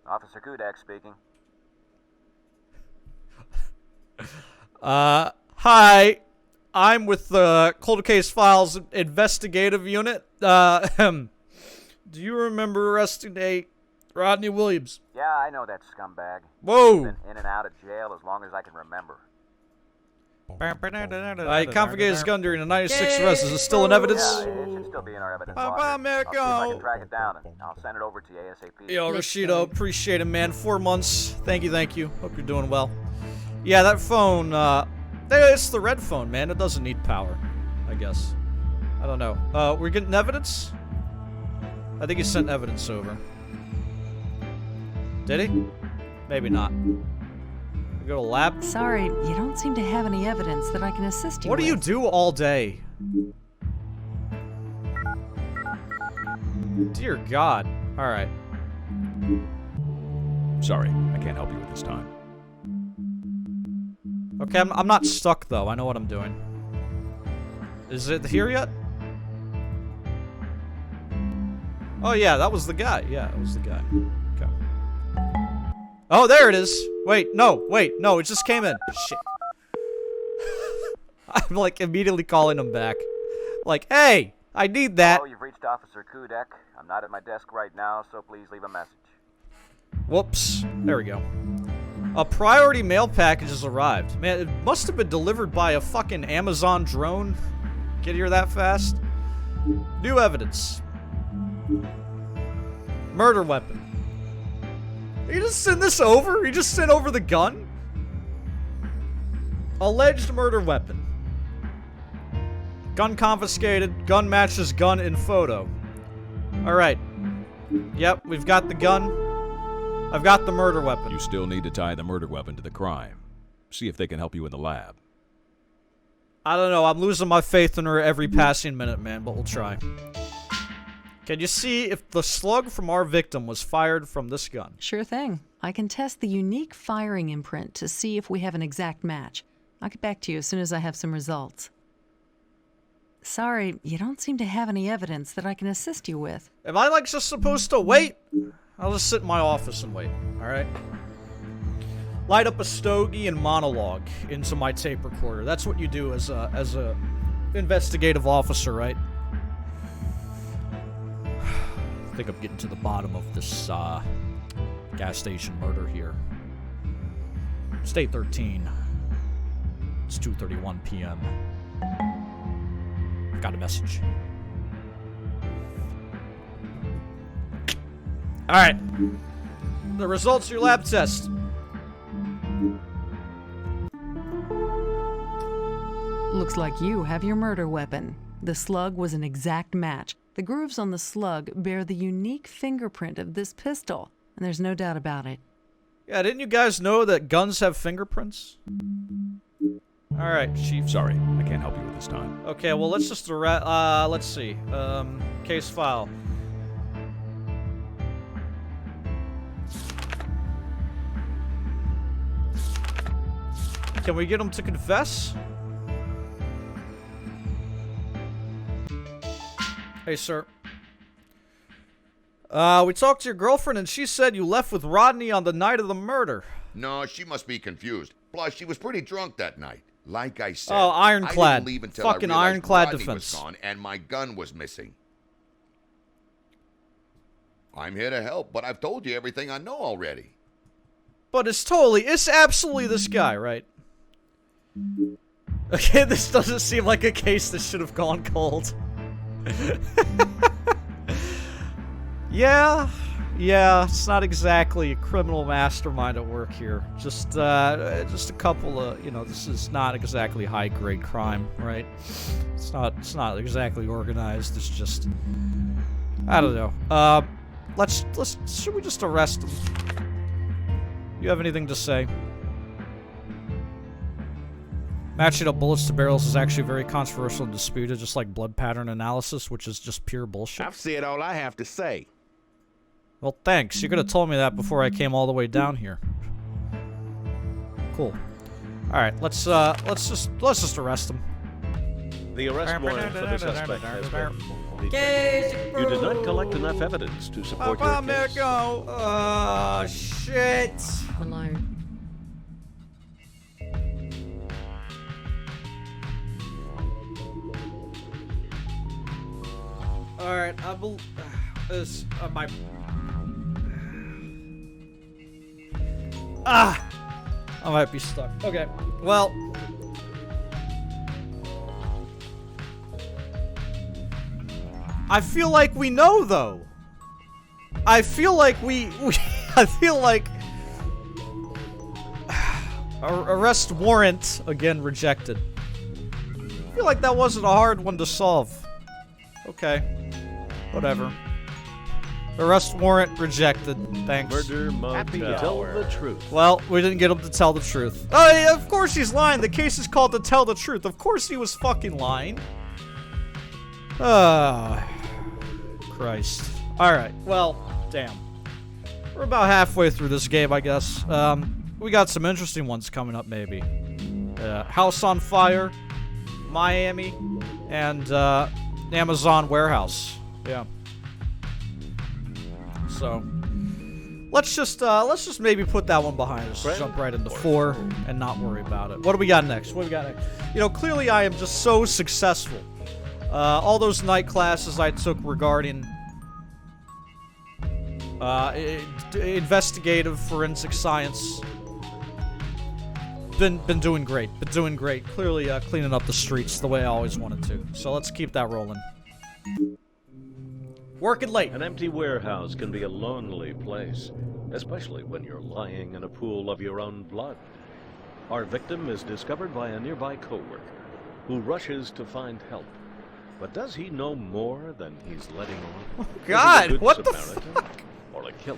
Officer Kudak speaking. Hi. I'm with the Cold Case Files Investigative Unit. Do you remember arresting Rodney Williams? Yeah, I know that scumbag. Whoa! He's been in and out of jail as long as I can remember. He confiscated his gun during the 96 arrest. Is it still in evidence? Yeah, it should still be in our evidence log. I'll see if I can track it down, and I'll send it over to you ASAP. Yo, Rashido, appreciate it, man. 4 months. Thank you. Hope you're doing well. Yeah, that phone, it's the red phone, man. It doesn't need power, I guess. I don't know. We're getting evidence? I think he sent evidence over. Did he? Maybe not. Go to lab? Sorry, you don't seem to have any evidence that I can assist you What do you do all day? Dear God. Alright. Sorry, I can't help you with this time. Okay, I'm not stuck, though. I know what I'm doing. Is it here yet? Oh, yeah, that was the guy. Yeah, that was the guy. Okay. Oh, there it is. Wait, no, it just came in. Shit. I'm, like, immediately calling him back. Like, hey, I need that. Oh, you've reached Officer Kudek. I'm not at my desk right now, so please leave a message. Whoops. There we go. A priority mail package has arrived. Man, it must have been delivered by a fucking Amazon drone. Get here that fast? New evidence. Murder weapon. You just send this over? You just sent over the gun? Alleged murder weapon. Gun confiscated. Gun matches gun in photo. Alright. Yep, we've got the gun. I've got the murder weapon. You still need to tie the murder weapon to the crime. See if they can help you in the lab. I don't know, I'm losing my faith in her every passing minute, man, but we'll try. Can you see if the slug from our victim was fired from this gun? Sure thing. I can test the unique firing imprint to see if we have an exact match. I'll get back to you as soon as I have some results. Sorry, you don't seem to have any evidence that I can assist you with. Am I, like, just supposed to wait? I'll just sit in my office and wait, alright? Light up a stogie and monologue into my tape recorder. That's what you do as a investigative officer, right? I think I'm getting to the bottom of this, gas station murder here. It's day 13. It's 2:31 p.m. I've got a message. Alright. The results of your lab test. Looks like you have your murder weapon. The slug was an exact match. The grooves on the slug bear the unique fingerprint of this pistol, and there's no doubt about it. Yeah, didn't you guys know that guns have fingerprints? Alright, Chief. Sorry, I can't help you with this time. Okay, well, let's just let's see. Case file. Can we get him to confess? Hey, sir. We talked to your girlfriend and she said you left with Rodney on the night of the murder. No, she must be confused. Plus, she was pretty drunk that night. Like I said, oh, ironclad. I didn't leave until fucking I realized ironclad Rodney defense. was gone and my gun was missing. I'm here to help, but I've told you everything I know already. But it's absolutely this guy, right? Okay, this doesn't seem like a case that should have gone cold. Yeah, it's not exactly a criminal mastermind at work here. Just a couple of, this is not exactly high-grade crime, right? It's not exactly organized. It's just, I don't know. Should we just arrest him? You have anything to say? Matching up bullets to barrels is actually very controversial and disputed, just like blood pattern analysis, which is just pure bullshit. I've said all I have to say. Well, thanks. You could have told me that before I came all the way down here. Cool. All right, let's just arrest him. The arrest warrant for the suspect has been completed. You did not collect enough evidence to support your case. Oh, shit. Alone. Alright, this, my... I might be stuck. Okay, well... I feel like we know, though. I feel like I feel like... Arrest warrant, again, rejected. I feel like that wasn't a hard one to solve. Okay. Whatever. Arrest warrant rejected. Thanks. Murder Motel. Tell the truth. Well, we didn't get him to tell the truth. Oh, yeah, of course he's lying. The case is called to tell the truth. Of course he was fucking lying. Christ. Alright, well, damn. We're about halfway through this game, I guess. We got some interesting ones coming up, maybe. House on Fire, Miami, and Amazon Warehouse. Yeah. So, let's just maybe put that one behind us. Jump right into 4 and not worry about it. What do we got next? What do we got next? You know, clearly I am just so successful. All those night classes I took regarding investigative forensic science. Been doing great. Been doing great. Clearly cleaning up the streets the way I always wanted to. So let's keep that rolling. Working late. An empty warehouse can be a lonely place, especially when you're lying in a pool of your own blood. Our victim is discovered by a nearby coworker who rushes to find help. But does he know more than he's letting on? God, what the fuck? Or a killer?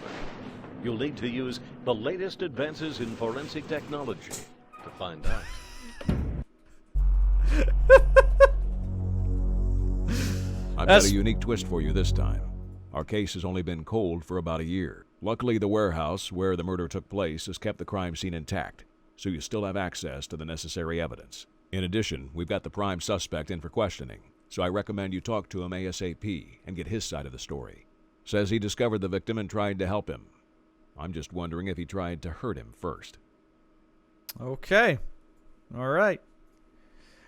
You'll need to use the latest advances in forensic technology to find out. I've got a unique twist for you this time. Our case has only been cold for about a year. Luckily, the warehouse where the murder took place has kept the crime scene intact, so you still have access to the necessary evidence. In addition, we've got the prime suspect in for questioning, so I recommend you talk to him ASAP and get his side of the story. Says he discovered the victim and tried to help him. I'm just wondering if he tried to hurt him first. Okay. All right.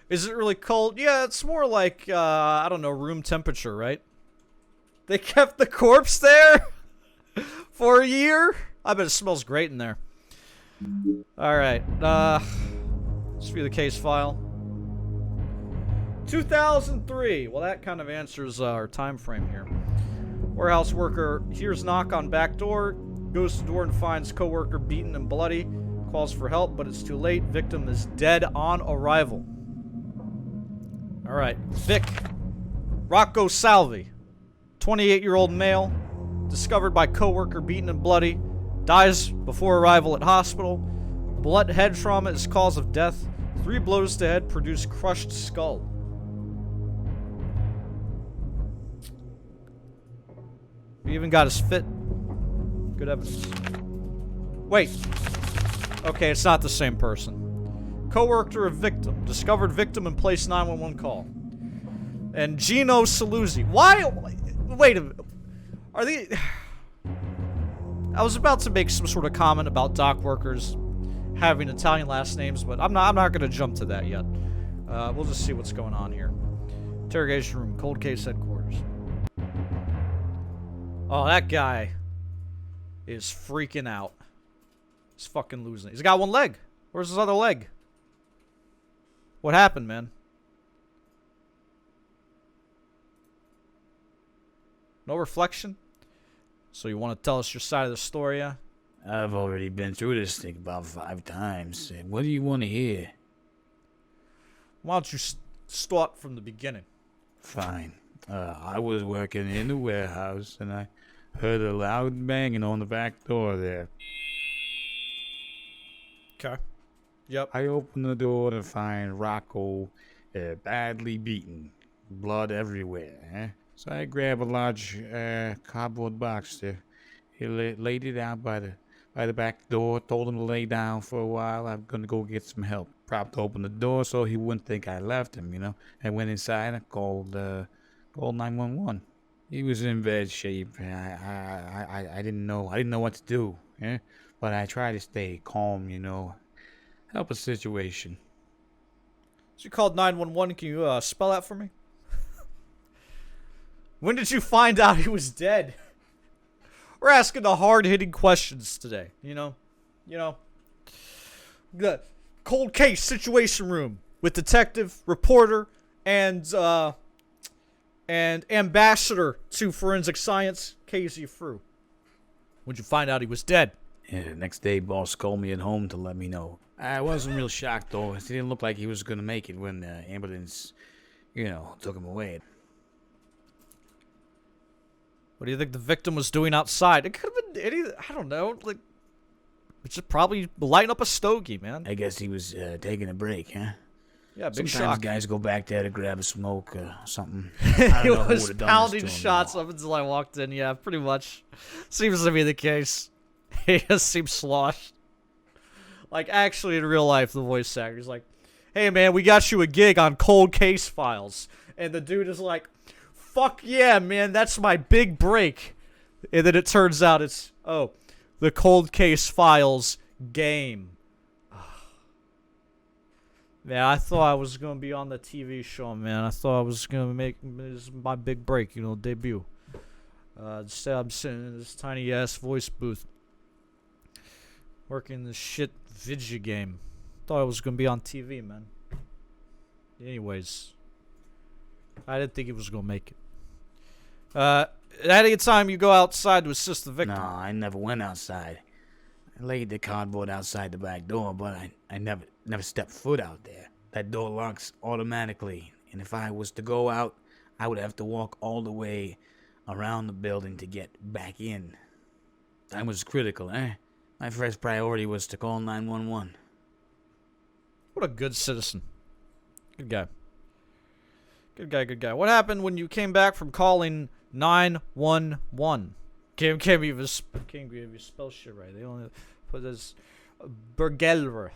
Is it really cold? Yeah, it's more like, I don't know, room temperature, right? They kept the corpse there for a year? I bet it smells great in there. All right. Let's view the case file. 2003. Well, that kind of answers our time frame here. Warehouse worker hears knock on back door, goes to door and finds coworker beaten and bloody, calls for help, but it's too late. Victim is dead on arrival. All right, Vic Rocco Salvi, 28-year-old male, discovered by coworker beaten and bloody, dies before arrival at hospital. Blunt head trauma is cause of death. 3 blows to head produce crushed skull. He even got his fit. Good evidence. Wait. Okay, it's not the same person. Coworker of victim. Discovered victim and placed 911 call. And Gino Saluzzi. Why? Wait a minute. Are they... I was about to make some sort of comment about dock workers having Italian last names, but I'm not going to jump to that yet. We'll just see what's going on here. Interrogation room. Cold case headquarters. Oh, that guy is freaking out. He's fucking losing it. He's got one leg. Where's his other leg? What happened, man? No reflection? So you want to tell us your side of the story, yeah? I've already been through this thing about 5 times. What do you want to hear? Why don't you start from the beginning? Fine. I was working in the warehouse, and I heard a loud banging on the back door there. Okay. Yep. I opened the door to find Rocco badly beaten, blood everywhere. So I grabbed a large cardboard box there. He laid it out by the back door, told him to lay down for a while. I'm gonna go get some help. Propped open the door so he wouldn't think I left him, you know. I went inside and called 911. He was in bad shape. I didn't know what to do, yeah. But I tried to stay calm, you know. Help a situation. So you called 911. Can you spell that for me? When did you find out he was dead? We're asking the hard-hitting questions today, you know? The cold case situation room with detective, reporter, and ambassador to forensic science, Casey Frew. When'd you find out he was dead? Yeah, the next day, boss called me at home to let me know. I wasn't real shocked, though. It didn't look like he was gonna make it when the ambulance, took him away. What do you think the victim was doing outside? It could have been any, I don't know, like, it's just probably lighting up a stogie, man. I guess he was taking a break, huh? Yeah, big Sometimes shock. guys go back there to grab a smoke or something. He was pounding shots up until I walked in. Yeah, pretty much. Seems to be the case. He just seems sloshed. Like, actually, in real life, the voice actor's like, hey, man, we got you a gig on Cold Case Files. And the dude is like, fuck yeah, man, that's my big break. And then it turns out it's, oh, the Cold Case Files game. Man, I thought I was going to be on the TV show, man. I thought I was going to make this my big break, you know, debut. Instead, I'm sitting in this tiny-ass voice booth. Working this shit video game. Thought I was going to be on TV, man. Anyways. I didn't think he was going to make it. At any time you go outside to assist the victim. No, I never went outside. I laid the cardboard outside the back door, but I never stepped foot out there. That door locks automatically, and if I was to go out, I would have to walk all the way around the building to get back in. Time was critical, eh? My first priority was to call 911. What a good citizen. Good guy. Good guy, good guy. What happened when you came back from calling 911? Can't even spell shit right. They only put this burglary.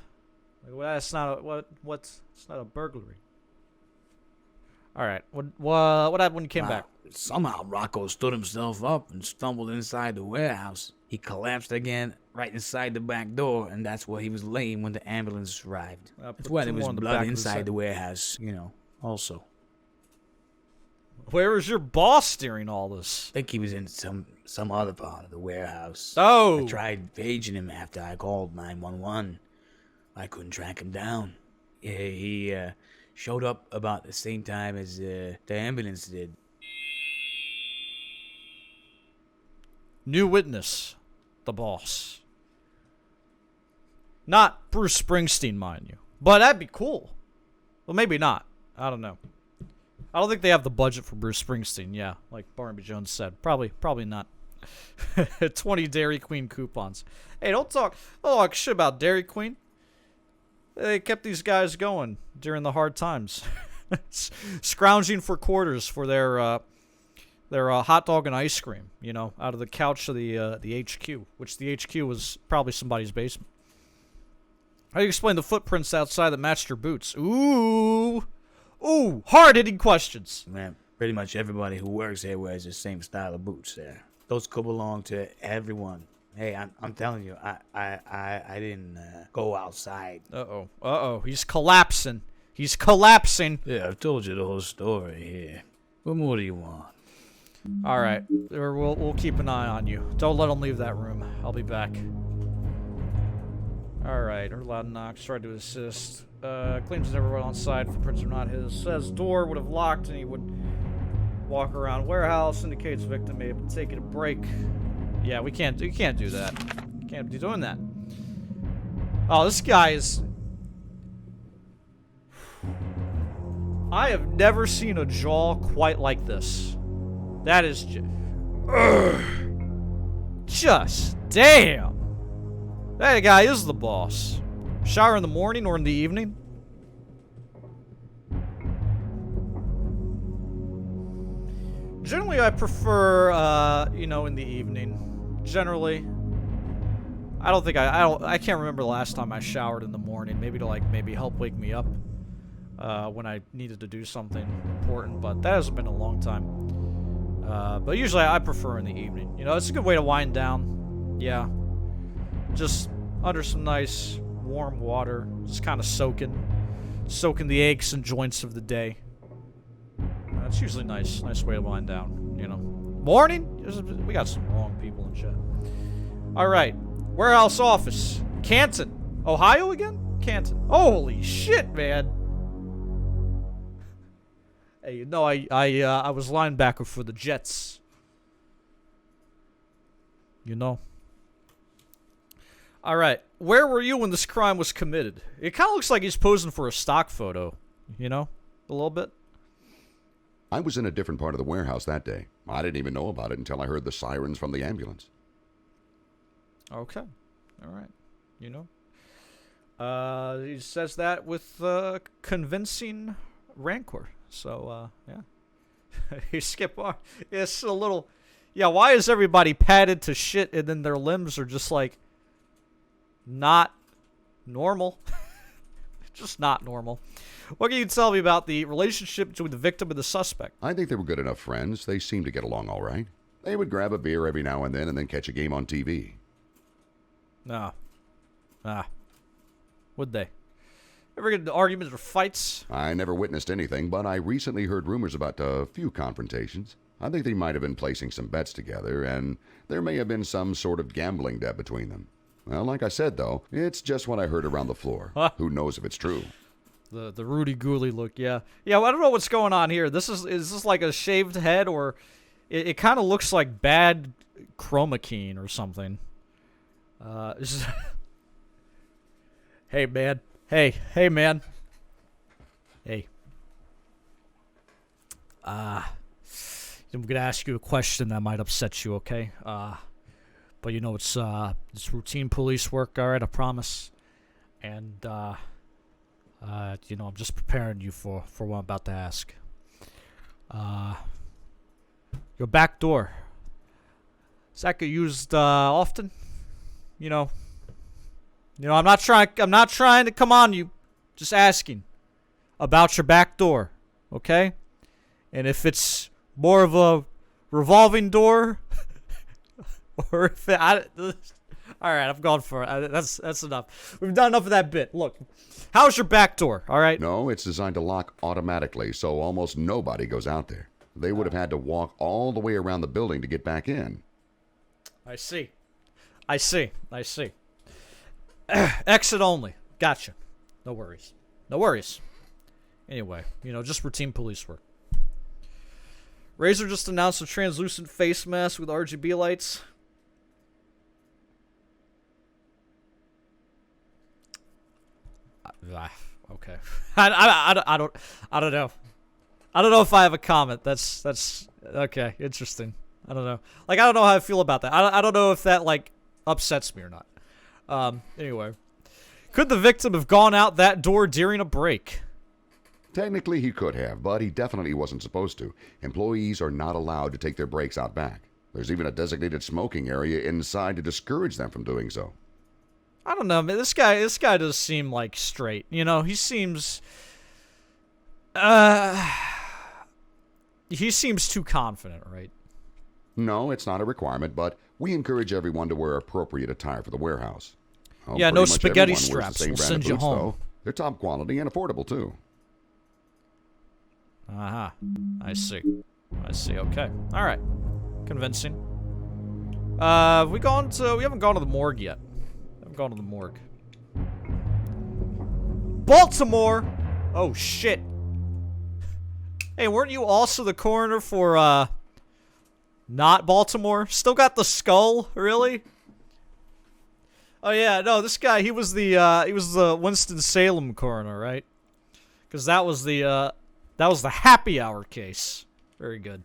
Well, that's not it's not a burglary. All right. What happened when you came back? Somehow Rocco stood himself up and stumbled inside the warehouse. He collapsed again right inside the back door, and that's where he was laying when the ambulance arrived. That's why there was blood inside the warehouse, you know, also. Where was your boss during all this? I think he was in some other part of the warehouse. Oh! I tried paging him after I called 911. I couldn't track him down. Yeah, he showed up about the same time as the ambulance did. New witness. The boss. Not Bruce Springsteen, mind you. But that'd be cool. Well, maybe not. I don't know. I don't think they have the budget for Bruce Springsteen, yeah, like Barnaby Jones said. Probably not. 20 Dairy Queen coupons. Hey, don't talk shit about Dairy Queen. They kept these guys going during the hard times. Scrounging for quarters for their hot dog and ice cream, you know, out of the couch of the HQ, which the HQ was probably somebody's basement. How do you explain the footprints outside that matched your boots? Ooh, hard-hitting questions. Man, pretty much everybody who works here wears the same style of boots there. Those could belong to everyone. Hey, I'm telling you, I didn't go outside. Uh-oh. He's collapsing. Yeah, I've told you the whole story here. What more do you want? All right, we'll keep an eye on you. Don't let him leave that room. I'll be back. All right, heard loud knocks. Tried to assist. Claims never went on side. Footprints are not his. Says door would have locked and he would walk around warehouse. Indicates victim may have been taking a break. Yeah, you can't do that. You can't be doing that. Oh, this guy is... I have never seen a jaw quite like this. That is just damn. That guy is the boss. Shower in the morning or in the evening? Generally, I prefer, you know, in the evening. Generally. I can't remember the last time I showered in the morning. Maybe to, maybe help wake me up when I needed to do something important. But that hasn't been a long time. But usually I prefer in the evening. You know, it's a good way to wind down. Yeah. Just under some nice warm water. Just kind of soaking the aches and joints of the day. It's usually nice way to wind down, you know. Morning? We got some wrong people in chat. Alright. Warehouse office. Canton. Ohio again? Canton. Holy shit, man. Hey, you know, I was linebacker for the Jets. You know. Alright. Where were you when this crime was committed? It kind of looks like he's posing for a stock photo. You know? A little bit. I was in a different part of the warehouse that day. I didn't even know about it until I heard the sirens from the ambulance. Okay. All right. You know. He says that with convincing rancor. So, yeah. You skip on. It's a little... Yeah, why is everybody padded to shit and then their limbs are just, like, not normal? Just not normal. What can you tell me about the relationship between the victim and the suspect? I think they were good enough friends. They seemed to get along all right. They would grab a beer every now and then catch a game on TV. No. Would they? Ever get into arguments or fights? I never witnessed anything, but I recently heard rumors about a few confrontations. I think they might have been placing some bets together, and there may have been some sort of gambling debt between them. Well, like I said, though, it's just what I heard around the floor. Who knows if it's true? The Rudy Gooley look, yeah. Yeah, well, I don't know what's going on here. Is this like a shaved head, or it kind of looks like bad chroma keying or something. Hey, man. Hey, man. Hey. I'm gonna ask you a question that might upset you, okay? But you know it's routine police work, all right? I promise. And you know, I'm just preparing you for what I'm about to ask. Your back door. Is that get used often? You know, I'm not trying to come on you. Just asking about your back door, okay? And if it's more of a revolving door, or if all right, I've gone for it. That's enough. We've done enough of that bit. Look, how's your back door? All right. No, it's designed to lock automatically, so almost nobody goes out there. They would have had to walk all the way around the building to get back in. I see. Exit only. Gotcha. No worries. Anyway, you know, just routine police work. Razer just announced a translucent face mask with RGB lights. Okay. I don't know. I don't know if I have a comment. That's okay. Interesting. I don't know. Like, I don't know how I feel about that. I don't know if that, like, upsets me or not. Anyway. Could the victim have gone out that door during a break? Technically, he could have, but he definitely wasn't supposed to. Employees are not allowed to take their breaks out back. There's even a designated smoking area inside to discourage them from doing so. I don't know, man. This guy does seem, like, straight. You know, he seems... he seems too confident, right? No, it's not a requirement, but we encourage everyone to wear appropriate attire for the warehouse. Well, yeah, no pretty much spaghetti everyone wears the straps. same We'll brand send of you boots, home. though. They're top quality and affordable, too. Aha. I see. Okay. All right. Convincing. We haven't gone to the morgue yet. Baltimore. Oh shit. Hey, weren't you also the coroner for not Baltimore? Still got the skull, really? Oh yeah, no, this guy, he was the Winston-Salem coroner, right? Because that was the happy hour case. Very good.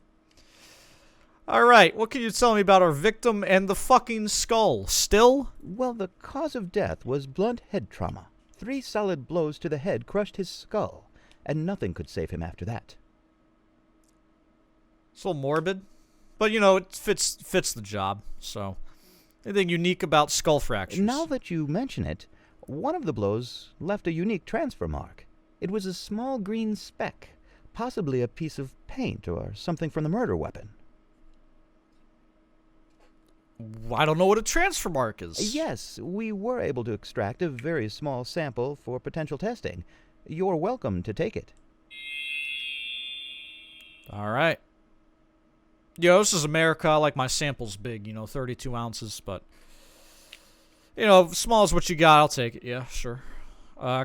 All right, what can you tell me about our victim and the fucking skull? Still? Well, the cause of death was blunt head trauma. 3 solid blows to the head crushed his skull, and nothing could save him after that. It's a little morbid, but you know, it fits the job, so... Anything unique about skull fractures? Now that you mention it, one of the blows left a unique transfer mark. It was a small green speck, possibly a piece of paint or something from the murder weapon. I don't know what a transfer mark is. Yes, we were able to extract a very small sample for potential testing. You're welcome to take it. All right. Yo, this is America. I like my samples big, 32 ounces, but, small is what you got. I'll take it. Yeah, sure.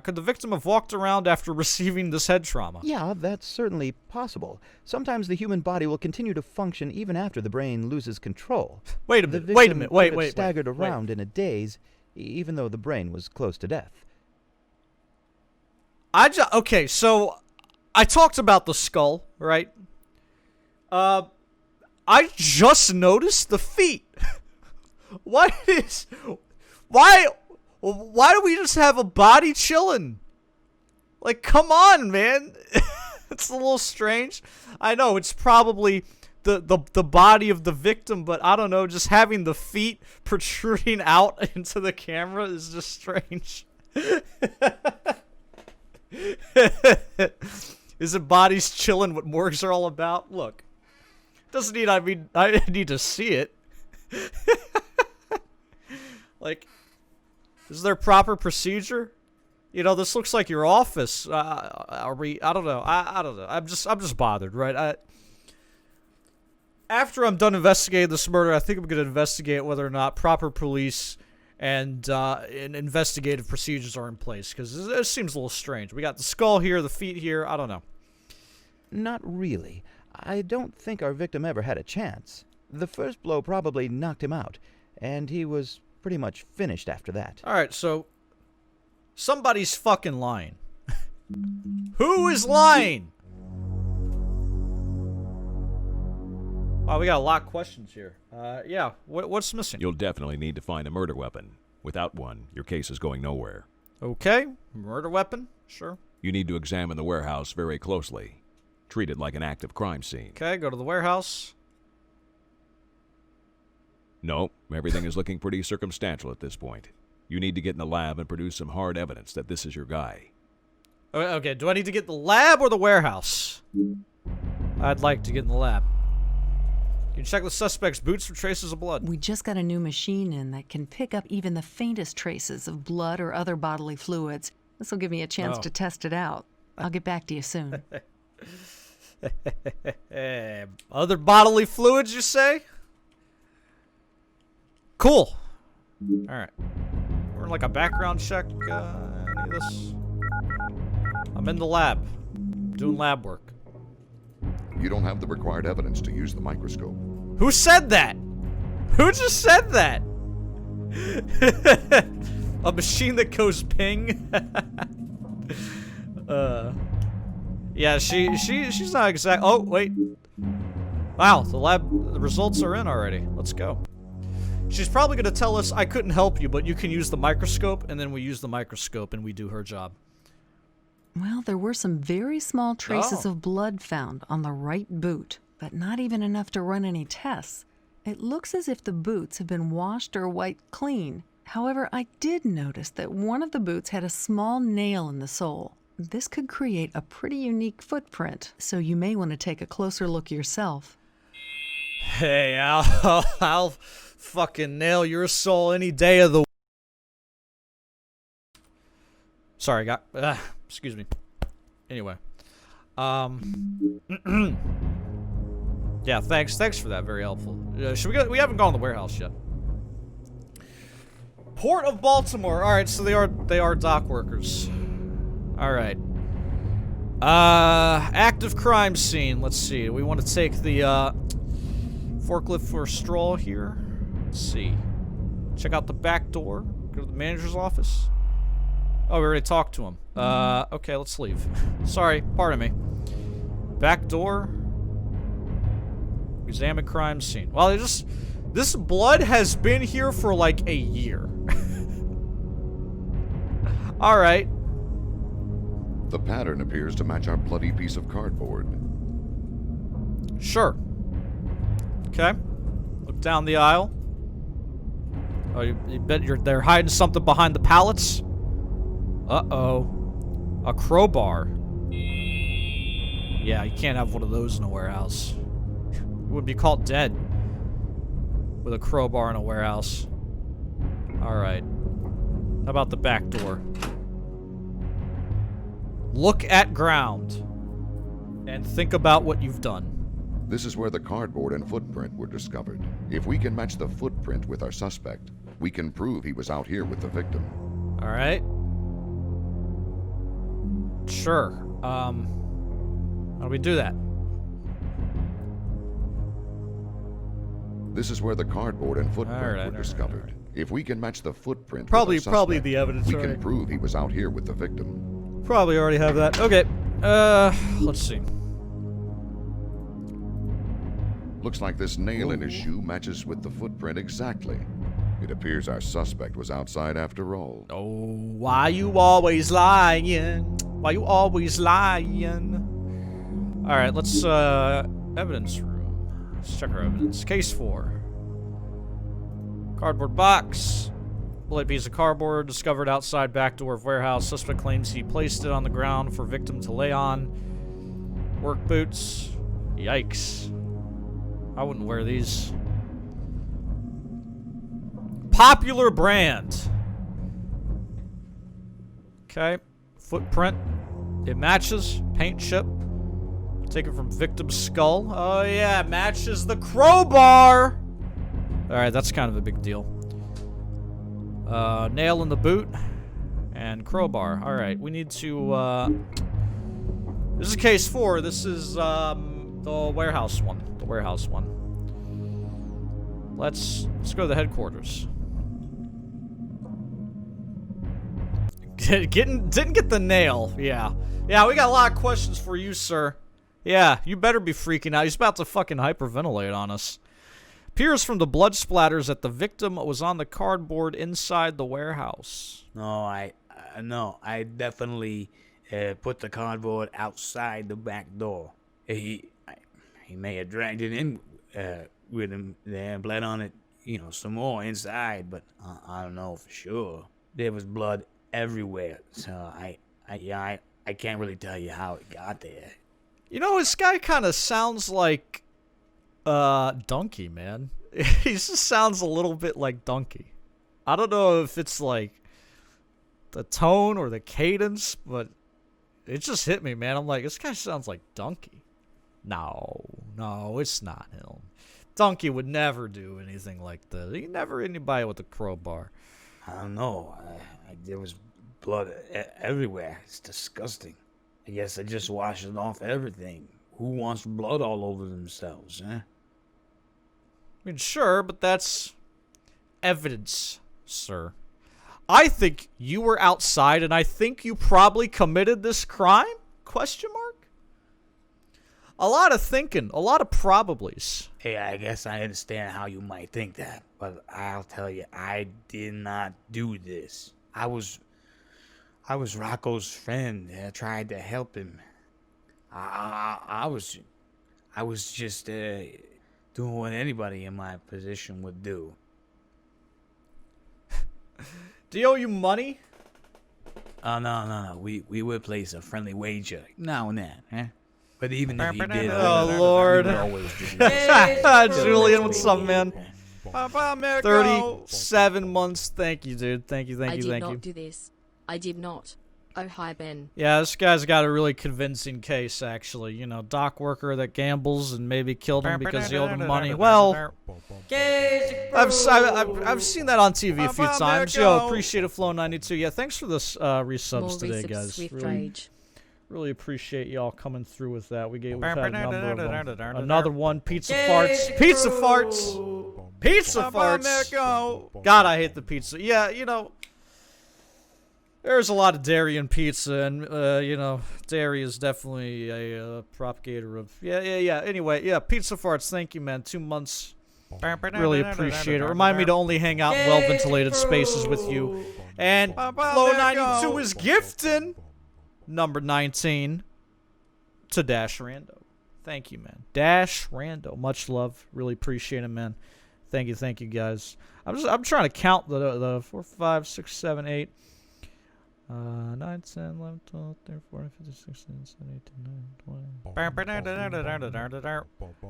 Could the victim have walked around after receiving this head trauma? Yeah, that's certainly possible. Sometimes the human body will continue to function even after the brain loses control. Wait a minute. Wait. Staggered around in a daze, even though the brain was close to death. Okay, so I talked about the skull, right? I just noticed the feet. Why do we just have a body chilling? Like, come on, man. It's a little strange. I know it's probably the body of the victim, but I don't know, just having the feet protruding out into the camera is just strange. Isn't bodies chilling what morgues are all about? Look. Doesn't need, I need to see it. Like, is there proper procedure? You know, this looks like your office. Are we? I don't know. I don't know. I'm just bothered, right? After I'm done investigating this murder, I think I'm gonna investigate whether or not proper police and investigative procedures are in place, because it seems a little strange. We got the skull here, the feet here. I don't know. Not really. I don't think our victim ever had a chance. The first blow probably knocked him out, and he was pretty much finished after that. Alright, so somebody's fucking lying. Who is lying? Wow, we got a lot of questions here. Yeah, what's missing? You'll definitely need to find a murder weapon. Without one, your case is going nowhere. Okay, murder weapon? Sure. You need to examine the warehouse very closely. Treat it like an active crime scene. Okay, go to the warehouse. No, everything is looking pretty circumstantial at this point. You need to get in the lab and produce some hard evidence that this is your guy. Okay, do I need to get the lab or the warehouse? I'd like to get in the lab. Can you check the suspect's boots for traces of blood? We just got a new machine in that can pick up even the faintest traces of blood or other bodily fluids. This will give me a chance to test it out. I'll get back to you soon. Other bodily fluids, you say? Cool. Alright. We're in like a background check. Any of this? I'm in the lab. Doing lab work. You don't have the required evidence to use the microscope. Who said that? Who just said that? A machine that goes ping? Yeah, she's not exact. Oh, wait. Wow, the results are in already. Let's go. She's probably going to tell us, I couldn't help you, but you can use the microscope, and then we use the microscope and we do her job. Well, there were some very small traces of blood found on the right boot, but not even enough to run any tests. It looks as if the boots have been washed or wiped clean. However, I did notice that one of the boots had a small nail in the sole. This could create a pretty unique footprint, so you may want to take a closer look yourself. Hey, I'll fucking nail your soul any day of the... Sorry, excuse me. Anyway. Yeah, thanks for that. Very helpful. Should we go? We haven't gone to the warehouse yet. Port of Baltimore. All right, so they are dock workers. All right. Active crime scene. Let's see. We want to take the forklift for a stroll here. Let's see. Check out the back door. Go to the manager's office. Oh, we already talked to him. Okay, let's leave. Sorry, pardon me. Back door. Examine crime scene. Well, this blood has been here for like a year. Alright. The pattern appears to match our bloody piece of cardboard. Sure. Okay. Look down the aisle. Oh, you bet they're hiding something behind the pallets? Uh-oh. A crowbar. Yeah, you can't have one of those in a warehouse. You would be caught dead with a crowbar in a warehouse. Alright. How about the back door? Look at ground. And think about what you've done. This is where the cardboard and footprint were discovered. If we can match the footprint with our suspect, we can prove he was out here with the victim. Alright. Sure. How do we do that? This is where the cardboard and footprint were discovered. If we can match the footprint probably with our suspect, the evidence. We can prove he was out here with the victim. Probably already have that. Okay. Let's see. Looks like this nail in his shoe matches with the footprint exactly. It appears our suspect was outside after all. Oh, why you always lying? Why you always lying? All right, let's, evidence room. Let's check our evidence. Case 4. Cardboard box. Bullet piece of cardboard discovered outside back door of warehouse. Suspect claims he placed it on the ground for victim to lay on. Work boots. Yikes. I wouldn't wear these. Popular brand. Okay. Footprint. It matches. Paint chip. Taken from victim's skull. Oh yeah, it matches the crowbar. Alright, that's kind of a big deal. Nail in the boot. And crowbar. Alright, we need to, this is case 4. This is, the warehouse one. The warehouse one. Let's go to the headquarters. Didn't get the nail. Yeah. Yeah, we got a lot of questions for you, sir. Yeah, you better be freaking out. He's about to fucking hyperventilate on us. Appears from the blood splatters that the victim was on the cardboard inside the warehouse. No, I definitely put the cardboard outside the back door. He may have dragged it in with him there, bled on it, some more inside, but I don't know for sure. There was blood everywhere, so I can't really tell you how it got there. This guy kind of sounds like Donkey, man. He just sounds a little bit like Donkey. I don't know if it's like the tone or the cadence, but it just hit me, man. I'm like, this guy sounds like Donkey. No, it's not him. Donkey would never do anything like this. He never anybody with a crowbar. I don't know. There was blood everywhere. It's disgusting. I guess I just washed it off everything. Who wants blood all over themselves, eh? I mean, sure, but that's evidence, sir. I think you were outside, and I think you probably committed this crime? Question mark? A lot of thinking, a lot of probablys. Hey, I guess I understand how you might think that, but I'll tell you, I did not do this. I was Rocco's friend. I tried to help him. I was just doing what anybody in my position would do. Do you owe you money? Oh, no. We would place a friendly wager now and then, eh? But even if you did, oh Lord, Julian, what's up, man? 37 months. Thank you, dude. Thank you. I did not do this. I did not. Oh, hi, Ben. Yeah, this guy's got a really convincing case, actually. Dock worker that gambles and maybe killed him because he owed him money. Well, I've seen that on TV a few times. Yo, appreciate it, Flow92. Yeah, thanks for this resubs today, guys. Really appreciate y'all coming through with that. We've had a number of them. Another one, pizza farts. Pizza farts! Pizza farts! God, I hate the pizza. Yeah, there's a lot of dairy in pizza, and, dairy is definitely a propagator of... Yeah. Anyway, yeah, pizza farts, thank you, man. 2 months. Really appreciate it. Remind me to only hang out in well-ventilated spaces with you. And Flow92 is gifting number 19 to Dash Rando. Thank you, man. Dash Rando. Much love. Really appreciate it, man. Thank you, guys. I'm trying to count the 4, 5, 6, 7, 8... 9, 10, 11, 12, 13, 14, 15, 16, 17, 18, 19, 20.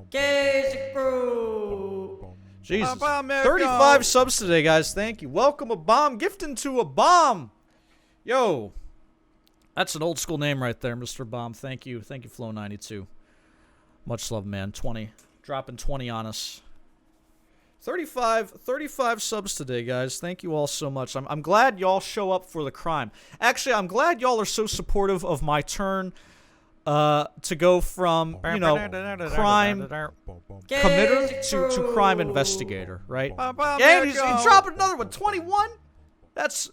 Jesus. 35 subs today, guys. Thank you. Welcome a bomb. Gifting to a bomb. Yo. That's an old school name right there, Mr. Bomb. Thank you. Thank you, Flow92. Much love, man. 20. Dropping 20 on us. 35 subs today, guys. Thank you all so much. I'm glad y'all show up for the crime. Actually, I'm glad y'all are so supportive of my turn to go from, crime committer to crime investigator, right? And he's dropping another one, 21? That's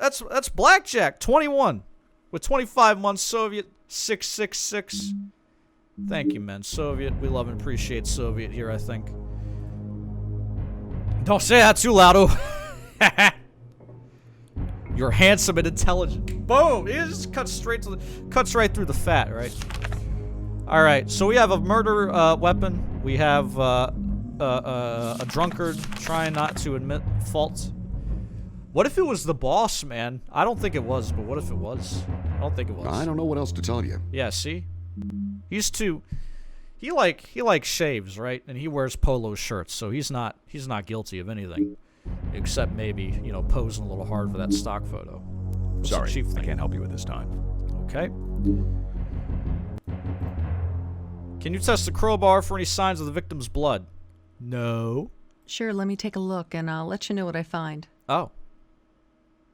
blackjack, 21. With 25 months, Soviet 666. Thank you, man. Soviet, we love and appreciate Soviet here, I think. Don't say that too loud. You're handsome and intelligent. Boom! It just cuts right through the fat, right? All right, so we have a murder weapon. We have a drunkard trying not to admit fault. What if it was the boss, man? I don't think it was, but what if it was? I don't think it was. I don't know what else to tell you. Yeah, see? He's too... He like shaves, right? And he wears polo shirts, so he's not guilty of anything. Except maybe, you know, posing a little hard for that stock photo. What's Sorry, the chief I think? can't help you with this time. Okay. Can you test the crowbar for any signs of the victim's blood? No. Sure, let me take a look and I'll let you know what I find. Oh.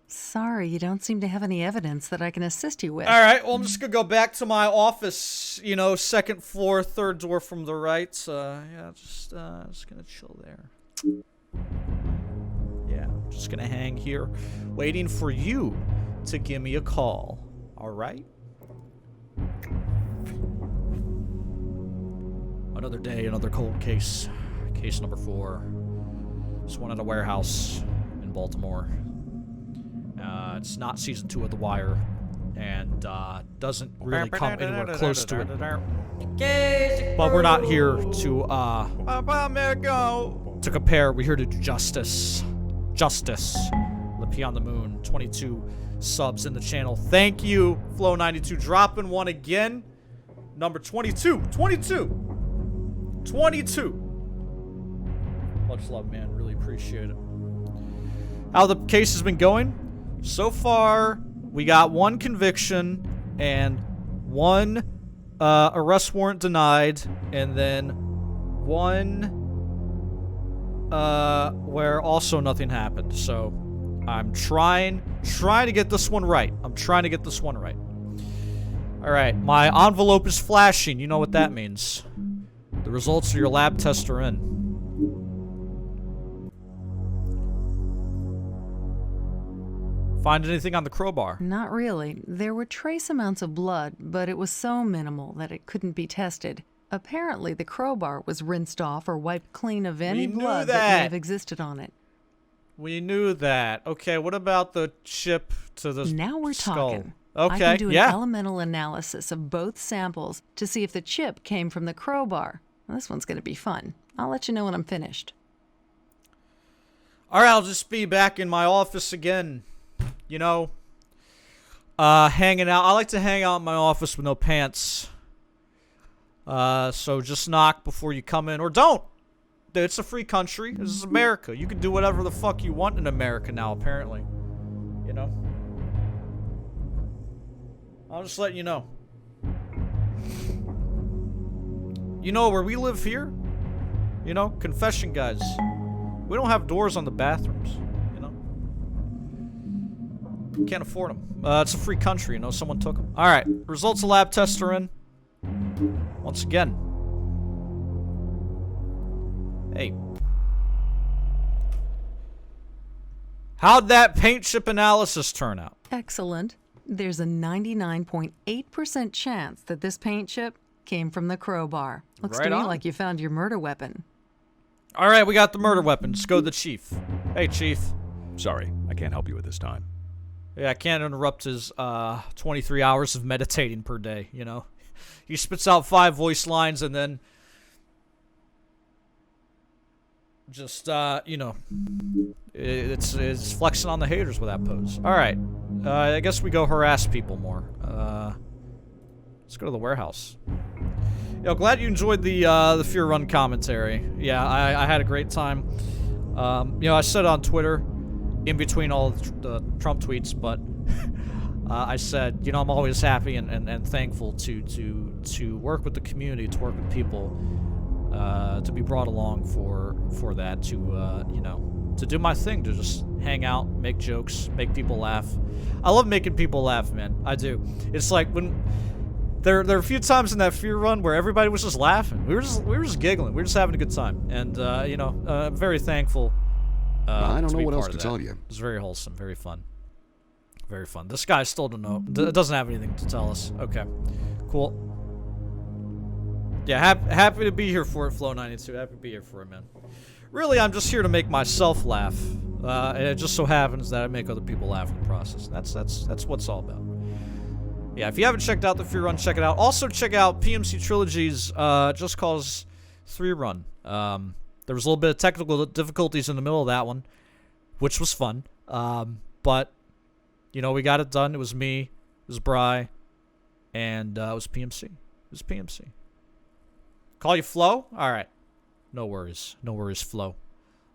Sorry, you don't seem to have any evidence that I can assist you with. All right, well, I'm just going to go back to my office, you know, second floor, third door from the right. Yeah, just going to chill there. Yeah, I'm just going to hang here, waiting for you to give me a call. All right? Another day, another cold case. Case number 4. This one at a warehouse in Baltimore. It's not season 2 of The Wire, and doesn't really come anywhere close to it. But we're not here to compare. We're here to do justice. Justice. The P on the Moon. 22 subs in the channel. Thank you, Flow92. Dropping one again. Number 22. 22. Much love, man. Really appreciate it. How the case has been going? So far, we got 1 conviction and 1 arrest warrant denied, and then 1 where also nothing happened. So I'm trying to get this one right. All right, my envelope is flashing. You know what that means. The results of your lab tests are in. Find anything on the crowbar? Not really. There were trace amounts of blood, but it was so minimal that it couldn't be tested. Apparently, the crowbar was rinsed off or wiped clean of any blood that may have existed on it. We knew that. Okay, what about the chip to the Now we're skull? talking. Okay, I can do an elemental analysis of both samples to see if the chip came from the crowbar. Well, this one's going to be fun. I'll let you know when I'm finished. All right, I'll just be back in my office again. You know, hanging out. I like to hang out in my office with no pants. So just knock before you come in, or don't. It's a free country. This is America. You can do whatever the fuck you want in America now, apparently. You know? I'll just let you know. You know where we live here? You know, confession guys. We don't have doors on the bathrooms. Can't afford them. It's a free country, you know. Someone took them. All right. Results of lab tests are in. Once again. Hey. How'd that paint chip analysis turn out? Excellent. There's a 99.8% chance that this paint chip came from the crowbar. Looks to me like you found your murder weapon. All right, we got the murder weapon. Let's go to the chief. Hey, chief. Sorry, I can't help you at this time. Yeah, I can't interrupt his 23 hours of meditating per day, you know. He spits out 5 voice lines and then just, you know, it's flexing on the haters with that pose. All right, I guess we go harass people more. Let's go to the warehouse. Yo, glad you enjoyed the Fear Run commentary. Yeah, I had a great time. You know, I said on Twitter, in between all the Trump tweets, but I said, you know, I'm always happy and thankful to work with the community, to work with people, to be brought along for that, to you know, to do my thing, to just hang out, make jokes, make people laugh. I love making people laugh, man. I do. It's like when there are a few times in that Fear Run where everybody was just laughing. We were just giggling. We were just having a good time, and you know, I'm very thankful. I don't know what else to tell you. It's very wholesome, very fun. Very fun. This guy still don't know. Doesn't have anything to tell us. Okay. Cool. Yeah, happy to be here for it, Flow92. Happy to be here for it, man. really, I'm just here to make myself laugh. And it just so happens that I make other people laugh in the process. That's what it's all about. Yeah, if you haven't checked out the free run, check it out. Also, check out PMC Trilogy's Just Cause 3 run. There was a little bit of technical difficulties in the middle of that one, which was fun. But, you know, we got it done. It was me, it was Bri, and it was PMC. It was PMC. Call you Flo? All right. No worries. No worries, Flo.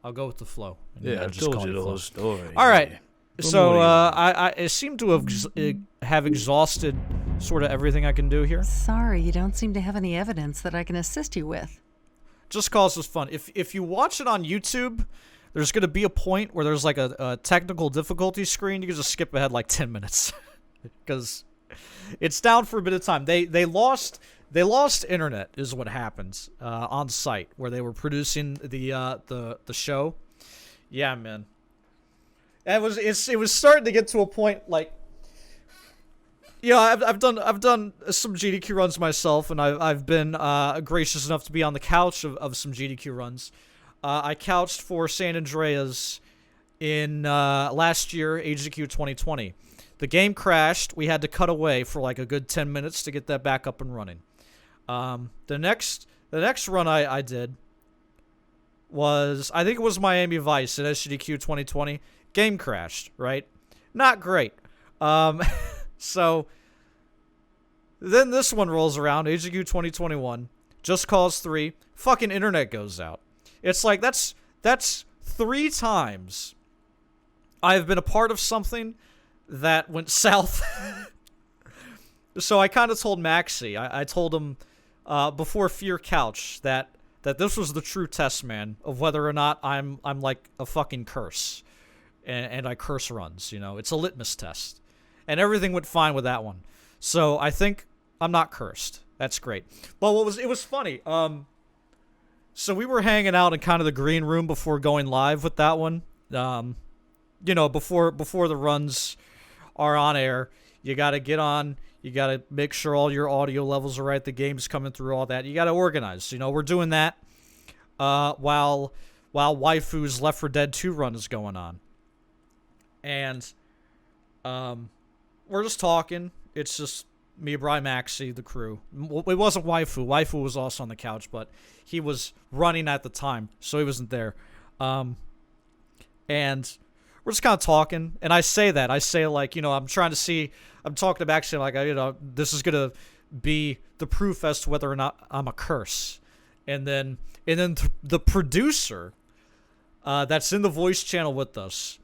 I'll go with the flow. Yeah, I told you the whole story. All right. Good So morning. I seem to have exhausted sort of everything I can do here. Sorry, you don't seem to have any evidence that I can assist you with. Just Cause was fun. If you watch it on YouTube, there's going to be a point where there's like a technical difficulty screen. You can just skip ahead like 10 minutes because it's down for a bit of time. They lost internet is what happened on site where they were producing the show. Yeah, man. It was starting to get to a point like, yeah, I've done some GDQ runs myself, and I've been gracious enough to be on the couch of some GDQ runs. I couched for San Andreas in last year, HDQ 2020. The game crashed. We had to cut away for like a good 10 minutes to get that back up and running. The next run I did was, I think it was Miami Vice at SGDQ 2020. Game crashed, right? Not great. So then this one rolls around, HGQ 2021, Just Cause 3, fucking internet goes out. It's like, that's 3 times I've been a part of something that went south. So I kind of told Maxie, I told him before Fear Couch that this was the true test, man, of whether or not I'm like a fucking curse. And I curse runs, you know. It's a litmus test. And everything went fine with that one. So I think I'm not cursed. That's great. But it was funny. So we were hanging out in kind of the green room before going live with that one. You know, before the runs are on air, you got to get on. You got to make sure all your audio levels are right. The game's coming through, all that. You got to organize. You know, we're doing that while Waifu's Left 4 Dead 2 run is going on. And we're just talking. It's just me, Bri, Maxie, the crew. It wasn't Waifu. Waifu was also on the couch, but he was running at the time, so he wasn't there. And we're just kind of talking. And I say, like, you know, I'm talking to Maxie, like, you know, this is going to be the proof as to whether or not I'm a curse. And then the producer that's in the voice channel with us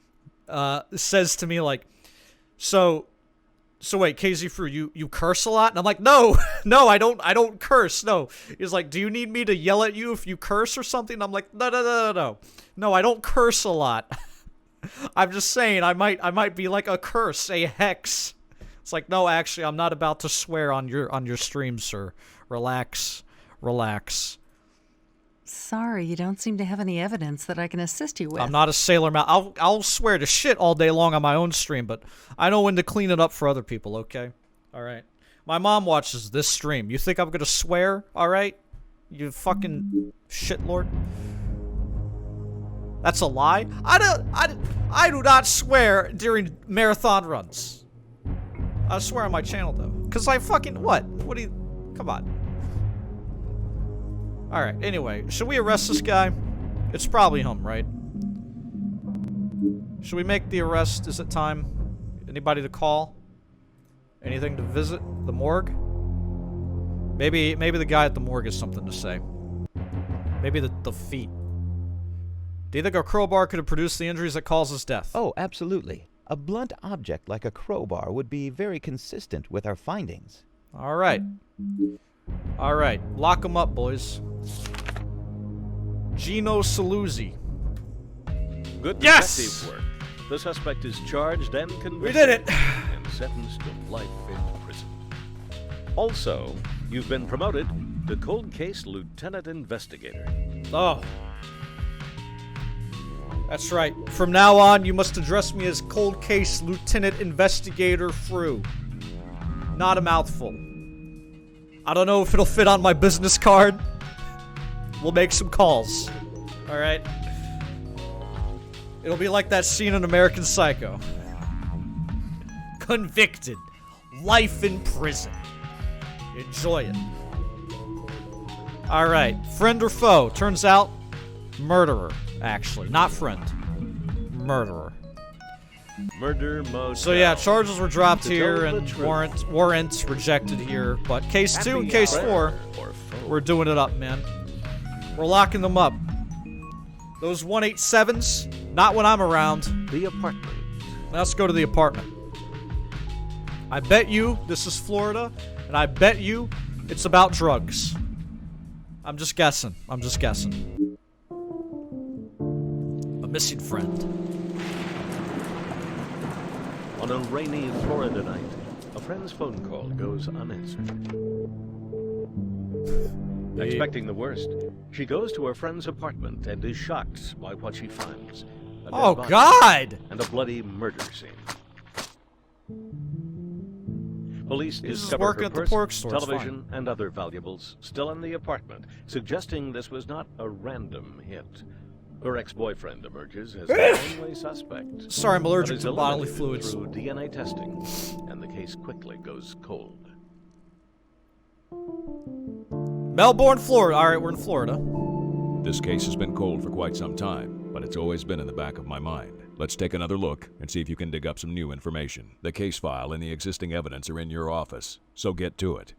says to me, like, so wait, KZ Fruit, you curse a lot? And I'm like, no, I don't curse. No. He's like, do you need me to yell at you if you curse or something? I'm like, no, I don't curse a lot. I'm just saying I might be like a curse, a hex. It's like, no, actually, I'm not about to swear on your stream, sir. Relax. Sorry, you don't seem to have any evidence that I can assist you with. I'm not a Sailor Mouse. I'll swear to shit all day long on my own stream, but I know when to clean it up for other people, okay? All right. My mom watches this stream. You think I'm going to swear, all right? You fucking shitlord. That's a lie? I do not swear during marathon runs. I swear on my channel, though. Because I fucking... What? What do you... Come on. Alright, anyway. Should we arrest this guy? It's probably him, right? Should we make the arrest? Is it time? Anybody to call? Anything to visit? The morgue? Maybe the guy at the morgue has something to say. Maybe the feet. Do you think a crowbar could have produced the injuries that caused his death? Oh, absolutely. A blunt object like a crowbar would be very consistent with our findings. Alright. Alright. Lock him up, boys. Gino Saluzzi. Good Yes! detective work. The suspect is charged and convicted. We did it! And sentenced to life in prison. Also, you've been promoted to Cold Case Lieutenant Investigator. Oh. That's right. From now on, you must address me as Cold Case Lieutenant Investigator Frew. Not a mouthful. I don't know if it'll fit on my business card. We'll make some calls. Alright? It'll be like that scene in American Psycho. Convicted. Life in prison. Enjoy it. Alright, friend or foe? Turns out, murderer, actually. Not friend. Murderer. Murder motel. So yeah, charges were dropped To here tell the and truth. warrants rejected here. But case 2 and Happy case hour 4, or foe. we're doing it up, man. We're locking them up. Those 187s, not when I'm around. The apartment. Let's go to the apartment. I bet you this is Florida, and I bet you it's about drugs. I'm just guessing. I'm just guessing. A missing friend. On a rainy Florida night, a friend's phone call goes unanswered. Expecting the worst, she goes to her friend's apartment and is shocked by what she finds. A dead Oh, body God! And a bloody murder scene. Police He's just discover working her at the purse, pork store, it's television, and other valuables still in the apartment, suggesting this was not a random hit. Her ex-boyfriend emerges as the only suspect. Sorry, I'm allergic but is to bodily eliminated fluids. Through DNA testing, and the case quickly goes cold. Melbourne, Florida. Alright, we're in Florida. This case has been cold for quite some time, but it's always been in the back of my mind. Let's take another look and see if you can dig up some new information. The case file and the existing evidence are in your office, so get to it.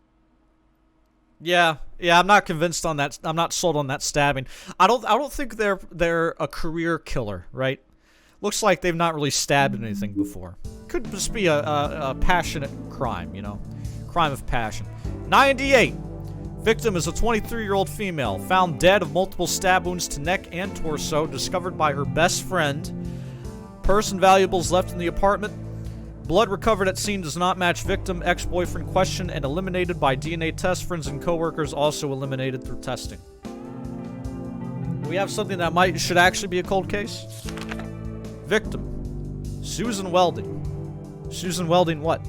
Yeah, I'm not convinced on that. I'm not sold on that stabbing. I don't think they're a career killer, right? Looks like they've not really stabbed anything before. Could just be a passionate crime, you know? Crime of passion. 98. Victim is a 23-year-old female, found dead of multiple stab wounds to neck and torso, discovered by her best friend. Purse and valuables left in the apartment. Blood recovered at scene does not match victim. Ex-boyfriend questioned and eliminated by DNA test. Friends and coworkers also eliminated through testing. We have something that should actually be a cold case. Victim. Susan Welding. Susan Welding what?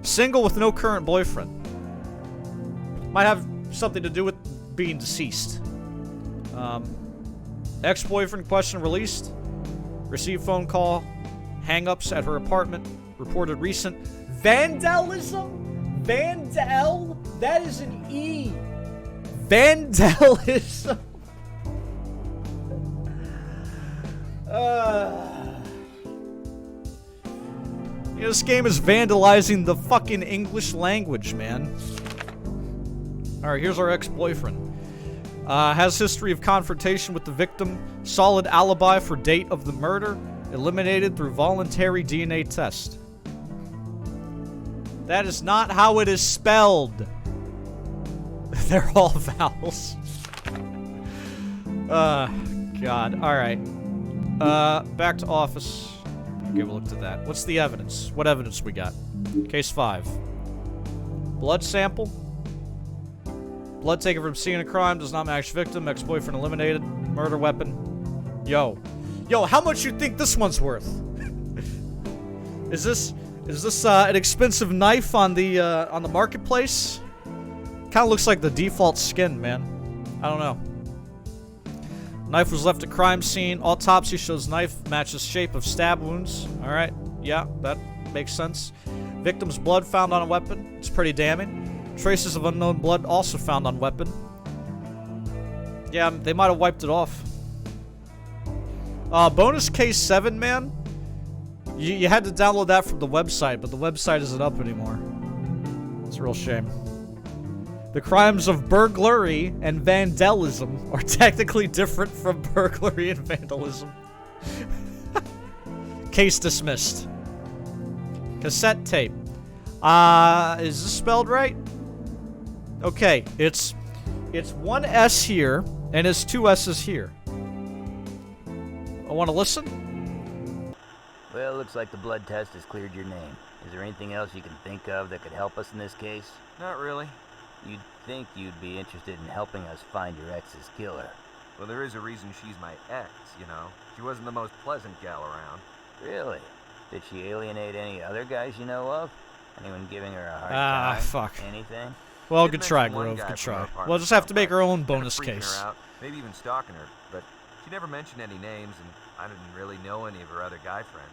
Single with no current boyfriend. Might have something to do with being deceased. Ex-boyfriend question released. Received phone call. Hang-ups at her apartment. Reported recent vandalism? Vandal? That is an E. Vandalism. This game is vandalizing the fucking English language, man. Alright, here's our ex-boyfriend. Has history of confrontation with the victim. Solid alibi for date of the murder. Eliminated through voluntary DNA test. That is not how it is spelled. They're all vowels. God. Alright. Back to office. Okay, we'll look at that. What's the evidence? What evidence we got? Case 5. Blood sample. Blood taken from scene of crime does not match victim. Ex-boyfriend eliminated. Murder weapon. Yo, how much you think this one's worth? Is this an expensive knife on the marketplace? Kind of looks like the default skin, man. I don't know. Knife was left at crime scene. Autopsy shows knife matches shape of stab wounds. All right, yeah, that makes sense. Victim's blood found on a weapon. It's pretty damning. Traces of unknown blood also found on weapon. Yeah, they might have wiped it off. Bonus case 7, man. You had to download that from the website, but the website isn't up anymore. It's a real shame. The crimes of burglary and vandalism are technically different from burglary and vandalism. Case dismissed. Cassette tape. Is this spelled right? Okay, it's one S here, and it's 2 S's here. I want to listen? Well, looks like the blood test has cleared your name. Is there anything else you can think of that could help us in this case? Not really. You'd think you'd be interested in helping us find your ex's killer. Well, there is a reason she's my ex, you know. She wasn't the most pleasant gal around. Really? Did she alienate any other guys you know of? Anyone giving her a hard time? Fuck. Anything? Well, good try, Grove. Good try. We'll just have to make our own bonus case. Her out, maybe even stalking her, but She never mentioned any names, and I didn't really know any of her other guy friends.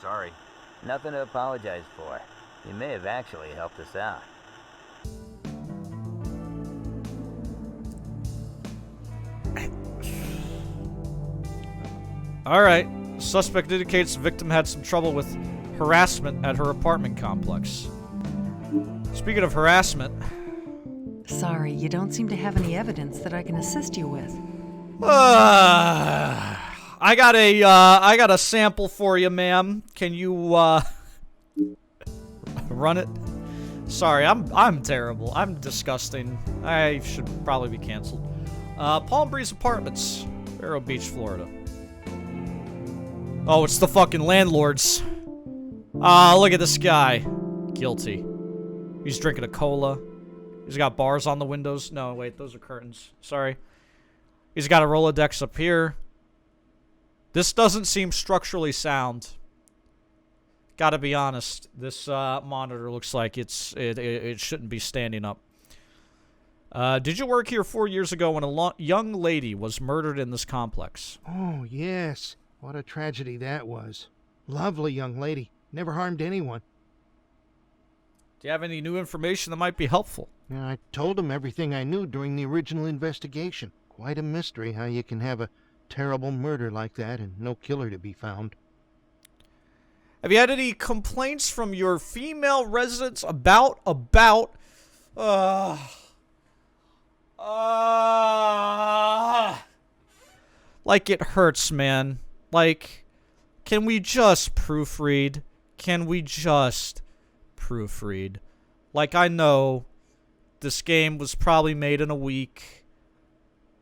Sorry. Nothing to apologize for. You may have actually helped us out. Alright. Suspect indicates the victim had some trouble with harassment at her apartment complex. Speaking of harassment... Sorry, you don't seem to have any evidence that I can assist you with. I got a sample for you, ma'am. Can you, run it? Sorry, I'm terrible. I'm disgusting. I should probably be canceled. Palm Breeze Apartments, Vero Beach, Florida. Oh, it's the fucking landlords. Look at this guy. Guilty. He's drinking a cola. He's got bars on the windows. No, wait, those are curtains. Sorry. He's got a Rolodex up here. This doesn't seem structurally sound. Gotta be honest. This monitor looks like it shouldn't be standing up. Did you work here 4 years ago when a young lady was murdered in this complex? Oh, yes. What a tragedy that was. Lovely young lady. Never harmed anyone. Do you have any new information that might be helpful? Yeah, I told him everything I knew during the original investigation. Quite a mystery how you can have a terrible murder like that and no killer to be found. Have you had any complaints from your female residents about like it hurts, man. Like, can we just proofread? Can we just proofread? Like, I know this game was probably made in a week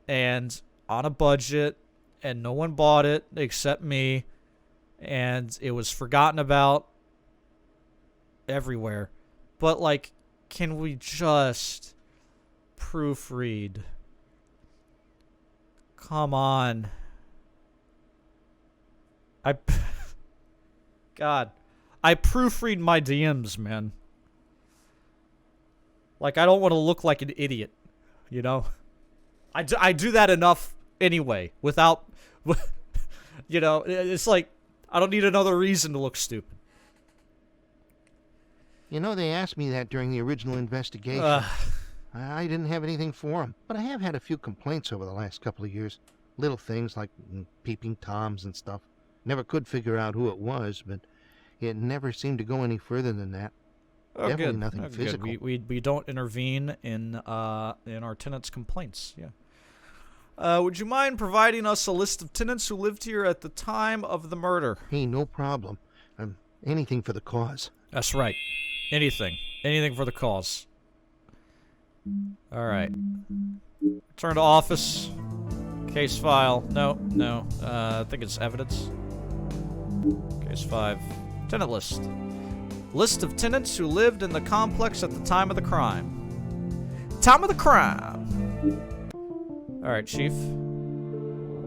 and on a budget and no one bought it except me and it was forgotten about everywhere. But, like, can we just proofread? Come on. God. I proofread my DMs, man. Like, I don't want to look like an idiot, you know? I do that enough anyway, without, you know, it's like, I don't need another reason to look stupid. You know, they asked me that during the original investigation. I didn't have anything for them, but I have had a few complaints over the last couple of years. Little things like peeping Toms and stuff. Never could figure out who it was, but it never seemed to go any further than that. Oh, Definitely good. nothing Oh, physical. Good. We don't intervene in our tenants' complaints. Yeah. Would you mind providing us a list of tenants who lived here at the time of the murder? Hey, no problem. Anything for the cause. That's right. Anything. Anything for the cause. All right. Turn to office. Case file. No. I think it's evidence. Case 5. Tenant list. List of tenants who lived in the complex at the time of the crime. Time of the crime. Alright, Chief.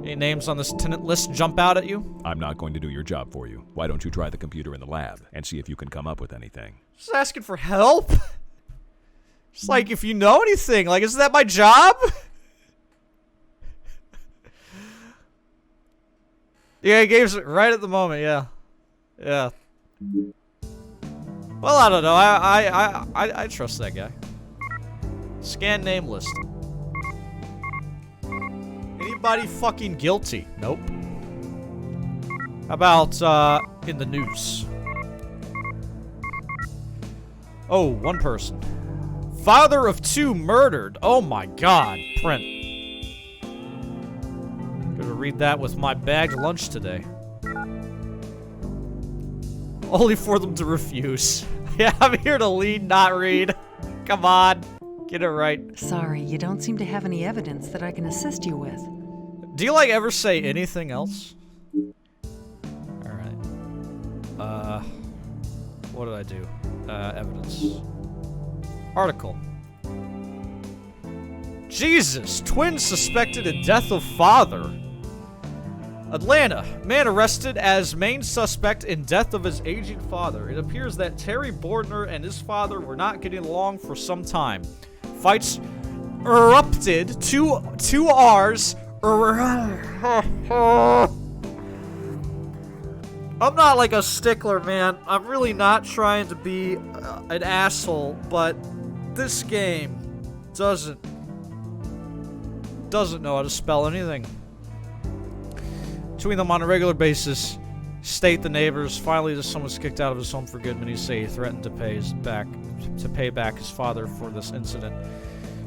Any names on this tenant list jump out at you? I'm not going to do your job for you. Why don't you try the computer in the lab and see if you can come up with anything? Just asking for help? Just like, if you know anything. Like, isn't that my job? Yeah, he gave it right at the moment, yeah. Yeah. Well, I don't know. I trust that guy. Scan name list. Anybody fucking guilty? Nope. How about, in the news? Oh, one person. Father of 2 murdered. Oh my god. Print. Gonna read that with my bagged lunch today. Only for them to refuse. Yeah, I'm here to lead, not read. Come on. Get it right. Sorry, you don't seem to have any evidence that I can assist you with. Do you, like, ever say anything else? Alright. What did I do? Evidence. Article. Jesus! Twins suspected in death of father. Atlanta. Man arrested as main suspect in death of his aging father. It appears that Terry Bordner and his father were not getting along for some time. Fights erupted. Two R's. I'm not like a stickler, man. I'm really not trying to be an asshole, but this game doesn't know how to spell anything. Tweeting them on a regular basis, state the neighbors. Finally, the son was kicked out of his home for good. Many say he threatened to pay back his father for this incident.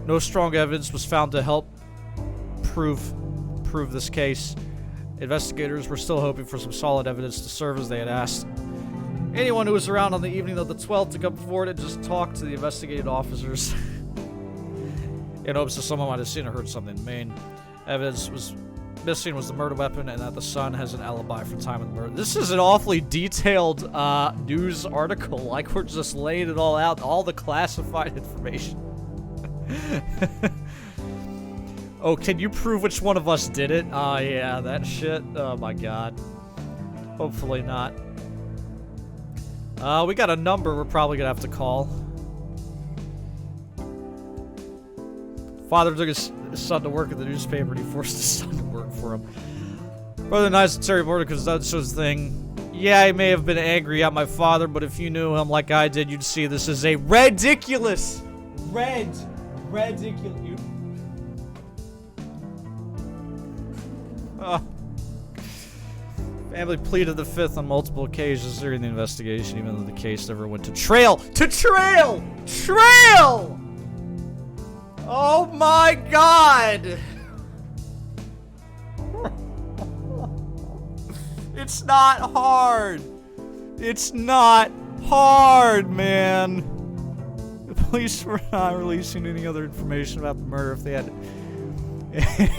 No strong evidence was found to help prove this case. Investigators were still hoping for some solid evidence to serve as they had asked anyone who was around on the evening of the 12th to come forward and just talk to the investigating officers in hopes that someone might have seen or heard something. The main evidence was missing was the murder weapon and that the son has an alibi for the time of the murder. This is an awfully detailed news article. Like, we're just laying it all out, all the classified information. Oh, can you prove which one of us did it? Oh, yeah, that shit. Oh, my God. Hopefully not. We got a number we're probably gonna have to call. Father took his son to work at the newspaper and he forced his son to work for him. Brother denies that Terry Border because that's his thing. Yeah, I may have been angry at my father, but if you knew him like I did, you'd see this as a ridiculous. Ridiculous. Family pleaded the fifth on multiple occasions during the investigation, even though the case never went to trial. Trial! Oh my God! It's not hard. It's not hard, man. The police were not releasing any other information about the murder if they had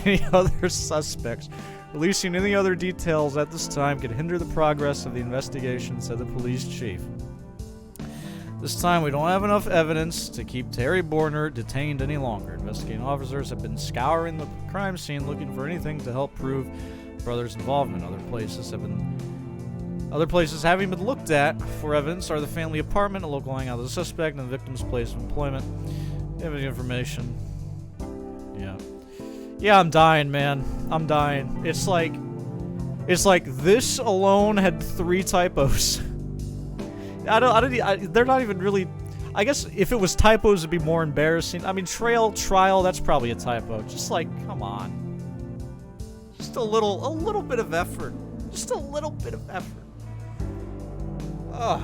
any other suspects. Releasing any other details at this time could hinder the progress of the investigation, said the police chief. This time, we don't have enough evidence to keep Terry Borner detained any longer. Investigating officers have been scouring the crime scene looking for anything to help prove brother's involvement. Other places having been looked at for evidence are the family apartment, a local hangout of the suspect, and the victim's place of employment. Do you have any information? Yeah, I'm dying, man. I'm dying. It's like this alone had 3 typos. They're not even really. I guess if it was typos, it'd be more embarrassing. I mean, trial, that's probably a typo. Just like, come on. Just a little bit of effort. Just a little bit of effort. Ugh.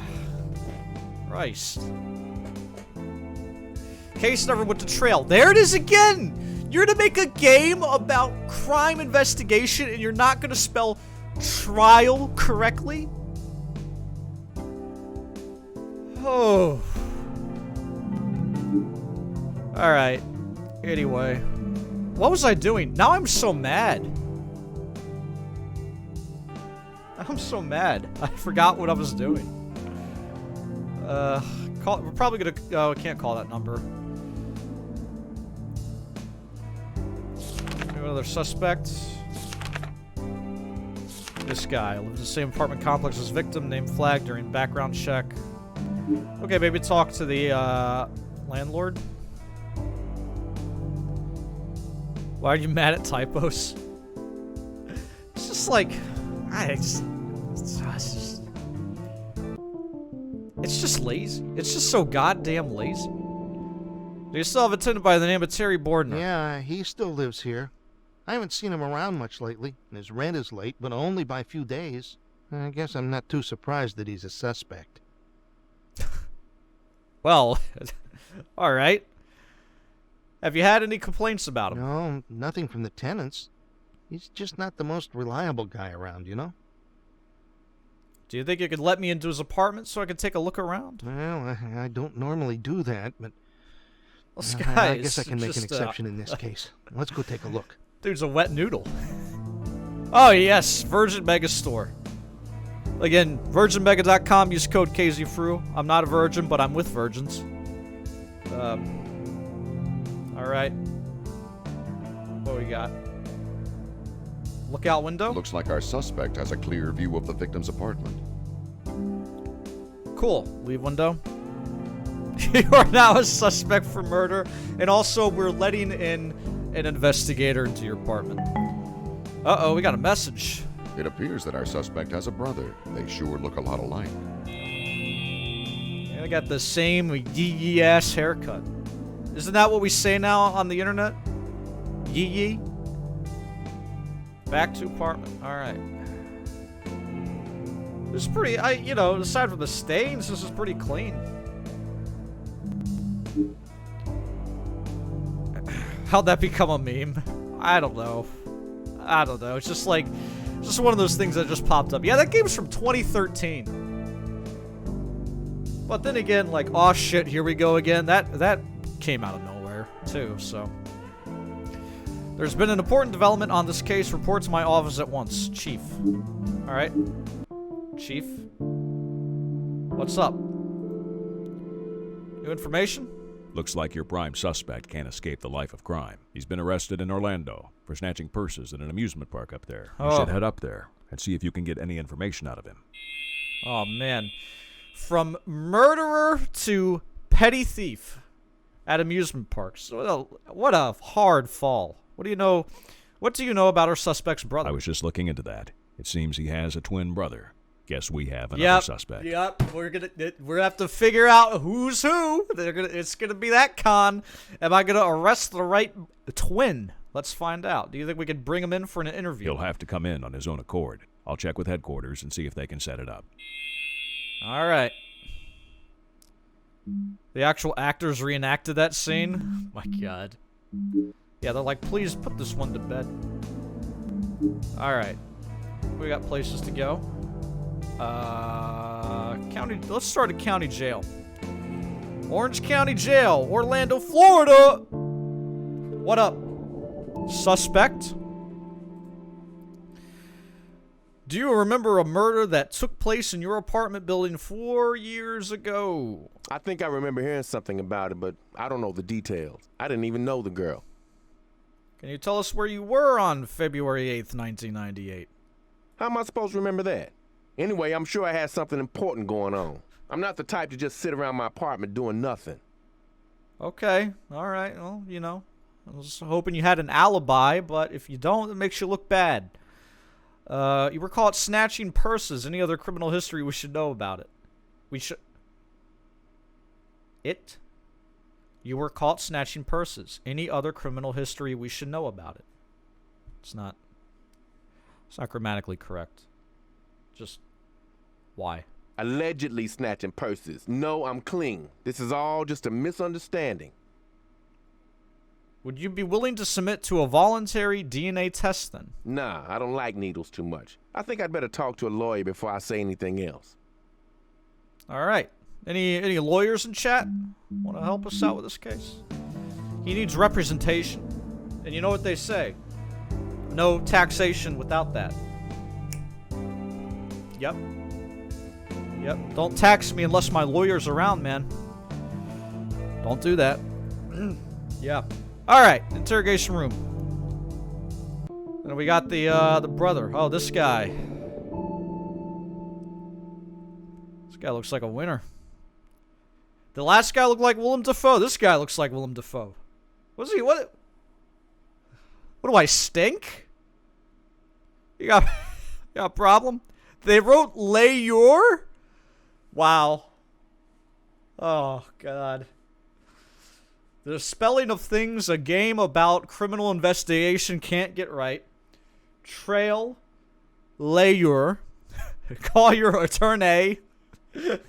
Christ. Case never went to trial. There it is again! You're gonna make a game about crime investigation and you're not gonna spell trial correctly? Oh. Alright. Anyway. What was I doing? Now I'm so mad. I'm so mad. I forgot what I was doing. We're probably gonna... Oh, I can't call that number. Another suspect. This guy lives in the same apartment complex as victim, name flagged during background check. Okay, maybe talk to the landlord. Why are you mad at typos? It's just like, it's just lazy. It's just so goddamn lazy. Do you still have a tenant by the name of Terry Border? Yeah, he still lives here. I haven't seen him around much lately, and his rent is late, but only by a few days. I guess I'm not too surprised that he's a suspect. Well, alright. Have you had any complaints about him? No, nothing from the tenants. He's just not the most reliable guy around, you know? Do you think you could let me into his apartment so I could take a look around? Well, I don't normally do that, but... Well, Sky, I guess I can make an exception in this case. Let's go take a look. Dude's a wet noodle. Oh, yes. Virgin Megastore. Again, virginmega.com. Use code KZFRU. I'm not a virgin, but I'm with virgins. Alright. What we got? Lookout window? Looks like our suspect has a clear view of the victim's apartment. Cool. Leave window. You are now a suspect for murder, and also we're letting in an investigator into your apartment. Uh-oh, we got a message. It appears that our suspect has a brother. They sure look a lot alike. Yeah, they got the same yee-yee-ass haircut. Isn't that what we say now on the internet? Yee-yee? Back to apartment. Alright. This is pretty, aside from the stains, this is pretty clean. How'd that become a meme? I don't know. It's just like, just one of those things that just popped up. Yeah, that game's from 2013. But then again, like, aw shit, here we go again. That came out of nowhere, too, so. There's been an important development on this case. Report to my office at once. Chief. Alright. Chief. What's up? New information? Looks like your prime suspect can't escape the life of crime. He's been arrested in Orlando for snatching purses at an amusement park up there. You should head up there and see if you can get any information out of him. Oh, man. From murderer to petty thief at amusement parks. What a hard fall. What do you know about our suspect's brother? I was just looking into that. It seems he has a twin brother. Guess we have another suspect. Yep, we're gonna have to figure out who's who. It's gonna be that con. Am I gonna arrest the right twin? Let's find out. Do you think we could bring him in for an interview? He'll have to come in on his own accord. I'll check with headquarters and see if they can set it up. All right. The actual actors reenacted that scene. My God. Yeah, they're like, please put this one to bed. All right. We got places to go. Let's start at county jail. Orange County Jail, Orlando, Florida. What up, suspect? Do you remember a murder that took place in your apartment building 4 years ago? I think I remember hearing something about it, but I don't know the details. I didn't even know the girl. Can you tell us where you were on February 8th, 1998? How am I supposed to remember that? Anyway, I'm sure I had something important going on. I'm not the type to just sit around my apartment doing nothing. Okay, all right. Well, I was hoping you had an alibi, but if you don't, it makes you look bad. You were caught snatching purses. Any other criminal history we should know about it? You were caught snatching purses. Any other criminal history we should know about it? It's not grammatically correct. Just why? Allegedly snatching purses. No, I'm clean. This is all just a misunderstanding. Would you be willing to submit to a voluntary DNA test then? Nah, I don't like needles too much. I think I'd better talk to a lawyer before I say anything else. All right. Any lawyers in chat want to help us out with this case? He needs representation. And you know what they say? No taxation without that. Yep. Don't tax me unless my lawyer's around, man. Don't do that. Yeah. All right. Interrogation room. And we got the brother. Oh, this guy. This guy looks like a winner. The last guy looked like Willem Dafoe. This guy looks like Willem Dafoe. What do I stink? You got a problem? They wrote Layure? Wow. Oh, God. The spelling of things a game about criminal investigation can't get right. Trail Layure. Call your attorney. What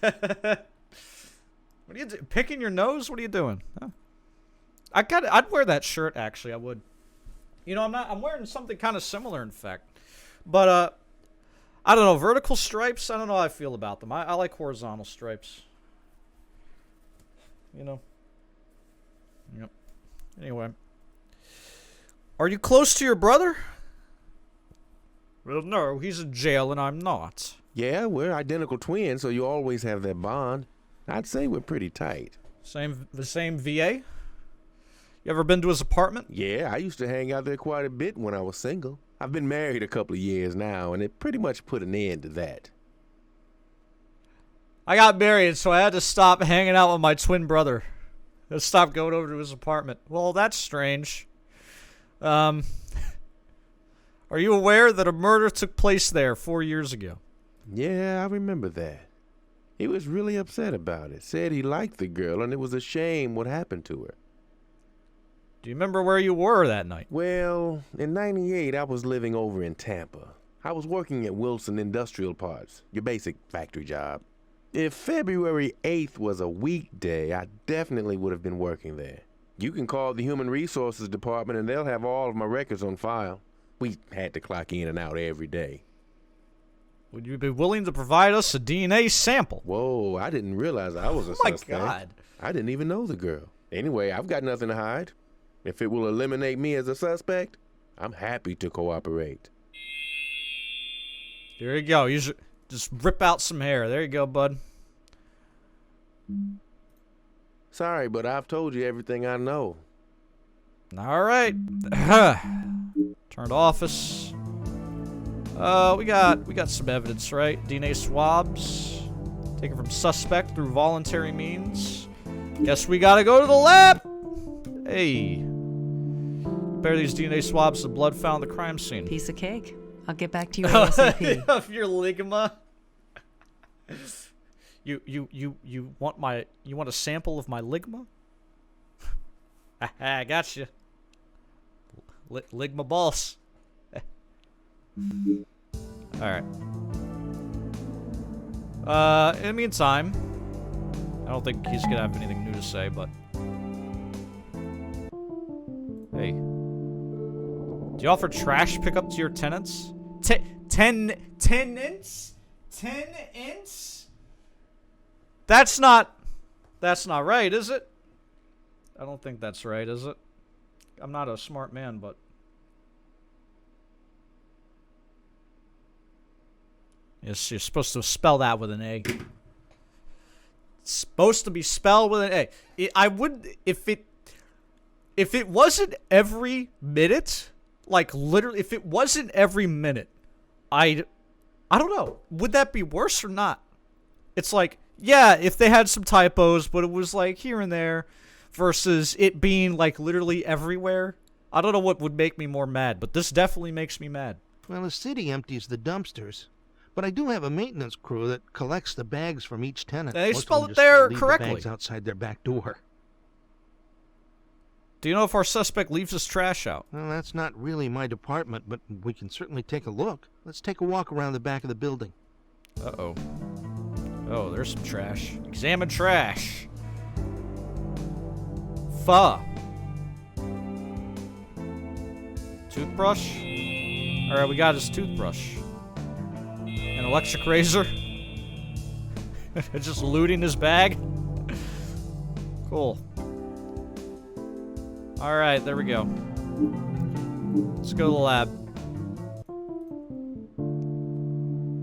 are you doing? Picking your nose? What are you doing? Huh? I'd wear that shirt, actually. I would. I'm wearing something kind of similar, in fact. But, I don't know. Vertical stripes? I don't know how I feel about them. I like horizontal stripes. Yep. Anyway. Are you close to your brother? Well, no. He's in jail and I'm not. Yeah, we're identical twins, so you always have that bond. I'd say we're pretty tight. The same VA? You ever been to his apartment? Yeah, I used to hang out there quite a bit when I was single. I've been married a couple of years now, and it pretty much put an end to that. I got married, so I had to stop hanging out with my twin brother. I stopped going over to his apartment. Well, that's strange. Are Are you aware that a murder took place there 4 years ago? Yeah, I remember that. He was really upset about it. Said he liked the girl and it was a shame what happened to her. Do you remember where you were that night? Well, in '98, I was living over in Tampa. I was working at Wilson Industrial Parts, your basic factory job. If February 8th was a weekday, I definitely would have been working there. You can call the Human Resources Department and they'll have all of my records on file. We had to clock in and out every day. Would you be willing to provide us a DNA sample? Whoa, I didn't realize I was a suspect. Oh my God. I didn't even know the girl. Anyway, I've got nothing to hide. If it will eliminate me as a suspect, I'm happy to cooperate. Here you go. You just rip out some hair. There you go, bud. Sorry, but I've told you everything I know. All right. Turn to office. We got some evidence, right? DNA swabs. Taken from suspect through voluntary means. Guess we gotta go to the lab. Hey. Compare these DNA swabs to blood found at the crime scene. Piece of cake. I'll get back to you ASAP. Of your ligma. You want a sample of my ligma? I got you. Ligma boss. All right. In the meantime, I don't think he's gonna have anything new to say, but hey, do you offer trash pickup to your tenants? Tenants? That's not right, is it? I don't think that's right, is it? I'm not a smart man, but yes, you're supposed to spell that with an A. It's supposed to be spelled with an A. I would, if it wasn't every minute, like literally, if it wasn't every minute, I don't know. Would that be worse or not? It's like, yeah, if they had some typos, but it was like here and there, versus it being like literally everywhere. I don't know what would make me more mad, but this definitely makes me mad. Well, the city empties the dumpsters, but I do have a maintenance crew that collects the bags from each tenant. They Most spelled of them it just there leave correctly. The bags outside their back door. Do you know if our suspect leaves his trash out? Well, that's not really my department, but we can certainly take a look. Let's take a walk around the back of the building. Uh-oh. Oh, there's some trash. Examine trash. Pho. Toothbrush. Alright, we got his toothbrush. An electric razor. Just looting his bag. Cool. Alright, there we go. Let's go to the lab.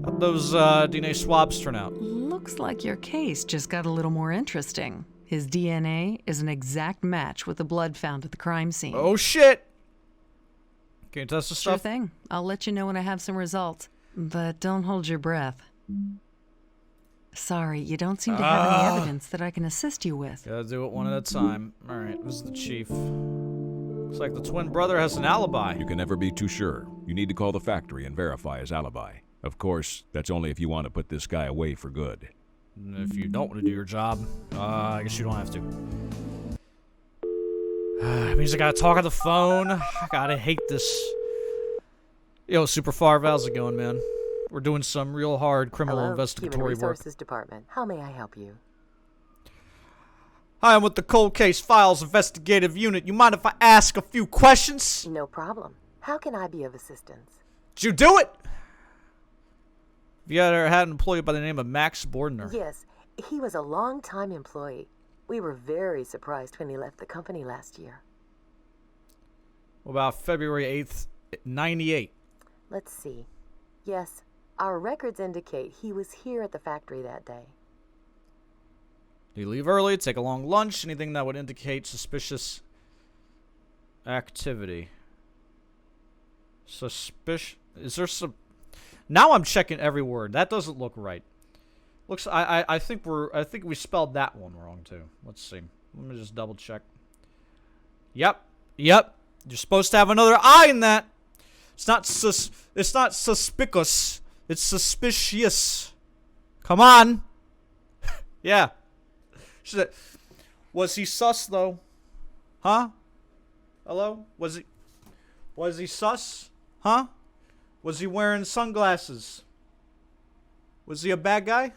How'd those DNA swabs turn out? Looks like your case just got a little more interesting. His DNA is an exact match with the blood found at the crime scene. Oh shit! Can you test the Sure stuff? thing. I'll let you know when I have some results. But don't hold your breath. Sorry, you don't seem to have any evidence that I can assist you with. Gotta do it one at a time. Alright, this is the chief. Looks like the twin brother has an alibi. You can never be too sure. You need to call the factory and verify his alibi. Of course, that's only if you want to put this guy away for good. If you don't want to do your job, I guess you don't have to. Means I gotta talk on the phone. God, I hate this. Yo, Super Farv, how's it going, man? We're doing some real hard criminal Hello, investigatory Human work. Resources Department. How may I help you? Hi, I'm with the Cold Case Files Investigative Unit. You mind if I ask a few questions? No problem. How can I be of assistance? Did you do it? Have you ever had an employee by the name of Max Bordner? Yes, he was a long-time employee. We were very surprised when he left the company last year. What about February 8th, 98? Let's see. Yes, our records indicate he was here at the factory that day. Did he leave early, take a long lunch, anything that would indicate suspicious activity? Is there some... Now I'm checking every word. That doesn't look right. Looks... I think we spelled that one wrong, too. Let's see. Let me just double check. Yep. You're supposed to have another I in that. It's not suspicious. It's suspicious. Come on. Yeah. Was he sus though? Huh? Hello? Was he sus? Huh? Was he wearing sunglasses? Was he a bad guy?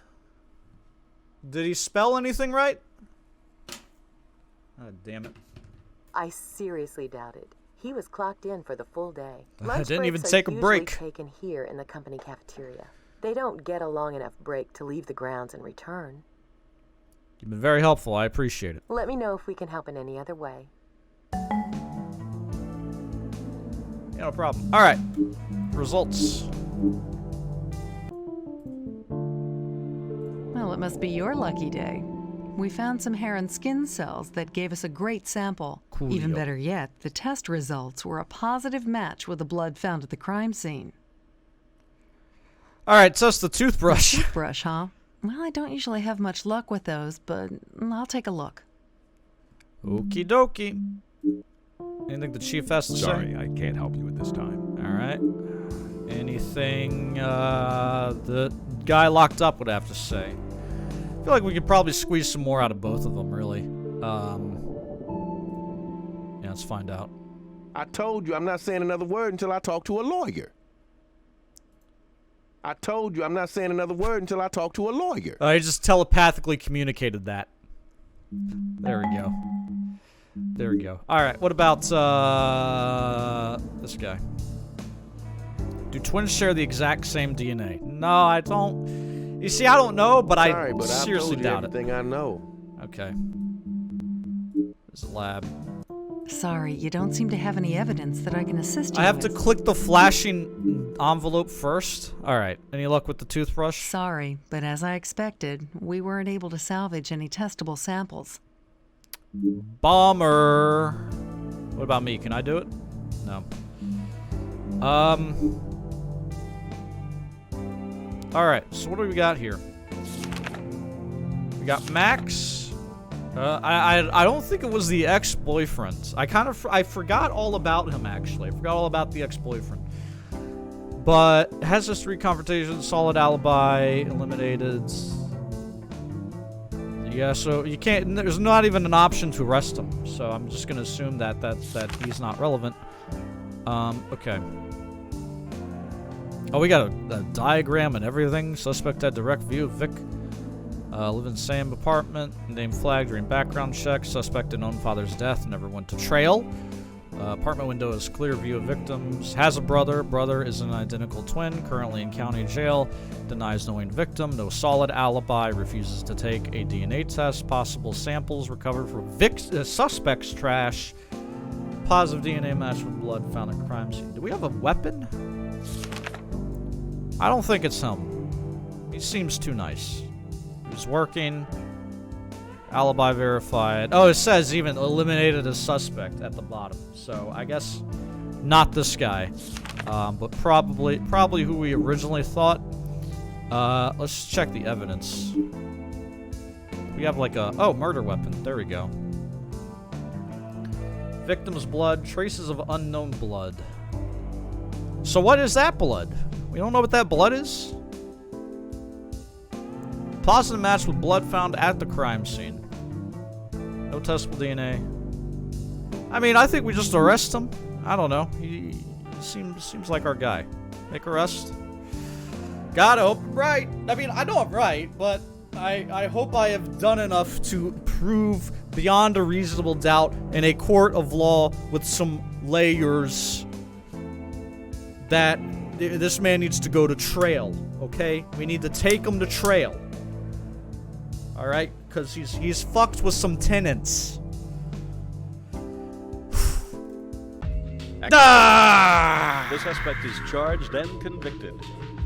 Did he spell anything right? Oh, damn it. I seriously doubt it. He was clocked in for the full day. I didn't even take a break. Taken here in the company cafeteria. They don't get a long enough break to leave the grounds and return. You've been very helpful. I appreciate it. Let me know if we can help in any other way. Yeah, no problem. All right. Results. Well, it must be your lucky day. We found some hair and skin cells that gave us a great sample. Coolio. Even better yet, the test results were a positive match with the blood found at the crime scene. All right, so it's the toothbrush. Toothbrush, huh? Well, I don't usually have much luck with those, but I'll take a look. Okie dokie. Anything the chief has to say? Sorry, I can't help you at this time. All right. Anything the guy locked up would have to say? I feel like we could probably squeeze some more out of both of them, really. Yeah, let's find out. I told you I'm not saying another word until I talk to a lawyer. I told you I'm not saying another word until I talk to a lawyer. I just telepathically communicated that. There we go. There we go. All right, what about this guy? Do twins share the exact same DNA? No, I don't. You see, I don't know, but Sorry, I but seriously I've told you doubt everything I know. Okay. This is a lab. Sorry, you don't seem to have any evidence that I can assist you I have with. to click the flashing envelope first? Alright, any luck with the toothbrush? Sorry, but as I expected, we weren't able to salvage any testable samples. Bummer. What about me? Can I do it? No. Alright, so what do we got here? We got Max. I don't think it was the ex-boyfriend. I forgot all about him, actually. I forgot all about the ex-boyfriend. But has history, confrontation, solid alibi, eliminated. Yeah, so you can't. There's not even an option to arrest him. So I'm just gonna assume that he's not relevant. Okay. Oh, we got a diagram and everything. Suspect had direct view of Vic. Live in same apartment. Name flagged during background check. Suspect in own father's death. Never went to trail. Apartment window is clear view of victims. Has a brother. Brother is an identical twin. Currently in county jail. Denies knowing victim. No solid alibi. Refuses to take a DNA test. Possible samples recovered from suspect's trash. Positive DNA match with blood found at crime scene. Do we have a weapon? I don't think it's him. He seems too nice. He's working. Alibi verified. Oh, it says even eliminated a suspect at the bottom. So I guess not this guy, but probably who we originally thought. Let's check the evidence. We have like a murder weapon. There we go. Victim's blood, traces of unknown blood. So what is that blood? We don't know what that blood is. Positive match with blood found at the crime scene. No testable DNA. I mean, I think we just arrest him. I don't know. He seems like our guy. Make arrest. Gotta hope I'm right. I mean, I know I'm right, but I hope I have done enough to prove beyond a reasonable doubt in a court of law with some layers that this man needs to go to trail, okay? We need to take him to trail. Alright? Because he's fucked with some tenants. The suspect is charged and convicted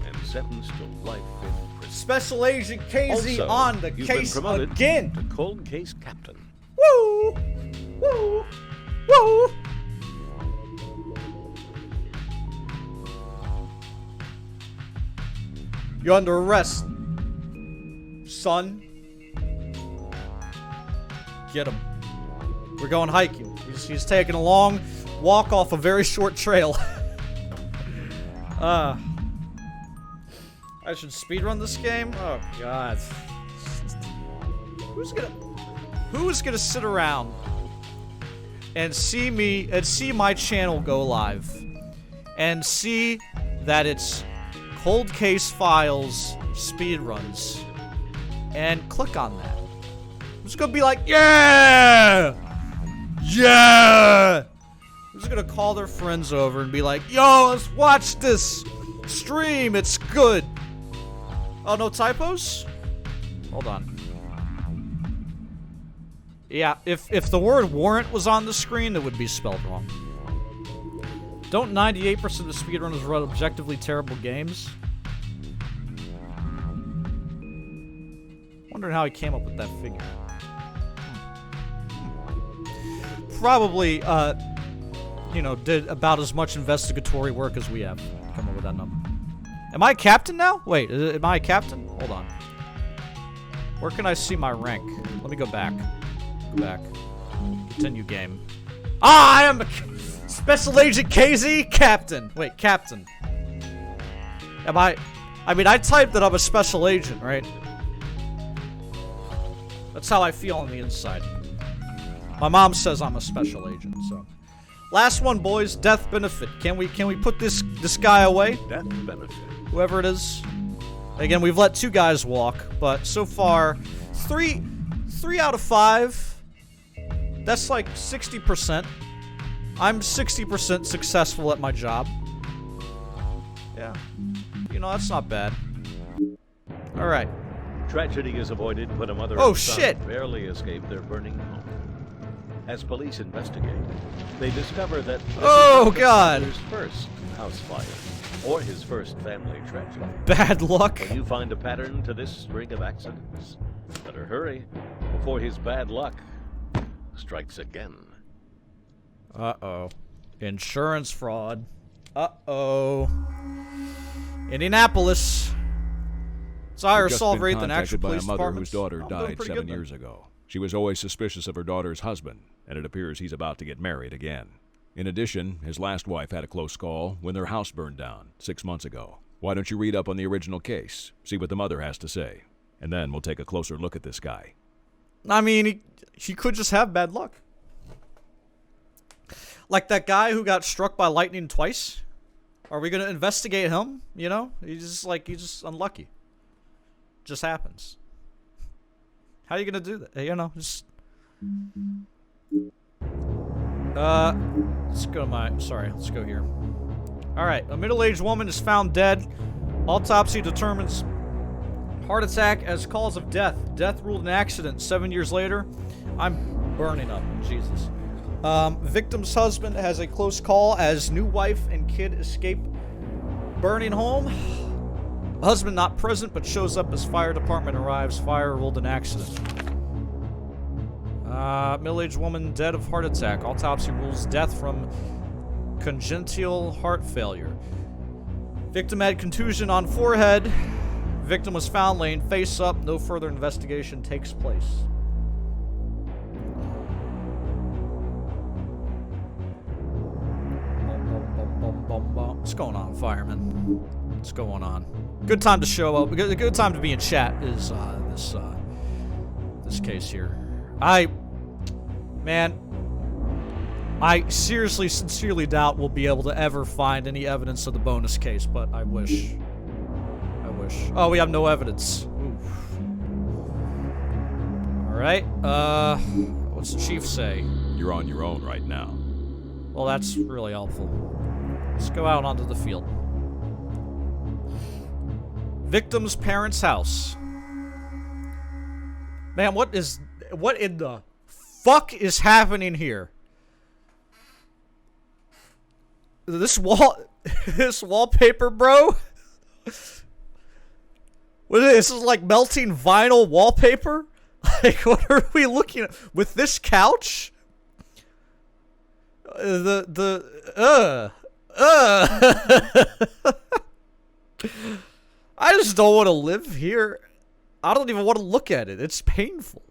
and sentenced to life in prison. Special Agent KZ Also, on the you've case been promoted again. to cold case captain. Woo! Woo! Woo! You're under arrest, son. Get him. We're going hiking. He's taking a long walk off a very short trail. I should speedrun this game? Oh, God. Who's gonna sit around and see me, and see my channel go live, and see that it's Cold Case Files speedruns, and click on that? I'm just gonna be like, yeah! Yeah! I'm just gonna call their friends over and be like, yo, let's watch this stream, it's good. Oh, no typos? Hold on. Yeah, if the word warrant was on the screen, it would be spelled wrong. Don't 98% of speedrunners run objectively terrible games? Wondering how he came up with that figure. Probably, you know, did about as much investigatory work as we have to come up with that number. Am I a captain now? Wait, am I a captain? Hold on. Where can I see my rank? Let me go back. Go back. Continue game. Ah, I am a Special Agent KZ? Captain. Wait, captain. Am I mean, I typed that I'm a special agent, right? That's how I feel on the inside. My mom says I'm a special agent, so. Last one, boys. Death benefit. Can we put this guy away? Death benefit. Whoever it is. Again, we've let 2 guys walk, but so far, 3 out of 5. That's like 60%. I'm 60% successful at my job. Yeah. You know, that's not bad. Alright. Tragedy is avoided when a mother Oh, and son shit. barely escape their burning home. As police investigate, they discover that this Oh, is not God. the father's first house fire or his first family tragedy. Bad luck. When you find a pattern to this string of accidents, better hurry before his bad luck strikes again. Uh-oh. Insurance fraud. Uh-oh. Indianapolis. It's higher Just assault been rate than actual contacted by a police mother departments. whose daughter I'm doing died pretty 7 good then. years ago. She was always suspicious of her daughter's husband, and it appears he's about to get married again. In addition, his last wife had a close call when their house burned down 6 months ago. Why don't you read up on the original case, see what the mother has to say, and then we'll take a closer look at this guy. I mean, he could just have bad luck. Like that guy who got struck by lightning twice. Are we gonna investigate him? You know? He's just unlucky. Just happens. How are you gonna do that? You know, just... let's go to let's go here. Alright, a middle-aged woman is found dead. Autopsy determines heart attack as cause of death. Death ruled an accident 7 years later. I'm burning up. Jesus. Victim's husband has a close call as new wife and kid escape burning home. Husband not present but shows up as fire department arrives. Fire ruled an accident. Middle-aged woman dead of heart attack. Autopsy rules death from congenital heart failure. Victim had contusion on forehead. Victim was found laying face up. No further investigation takes place. What's going on, fireman? What's going on? Good time to show up. A good time to be in chat is this case here. Man, I seriously, sincerely doubt we'll be able to ever find any evidence of the bonus case, but I wish. Oh, we have no evidence. Oof. All right. What's the chief say? You're on your own right now. Well, that's really helpful. Let's go out onto the field. Victim's parents' house. Man, what in the fuck is happening here? This wallpaper, bro? What is this? This is like melting vinyl wallpaper? Like, what are we looking at? With this couch? I just don't want to live here. I don't even want to look at it. It's painful.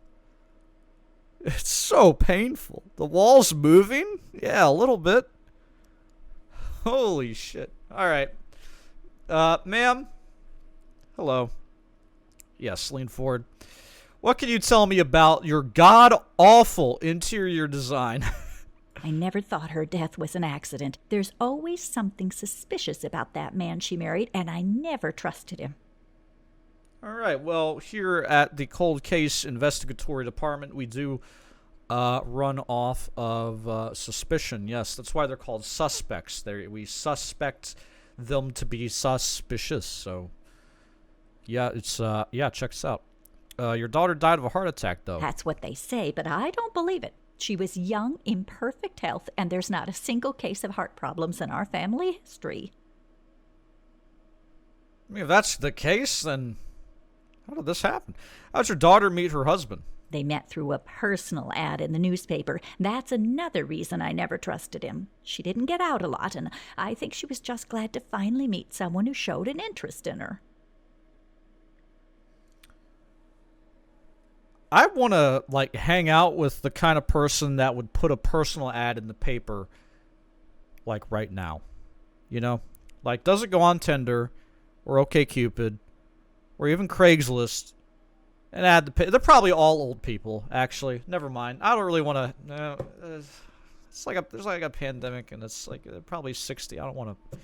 It's so painful. The wall's moving? Yeah, a little bit. Holy shit. Alright. Ma'am? Hello. Yes, lean forward. What can you tell me about your god-awful interior design? I never thought her death was an accident. There's always something suspicious about that man she married, and I never trusted him. All right, well, here at the Cold Case Investigatory Department, we do run off of suspicion. Yes, that's why they're called suspects. We suspect them to be suspicious, so... Yeah, it's, check this out. Your daughter died of a heart attack, though. That's what they say, but I don't believe it. She was young, in perfect health, and there's not a single case of heart problems in our family history. I mean, if that's the case, then how did this happen? How'd your daughter meet her husband? They met through a personal ad in the newspaper. That's another reason I never trusted him. She didn't get out a lot, and I think she was just glad to finally meet someone who showed an interest in her. I want to, like, hang out with the kind of person that would put a personal ad in the paper, like, right now. You know? Like, doesn't go on Tinder, or OkCupid, or even Craigslist, and add the... They're probably all old people, actually. Never mind. I don't really want to... it's like there's like a pandemic, and it's like they're probably 60. I don't want to...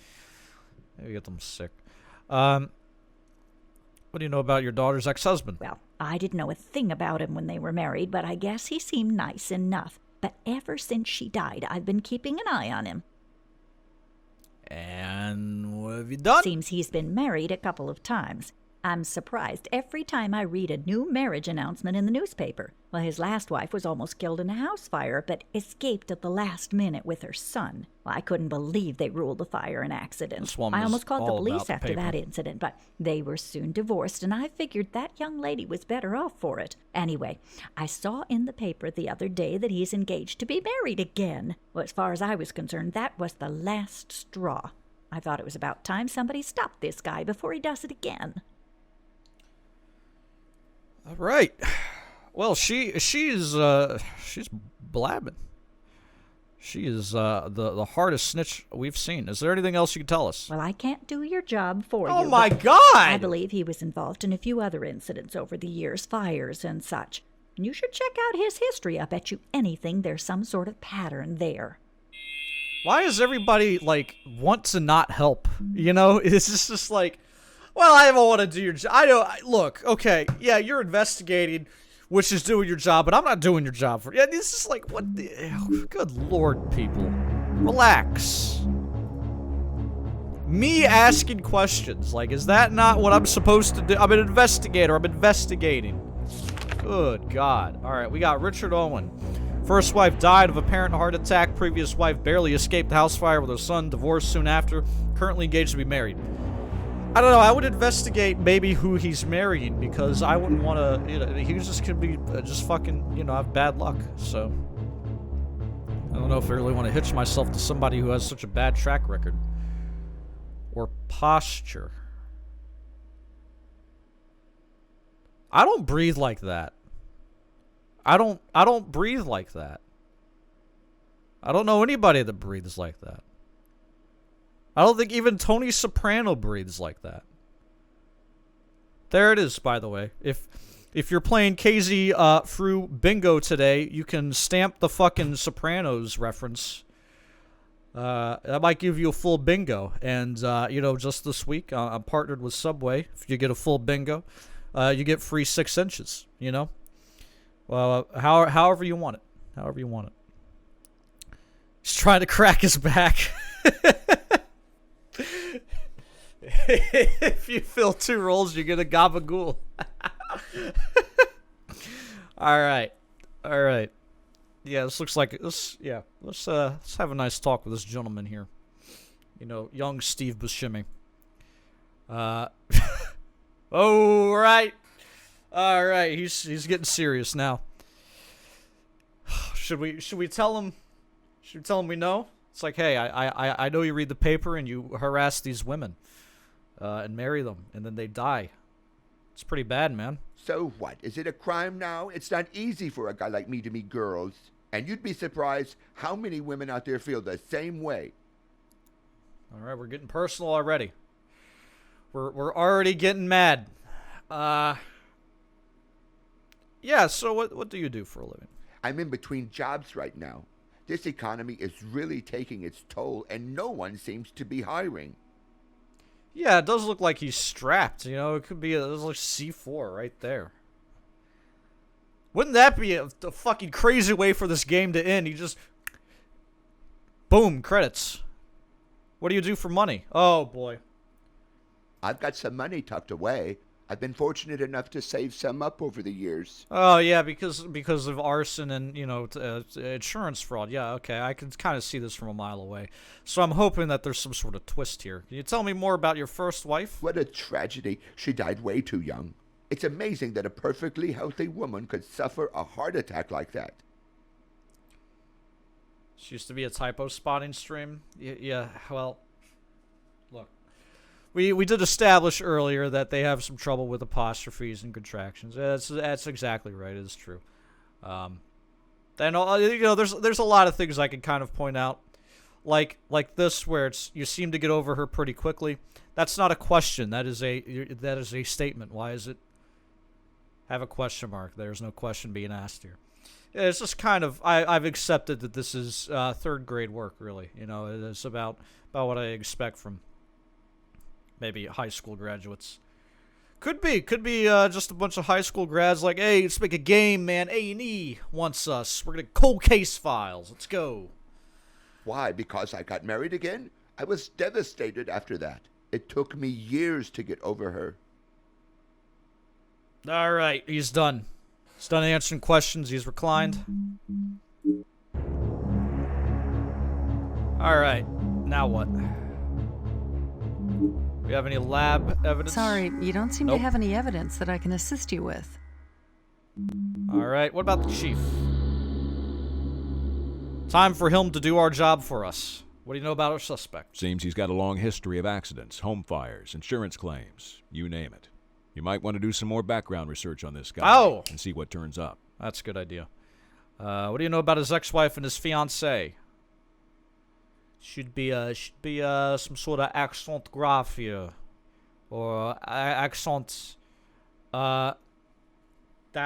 Maybe get them sick. What do you know about your daughter's ex-husband? Well, I didn't know a thing about him when they were married, but I guess he seemed nice enough. But ever since she died, I've been keeping an eye on him. And what have you done? Seems he's been married a couple of times. I'm surprised every time I read a new marriage announcement in the newspaper. Well, his last wife was almost killed in a house fire, but escaped at the last minute with her son. Well, I couldn't believe they ruled the fire an accident. I almost called the police after that incident, but they were soon divorced, and I figured that young lady was better off for it. Anyway, I saw in the paper the other day that he's engaged to be married again. Well, as far as I was concerned, that was the last straw. I thought it was about time somebody stopped this guy before he does it again. All right. Well, she's blabbing. She is the hardest snitch we've seen. Is there anything else you can tell us? Well, I can't do your job for you. Oh my God! I believe he was involved in a few other incidents over the years, fires and such. You should check out his history. I bet you anything there's some sort of pattern there. Why does everybody, like, want to not help? You know? It's just like... Well, I don't want to do your job. Look, okay, yeah, you're investigating, which is doing your job, but I'm not doing your job for you. Yeah, this is like, what the... Good Lord, people. Relax. Me asking questions, like, is that not what I'm supposed to do? I'm an investigator. I'm investigating. Good God. All right, we got Richard Owen. First wife died of apparent heart attack. Previous wife barely escaped the house fire with her son. Divorced soon after. Currently engaged to be married. I don't know, I would investigate maybe who he's marrying, because I wouldn't want to, you know, he just could be just fucking, you know, have bad luck, so. I don't know if I really want to hitch myself to somebody who has such a bad track record. Or posture. I don't breathe like that. I don't breathe like that. I don't know anybody that breathes like that. I don't think even Tony Soprano breathes like that. There it is, by the way. If you're playing KZ through bingo today, you can stamp the fucking Sopranos reference. That might give you a full bingo. And, you know, just this week, I'm partnered with Subway. If you get a full bingo, you get free 6 inches, you know? Well, however you want it. However you want it. He's trying to crack his back. If you fill 2 rolls, you get a gabagool. All right. Yeah, this looks like this. Yeah, let's have a nice talk with this gentleman here. You know, young Steve Buscemi. All right. He's getting serious now. Should we tell him? Should we tell him we know? It's like, hey, I know you read the paper and you harass these women. And marry them, and then they die. It's pretty bad, man. So what? Is it a crime now? It's not easy for a guy like me to meet girls. And you'd be surprised how many women out there feel the same way. All right, we're getting personal already. We're already getting mad. Yeah, so what do you do for a living? I'm in between jobs right now. This economy is really taking its toll, and no one seems to be hiring. Yeah, it does look like he's strapped. You know, it could be there's like C4 right there. Wouldn't that be a fucking crazy way for this game to end? You just... Boom, credits. What do you do for money? Oh, boy. I've got some money tucked away. I've been fortunate enough to save some up over the years. Oh, yeah, because of arson and, you know, insurance fraud. Yeah, okay, I can kind of see this from a mile away. So I'm hoping that there's some sort of twist here. Can you tell me more about your first wife? What a tragedy. She died way too young. It's amazing that a perfectly healthy woman could suffer a heart attack like that. She used to be a typo spotting stream. Yeah, well, look. We did establish earlier that they have some trouble with apostrophes and contractions. That's exactly right. It is true. Then you know, there's a lot of things I can kind of point out, like this where you seem to get over her pretty quickly. That's not a question. That is a statement. Why is it have a question mark? There's no question being asked here. It's just kind of I've accepted that this is third grade work. Really, you know, it's about what I expect from maybe high school graduates. Could be just a bunch of high school grads like, hey, let's make a game, man. A&E wants us. We're gonna cold case files. Let's go. Why? Because I got married again? I was devastated after that. It took me years to get over her. All right, he's done. He's done answering questions. He's reclined. All right, now what? We have any lab evidence? Sorry, you don't seem to have any evidence that I can assist you with. All right, what about the chief? Time for him to do our job for us. What do you know about our suspect? Seems he's got a long history of accidents, home fires, insurance claims, you name it. You might want to do some more background research on this guy and see what turns up. That's a good idea. What do you know about his ex-wife and his fiancée? Should be some sort of accent graph here, or accent that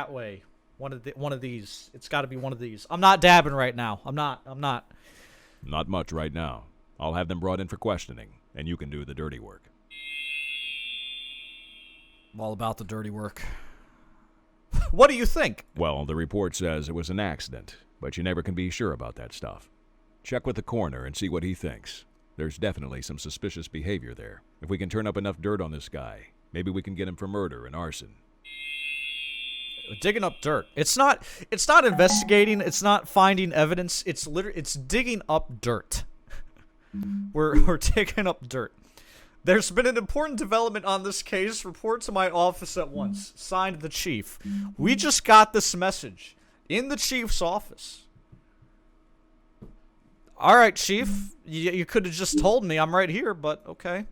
way. One of these. It's got to be one of these. I'm not dabbing right now. I'm not. Not much right now. I'll have them brought in for questioning, and you can do the dirty work. I'm all about the dirty work. What do you think? Well, the report says it was an accident, but you never can be sure about that stuff. Check with the coroner and see what he thinks. There's definitely some suspicious behavior there. If we can turn up enough dirt on this guy, maybe we can get him for murder and arson. Digging up dirt. It's not investigating, it's not finding evidence, it's digging up dirt. We're digging up dirt. There's been an important development on this case. Report to my office at once. Signed, the chief. We just got this message in the chief's office. All right, chief. You could have just told me. I'm right here, but okay.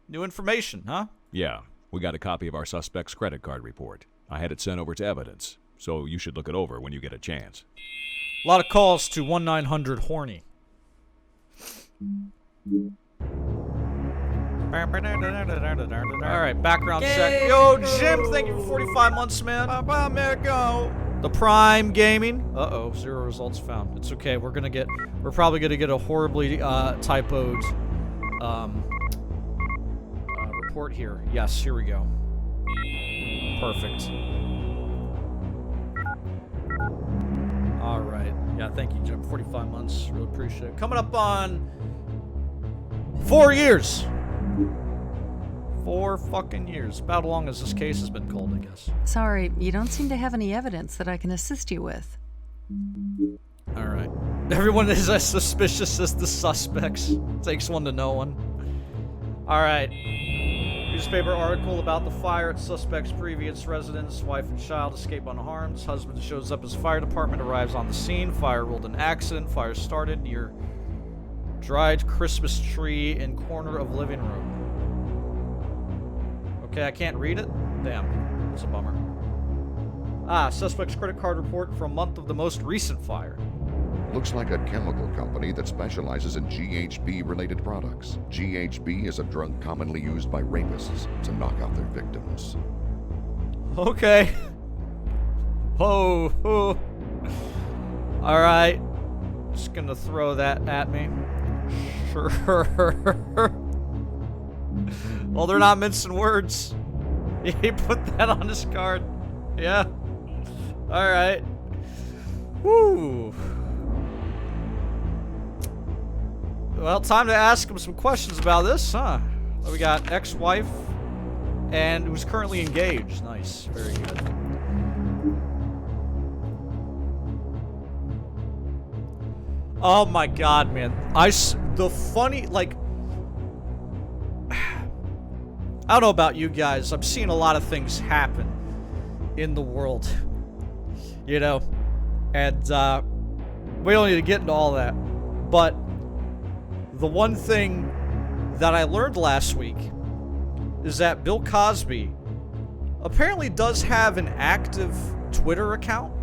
New information, huh? Yeah. We got a copy of our suspect's credit card report. I had it sent over to evidence, so you should look it over when you get a chance. A lot of calls to 1-900-HORNY. Alright, background check. Yo, Jim, thank you for 45 months, man. The Prime Gaming. Uh-oh, 0 results found. It's okay, we're probably gonna get a horribly typoed report here. Yes, here we go. Perfect. Alright. Yeah, thank you, Jim. 45 months. Really appreciate it. Coming up on 4 years. 4 fucking years. About as long as this case has been cold, I guess. Sorry, you don't seem to have any evidence that I can assist you with. Alright. Everyone is as suspicious as the suspects. Takes one to know one. Alright. Newspaper article about the fire at suspect's previous residence. Wife and child escape unharmed. Husband shows up as fire department, arrives on the scene. Fire ruled an accident. Fire started near dried Christmas tree in corner of living room. Okay, I can't read it? Damn, that's a bummer. Suspect's credit card report for a month of the most recent fire. Looks like a chemical company that specializes in GHB-related products. GHB is a drug commonly used by rapists to knock out their victims. Okay. Oh. Alright. Just gonna throw that at me. Sure. Well, they're not mincing words. He put that on his card. Yeah. Alright. Woo. Well, time to ask him some questions about this, huh? We got ex-wife and who's currently engaged. Nice. Very good. Oh my god, man. The funny, like... I don't know about you guys. I'm seeing a lot of things happen in the world. You know? And, we don't need to get into all that. But the one thing that I learned last week is that Bill Cosby apparently does have an active Twitter account.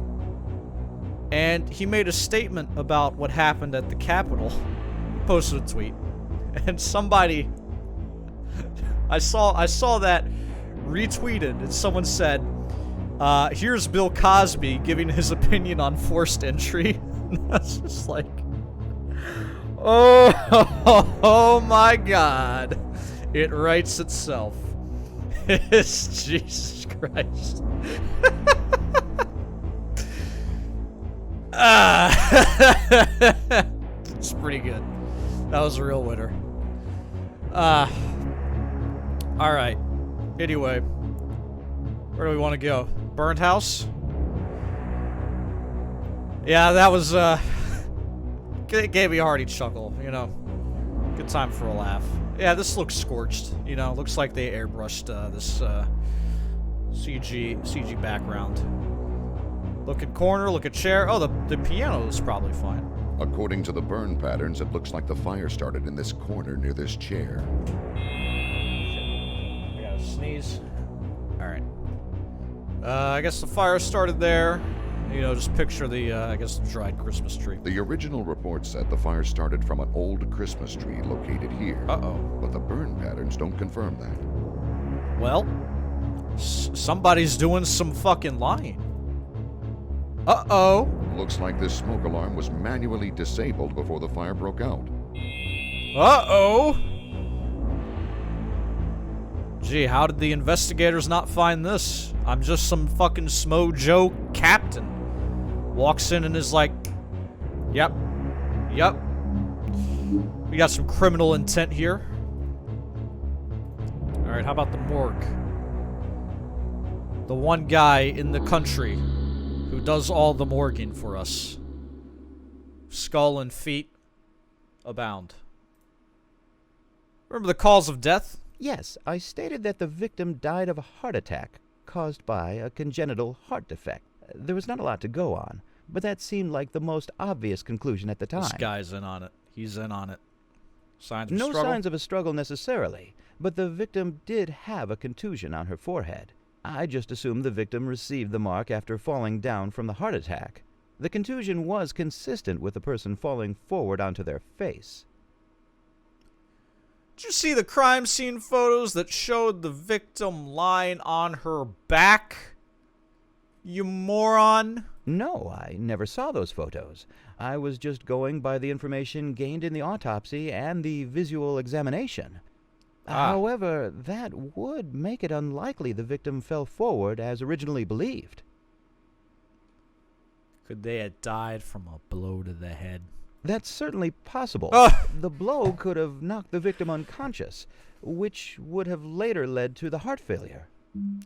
And he made a statement about what happened at the Capitol. He posted a tweet. And somebody... I saw that retweeted, and someone said, here's Bill Cosby giving his opinion on forced entry. And that's just like... Oh my god. It writes itself. It's Jesus Christ. It's pretty good. That was a real winner. Alright. Anyway. Where do we want to go? Burned house? Yeah, that was, it gave me a hearty chuckle, you know. Good time for a laugh. Yeah, this looks scorched, you know. Looks like they airbrushed, this, CG background. Look at corner, look at chair. Oh, the piano is probably fine. According to the burn patterns, it looks like the fire started in this corner near this chair. I gotta sneeze. Alright. I guess the fire started there. You know, just picture the, I guess, the dried Christmas tree. The original report said the fire started from an old Christmas tree located here. Uh-oh. But the burn patterns don't confirm that. Well, somebody's doing some fucking lying. Uh-oh. Looks like this smoke alarm was manually disabled before the fire broke out. Uh-oh. Gee, how did the investigators not find this? I'm just some fucking Smo Joe captain. Walks in and is like, yep. We got some criminal intent here. Alright, how about the morgue? The one guy in the country who does all the morguing for us. Skull and feet abound. Remember the cause of death? Yes, I stated that the victim died of a heart attack caused by a congenital heart defect. There was not a lot to go on, but that seemed like the most obvious conclusion at the time. This guy's in on it. He's in on it. Signs of no struggle? signs of a struggle necessarily, but the victim did have a contusion on her forehead. I just assumed the victim received the mark after falling down from the heart attack. The contusion was consistent with the person falling forward onto their face. Did you see the crime scene photos that showed the victim lying on her back? You moron. No, I never saw those photos. I was just going by the information gained in the autopsy and the visual examination. However, that would make it unlikely the victim fell forward as originally believed. Could they have died from a blow to the head? That's certainly possible. The blow could have knocked the victim unconscious, which would have later led to the heart failure.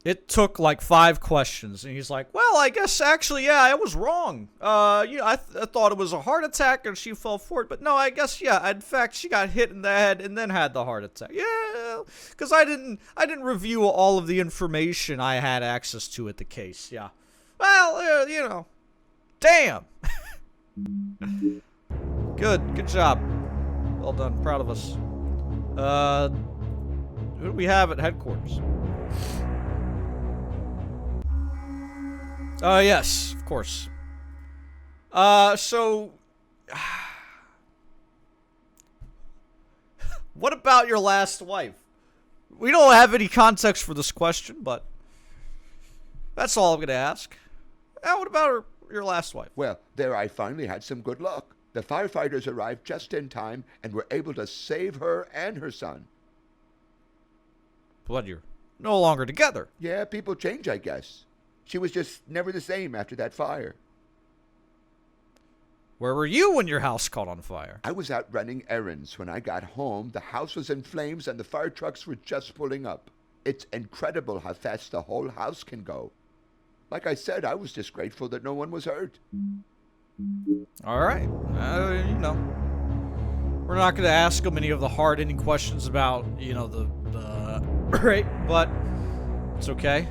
It took like 5 questions, and he's like, well, I guess actually, yeah, I was wrong. I thought it was a heart attack and she fell forward, but no, I guess, yeah, in fact, she got hit in the head and then had the heart attack. Yeah, because I didn't review all of the information I had access to at the case, yeah. Well, you know, damn. Good job. Well done, proud of us. Who do we have at headquarters? Yes, of course. So, What about your last wife? We don't have any context for this question, but that's all I'm going to ask. What about your last wife? Well, there I finally had some good luck. The firefighters arrived just in time and were able to save her and her son. But you're no longer together. Yeah, people change, I guess. She was just never the same after that fire. Where were you when your house caught on fire? I was out running errands. When I got home, the house was in flames and the fire trucks were just pulling up. It's incredible how fast the whole house can go. Like I said, I was just grateful that no one was hurt. All right. You know, we're not going to ask them any of the hard-hitting questions about, you know, the right, but it's okay.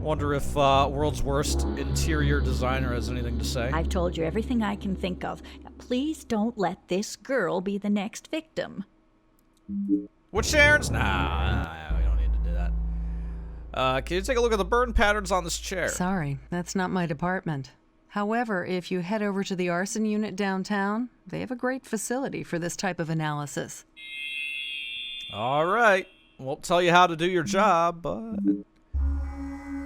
Wonder if World's Worst Interior Designer has anything to say. I've told you everything I can think of. Please don't let this girl be the next victim. Which errands? Nah, we don't need to do that. Can you take a look at the burn patterns on this chair? Sorry, that's not my department. However, if you head over to the arson unit downtown, they have a great facility for this type of analysis. All right. Won't tell you how to do your job, but...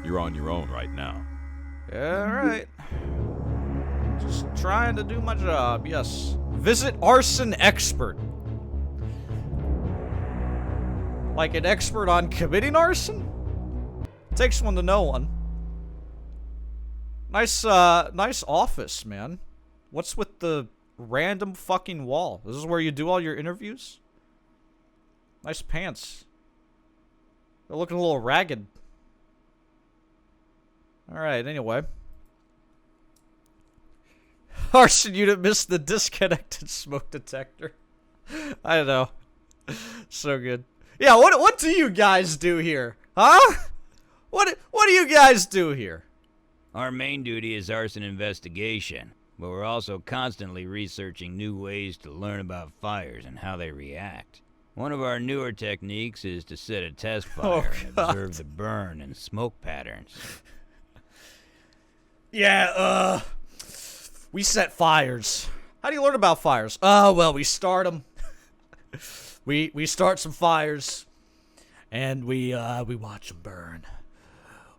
You're on your own right now. All right. Just trying to do my job, yes. Visit arson expert. Like an expert on committing arson? Takes one to know one. Nice office, man. What's with the random fucking wall? This is where you do all your interviews? Nice pants. They're looking a little ragged. Alright, anyway. Arson unit missed the disconnected smoke detector. I know. So good. Yeah, what do you guys do here? Huh? What do you guys do here? Our main duty is arson investigation, but we're also constantly researching new ways to learn about fires and how they react. One of our newer techniques is to set a test fire and observe the burn and smoke patterns. Yeah, we set fires. How do you learn about fires? Oh, well, we start them. we start some fires, and we watch them burn.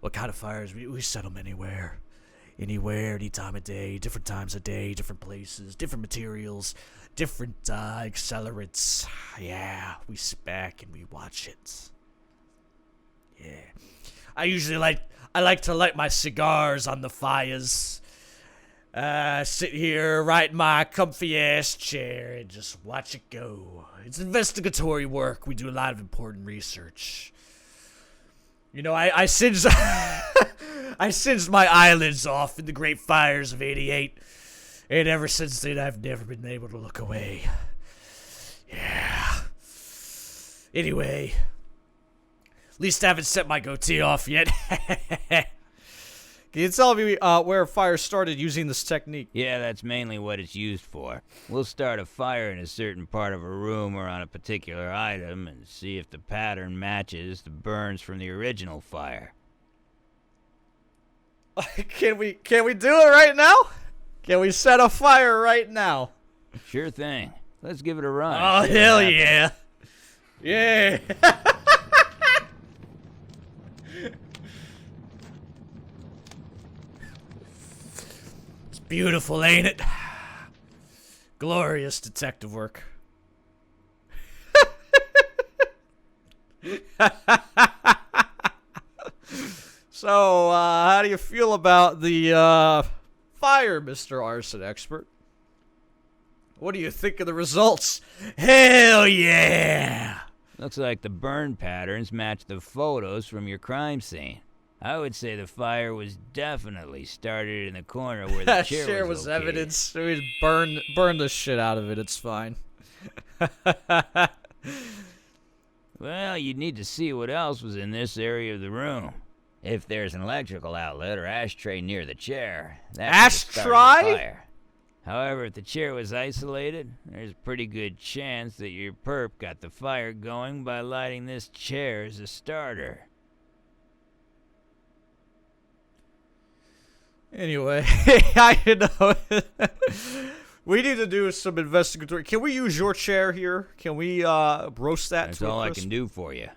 What kind of fires? We set them anywhere, any time of day, different times of day, different places, different materials, different accelerants. Yeah, we sit back and we watch it. Yeah, I like to light my cigars on the fires. Sit here right in my comfy ass chair and just watch it go. It's investigatory work. We do a lot of important research. You know, I singed I singed my eyelids off in the great fires of '88, and ever since then I've never been able to look away. Yeah. Anyway, at least I haven't set my goatee off yet. Can you tell me where a fire started using this technique? Yeah, that's mainly what it's used for. We'll start a fire in a certain part of a room or on a particular item and see if the pattern matches the burns from the original fire. Can we do it right now? Can we set a fire right now? Sure thing. Let's give it a run. Oh, hell yeah. Yeah. It's beautiful, ain't it? Glorious detective work. So, how do you feel about the fire, Mr. Arson Expert? What do you think of the results? Hell yeah! Looks like the burn patterns match the photos from your crime scene. I would say the fire was definitely started in the corner where the chair was located. Evidence. We burn the shit out of it. It's fine. Well, you'd need to see what else was in this area of the room. If there's an electrical outlet or ashtray near the chair, that's the start of the fire. However, if the chair was isolated, there's a pretty good chance that your perp got the fire going by lighting this chair as a starter. Anyway, I know. We need to do some investigatory. Can we use your chair here? Can we roast that? That's all I can do for you.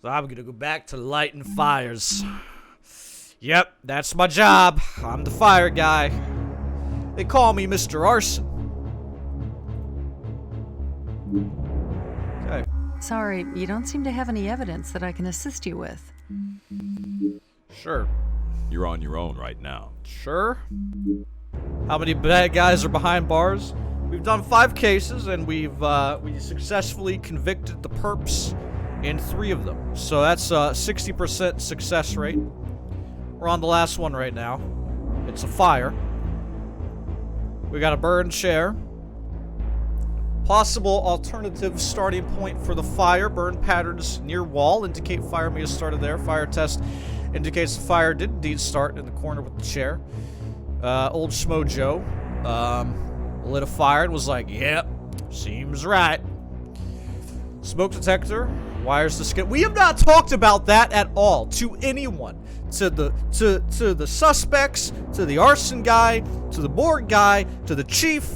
So I'm gonna go back to lighting fires. Yep, that's my job. I'm the fire guy. They call me Mr. Arson. Okay. Sorry, you don't seem to have any evidence that I can assist you with. Sure. You're on your own right now. Sure. How many bad guys are behind bars? We've done 5 cases, and we successfully convicted the perps in 3 of them. So that's a 60% success rate. We're on the last one right now. It's a fire. We got a burned chair. Possible alternative starting point for the fire. Burn patterns near wall indicate fire may have started there. Fire test indicates the fire did indeed start in the corner with the chair. Old Schmo Joe lit a fire and was like, yep, seems right. Smoke detector, wires to skin. We have not talked about that at all to anyone. To the suspects, to the arson guy, to the morgue guy, to the chief,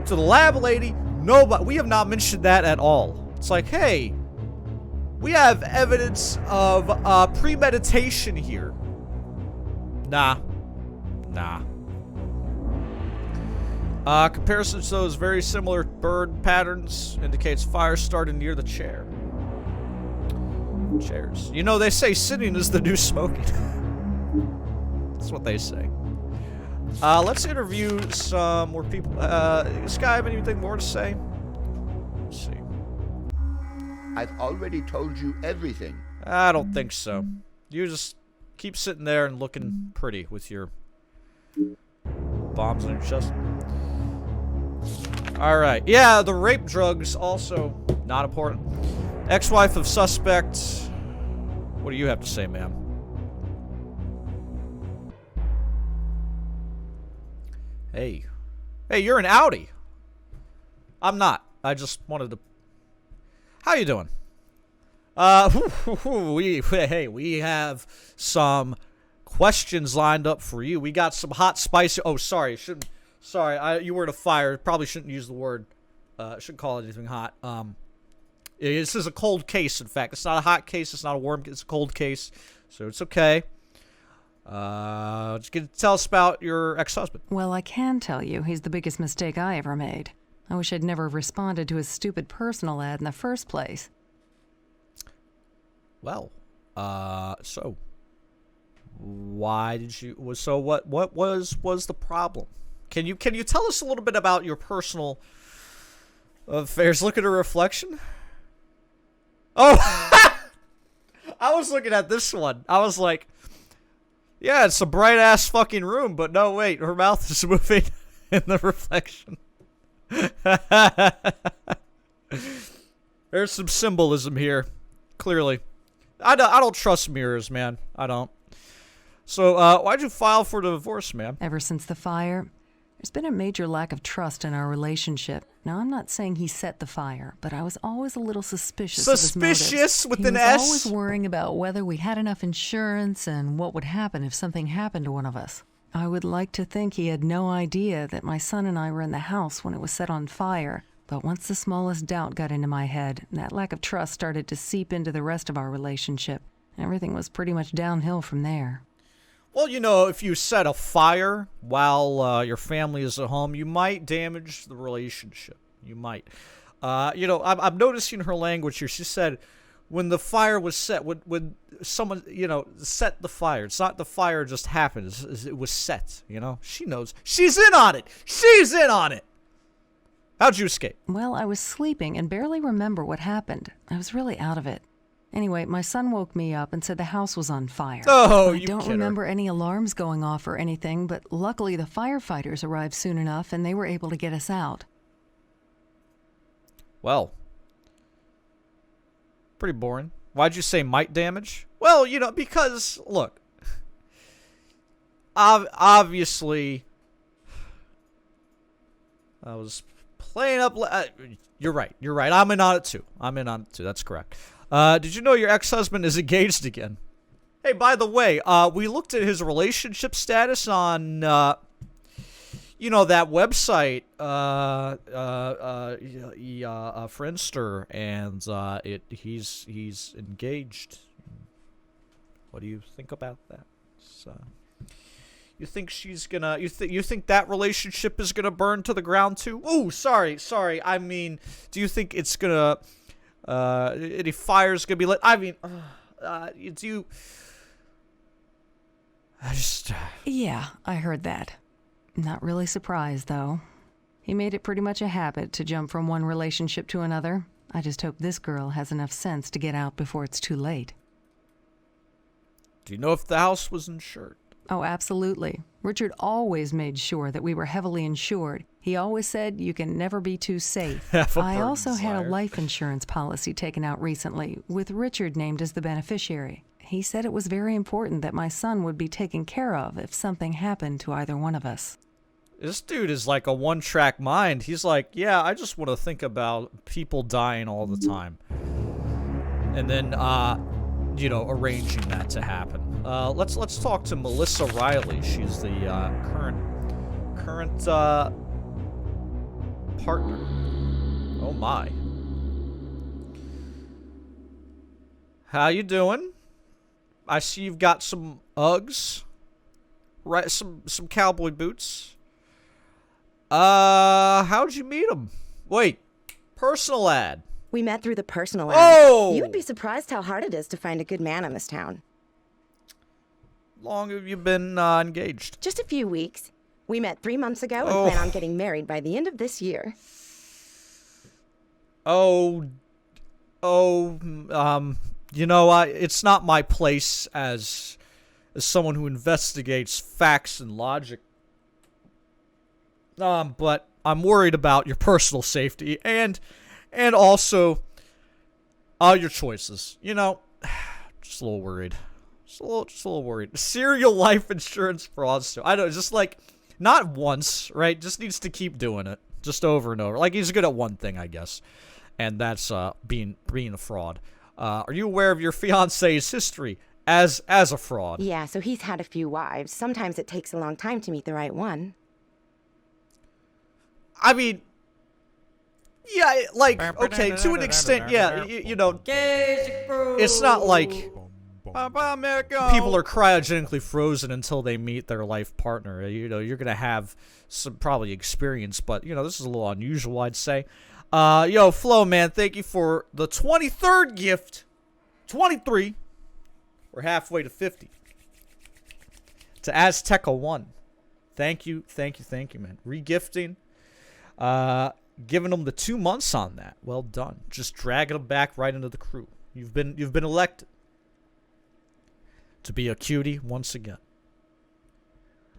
to the lab lady. Nobody. We have not mentioned that at all. It's like, hey, we have evidence of premeditation here. Nah. Comparison to those very similar burn patterns indicates fire started near the chair. Chairs. You know, they say sitting is the new smoking. That's what they say. Let's interview some more people. Does Sky have anything more to say? Let's see. I've already told you everything. I don't think so. You just keep sitting there and looking pretty with your bombs on your chest. Alright. Yeah, the rape drugs also not important. Ex-wife of suspect. What do you have to say, ma'am? Hey. Hey, you're an Audi. I'm not. I just wanted to... How you doing? We have some questions lined up for you. We got some hot, spicy... Oh, sorry. You were in a fire. Probably shouldn't use the word... shouldn't call it anything hot. This is a cold case, in fact. It's not a hot case. It's not a warm case. It's a cold case. So it's okay. Just gonna tell us about your ex-husband. Well, I can tell you he's the biggest mistake I ever made. I wish I'd never responded to his stupid personal ad in the first place. Well, so why did you? So what was the problem? Can you tell us a little bit about your personal affairs? Look at her reflection. Oh, I was looking at this one. I was like, yeah, it's a bright ass fucking room, but no, wait, her mouth is moving in the reflection. There's some symbolism here, clearly. I don't trust mirrors, man. I don't. So, why'd you file for divorce, ma'am? Ever since the fire, there's been a major lack of trust in our relationship. Now, I'm not saying he set the fire, but I was always a little suspicious of his motives. Suspicious with an S? He was always worrying about whether we had enough insurance and what would happen if something happened to one of us. I would like to think he had no idea that my son and I were in the house when it was set on fire. But once the smallest doubt got into my head, that lack of trust started to seep into the rest of our relationship. Everything was pretty much downhill from there. Well, you know, if you set a fire while your family is at home, you might damage the relationship. You might. You know, I'm noticing her language here. She said, when the fire was set, when someone, you know, set the fire. It's not the fire just happened. It was set, you know. She knows. She's in on it. She's in on it. How'd you escape? Well, I was sleeping and barely remember what happened. I was really out of it. Anyway, my son woke me up and said the house was on fire. Oh, I don't remember any alarms going off or anything, but luckily the firefighters arrived soon enough and they were able to get us out. Well, pretty boring. Why'd you say might damage? Well, you know, because, look, obviously, I was playing up... You're right. I'm in on it, too. That's correct. Did you know your ex-husband is engaged again? Hey, by the way, we looked at his relationship status on, you know, that website, Friendster, and he's engaged. What do you think about that? You think she's gonna? You think that relationship is gonna burn to the ground too? Ooh, sorry. I mean, do you think it's gonna? Any fire's gonna be lit? I mean, do you? I just. Yeah, I heard that. Not really surprised, though. He made it pretty much a habit to jump from one relationship to another. I just hope this girl has enough sense to get out before it's too late. Do you know if the house was insured? Oh, absolutely. Richard always made sure that we were heavily insured. He always said you can never be too safe. I also had a life insurance policy taken out recently, with Richard named as the beneficiary. He said it was very important that my son would be taken care of if something happened to either one of us. This dude is like a one-track mind. He's like, yeah, I just want to think about people dying all the time. And then, you know, arranging that to happen. Let's talk to Melissa Riley. She's the current partner. Oh my. How you doing? I see you've got some Uggs, right? Some cowboy boots. How'd you meet him? Wait, personal ad. We met through the personal ad. Oh! You would be surprised how hard it is to find a good man in this town. Long have you been engaged? Just a few weeks. We met 3 months ago and plan on getting married by the end of this year. You know, it's not my place as someone who investigates facts and logic. But I'm worried about your personal safety and also your choices. You know, just a little worried. Just a little worried. Serial life insurance fraudster. I don't, just like, not once, right? Just needs to keep doing it. Just over and over. Like, he's good at one thing, I guess. And that's being a fraud. Are you aware of your fiance's history as a fraud? Yeah, so he's had a few wives. Sometimes it takes a long time to meet the right one. I mean, yeah, like, okay, to an extent, yeah, you know, it's not like people are cryogenically frozen until they meet their life partner. You know, you're going to have some probably experience, but, you know, this is a little unusual, I'd say. Yo, Flo, man, thank you for the 23rd gift. 23. We're halfway to 50. To Azteca 1. Thank you, man. Regifting. Giving them the 2 months on that. Well done. Just dragging them back right into the crew. You've been elected to be a cutie once again.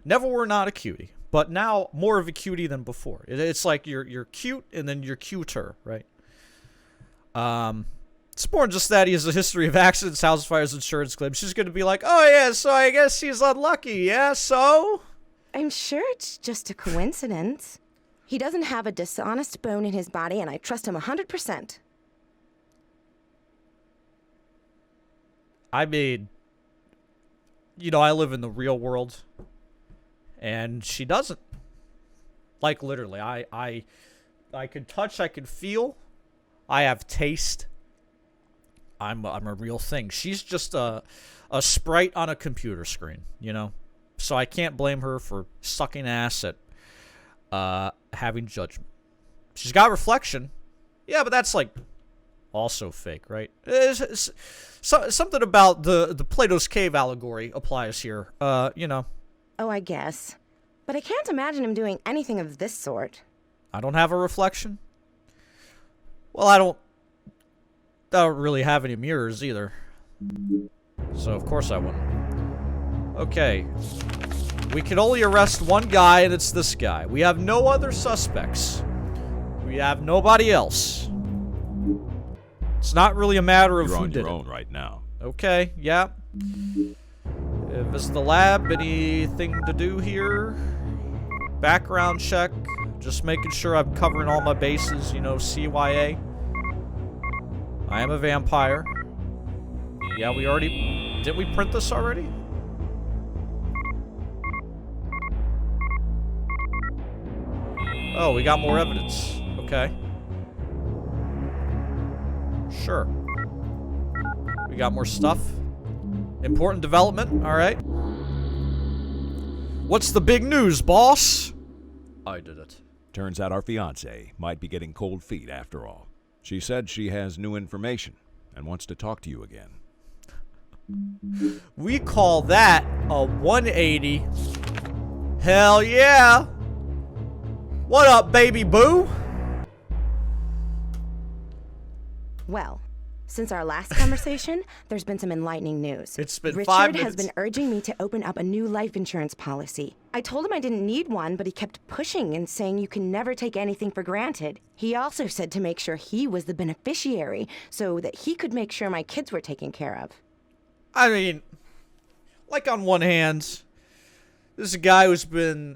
Never were not a cutie, but now more of a cutie than before. It's like you're cute and then you're cuter, right? It's more just that he has a history of accidents, house fires, insurance claims. She's going to be like, oh yeah, so I guess he's unlucky, yeah, so? I'm sure it's just a coincidence. He doesn't have a dishonest bone in his body, and I trust him 100%. I mean, you know, I live in the real world, and she doesn't. Like, literally, I can touch, I can feel, I have taste. I'm a real thing. She's just a sprite on a computer screen, you know? So I can't blame her for sucking ass at having judgment. She's got reflection. Yeah, but that's like also fake, right? Something about the Plato's Cave allegory applies here. You know. Oh, I guess. But I can't imagine him doing anything of this sort. I don't have a reflection. Well, I don't really have any mirrors either. So of course I wouldn't. Okay. We can only arrest one guy, and it's this guy. We have no other suspects. We have nobody else. It's not really a matter of who did it. You're on your own right now. Okay, yeah. Visit the lab. Anything to do here? Background check. Just making sure I'm covering all my bases, you know, CYA. I am a vampire. Yeah, we already didn't we print this already? Oh, we got more evidence. Okay. Sure. We got more stuff. Important development. All right. What's the big news, boss? I did it. Turns out our fiancée might be getting cold feet after all. She said she has new information and wants to talk to you again. We call that a 180. Hell yeah. What up, baby boo? Well, since our last conversation, there's been some enlightening news. It's been Richard 5 minutes. has been urging me to open up a new life insurance policy. I told him I didn't need one, but he kept pushing and saying you can never take anything for granted. He also said to make sure he was the beneficiary so that he could make sure my kids were taken care of. I mean, like on one hand, this is a guy who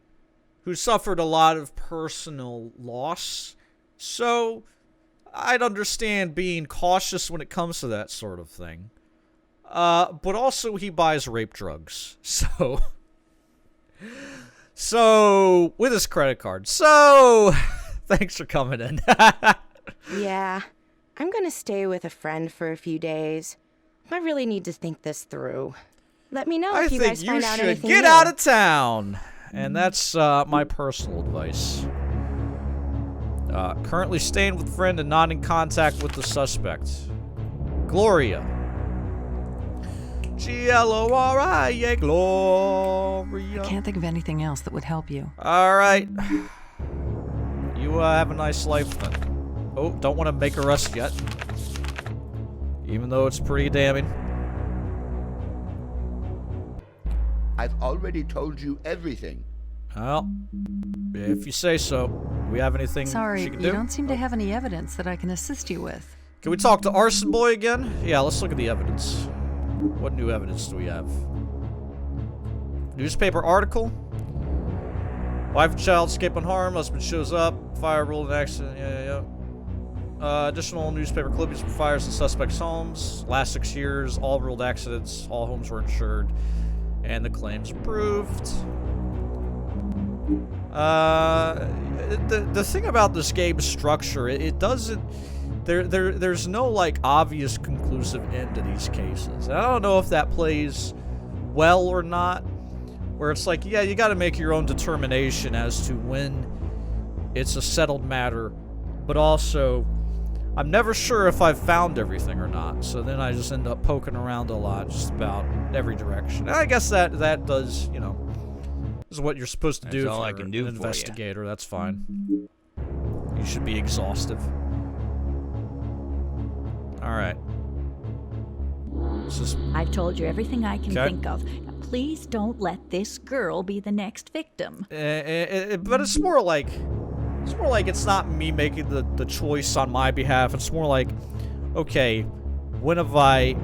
suffered a lot of personal loss. So I'd understand being cautious when it comes to that sort of thing. But also he buys rape drugs. So with his credit card. So thanks for coming in. Yeah, I'm gonna stay with a friend for a few days. I really need to think this through. Let me know if you guys find out anything I think you should get new. out of town. And that's my personal advice. Currently staying with friend and not in contact with the suspect. Gloria. G-L-O-R-I-A, Gloria. I can't think of anything else that would help you. All right. You have a nice life then. Oh, don't want to make arrest yet. Even though it's pretty damning. I've already told you everything. Well, if you say so. We have anything Sorry, she can you do? don't seem to have any evidence that I can assist you with. Can we talk to Arson Boy again? Yeah, let's look at the evidence. What new evidence do we have? Newspaper article? Wife and child escape unharmed. Husband shows up. Fire ruled an accident. Yeah. Additional newspaper clippings from fires in suspects' homes. Last 6 years, all ruled accidents. All homes were insured. And the claims approved. The thing about this game's structure, it doesn't... There's no, like, obvious conclusive end to these cases. And I don't know if that plays well or not. Where it's like, yeah, you gotta make your own determination as to when it's a settled matter. But also, I'm never sure if I've found everything or not. So then I just end up poking around a lot, just about every direction. And I guess that does, you know, is what you're supposed to do. That's all if I you're can do an for investigator. That's fine. You should be exhaustive. All right. I've told you everything I can Okay. think of. Now, please don't let this girl be the next victim. But it's more like it's not me making the choice on my behalf. It's more like, okay, when have I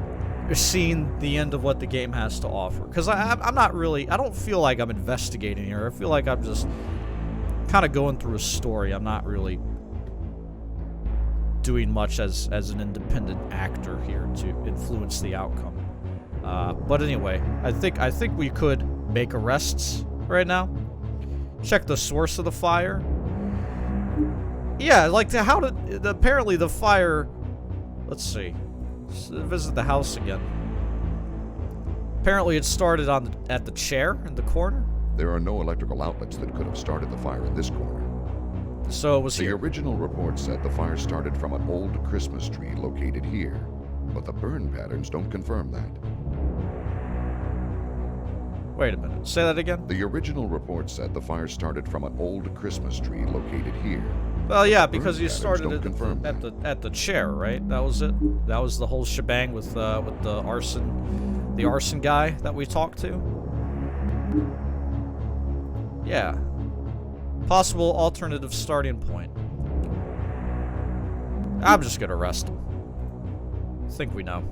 seen the end of what the game has to offer? Because I'm not really, I don't feel like I'm investigating here. I feel like I'm just kind of going through a story. I'm not really doing much as an independent actor here to influence the outcome. But anyway, I think we could make arrests right now. Check the source of the fire. Yeah, like apparently the fire. Let's see. Let's visit the house again. Apparently it started at the chair in the corner. There are no electrical outlets that could have started the fire in this corner. So it was The here. original report said the fire started from an old Christmas tree located here, but the burn patterns don't confirm that. Wait a minute. Say that again. The original report said the fire started from an old Christmas tree located here. Well, yeah, Burn because you patterns started don't it confirm at the chair, right? That was it. That was the whole shebang with the arson guy that we talked to. Yeah. Possible alternative starting point. I'm just gonna arrest him. I think we know.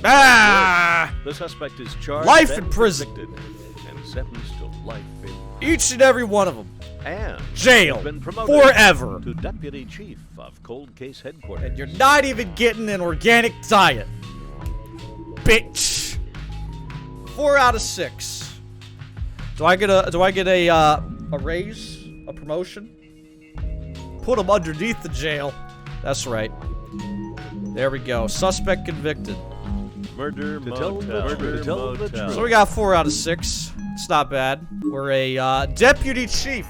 Ah! The suspect is charged, Life and in prison. convicted, and sentenced to life in Each and every one of them. and Jail. has been promoted Forever. to deputy chief of Cold Case Headquarters. And you're not even getting an organic diet. Bitch. 4 out of 6. Do I get a raise? A promotion? Put him underneath the jail. That's right. There we go. Suspect convicted. Murder motel. So we got 4 out of 6. It's not bad. We're a deputy chief.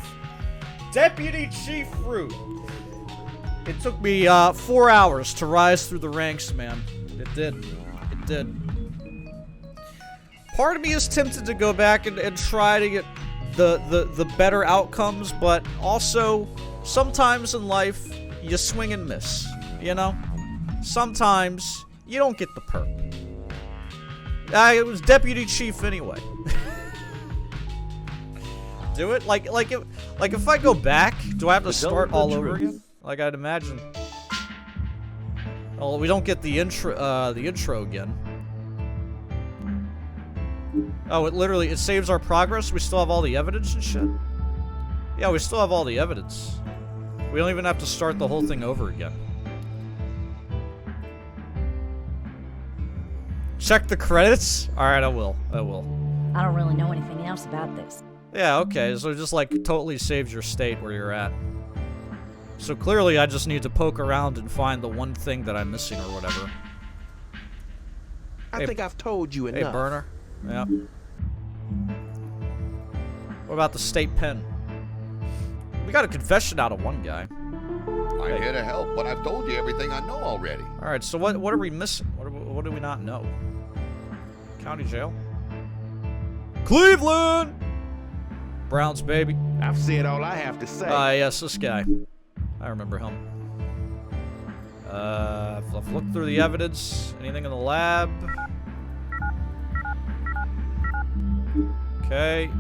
Deputy Chief Root. It took me 4 hours to rise through the ranks, man. It did. It did. Part of me is tempted to go back and try to get the better outcomes, but also sometimes in life you swing and miss, you know? Sometimes you don't get the perk. It was deputy chief anyway. Do it like if I go back, do I have to start all over again? Like I'd imagine. Oh, we don't get the intro again. Oh, it saves our progress. We still have all the evidence and shit. Yeah, we still have all the evidence. We don't even have to start the whole thing over again. Check the credits? Alright, I will. I don't really know anything else about this. Yeah, okay, so just like totally saves your state where you're at. So clearly I just need to poke around and find the one thing that I'm missing or whatever. I think I've told you enough. Hey, Burner. Yeah. What about the state pen? We got a confession out of one guy. I'm here to help, but I've told you everything I know already. Alright, so what are we missing? What do we not know? County jail? Cleveland! Browns, baby. I've said all I have to say. Yes, this guy. I remember him. I've looked through the evidence. Anything in the lab? Okay.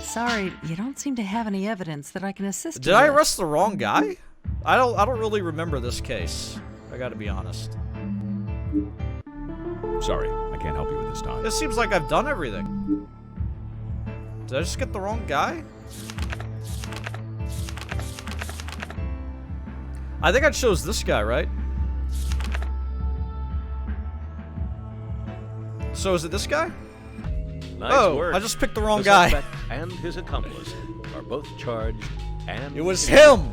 Sorry, you don't seem to have any evidence that I can assist you Did I with. arrest the wrong guy? I don't really remember this case. I gotta be honest. Sorry, I can't help you with this time. It seems like I've done everything. Did I just get the wrong guy? I think I chose this guy, right? So is it this guy? Nice work. I just picked the wrong The guy. suspect and his accomplice are both charged and... It was him!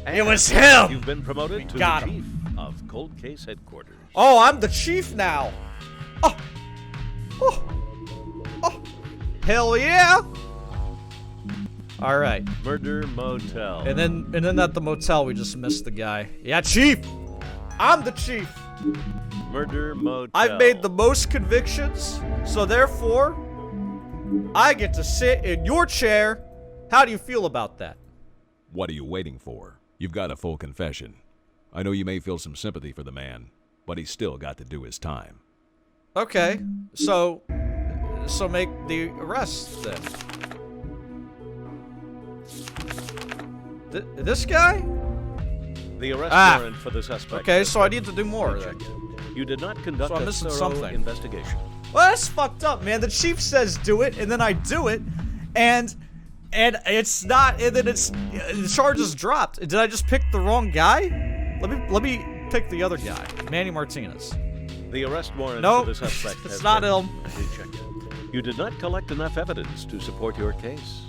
And It was him! You've been promoted to got the him. chief of Cold Case Headquarters. Oh, I'm the chief now! Oh! Hell yeah! Alright. Murder Motel. And then at the motel we just missed the guy. Yeah, chief! I'm the chief! Murder Motel. I've made the most convictions, so therefore, I get to sit in your chair. How do you feel about that? What are you waiting for? You've got a full confession. I know you may feel some sympathy for the man, but he's still got to do his time. Okay, so make the arrest then. This guy? The arrest warrant for the suspect. Okay, so I need to do more. You did not conduct So I'm a missing thorough something. investigation. Well, that's fucked up, man. The chief says do it, and then I do it, and it's not, and then it's the charge is dropped. Did I just pick the wrong guy? Let me pick the other guy, Manny Martinez. The arrest warrant Nope, for the suspect it's has not been him. rejected. You did not collect enough evidence to support your case.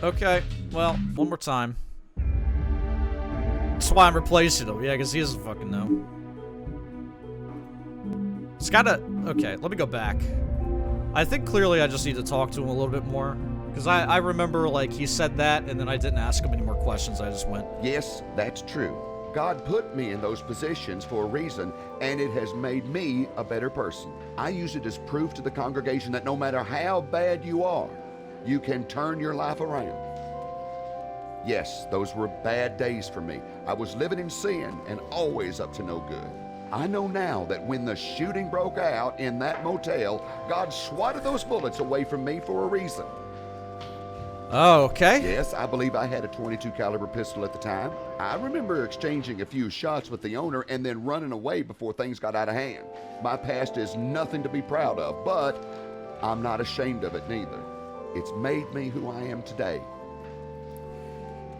Okay, well, one more time. That's why I'm replacing him. Yeah, because he doesn't fucking know. It's gotta... Okay, let me go back. I think clearly I just need to talk to him a little bit more. Because I remember, like, he said that, and then I didn't ask him any more questions. I just went... Yes, that's true. God put me in those positions for a reason, and it has made me a better person. I use it as proof to the congregation that no matter how bad you are, you can turn your life around. Yes, those were bad days for me. I was living in sin and always up to no good. I know now that when the shooting broke out in that motel, God swatted those bullets away from me for a reason. Oh, okay. Yes, I believe I had a .22 caliber pistol at the time. I remember exchanging a few shots with the owner and then running away before things got out of hand. My past is nothing to be proud of, but I'm not ashamed of it neither. It's made me who I am today.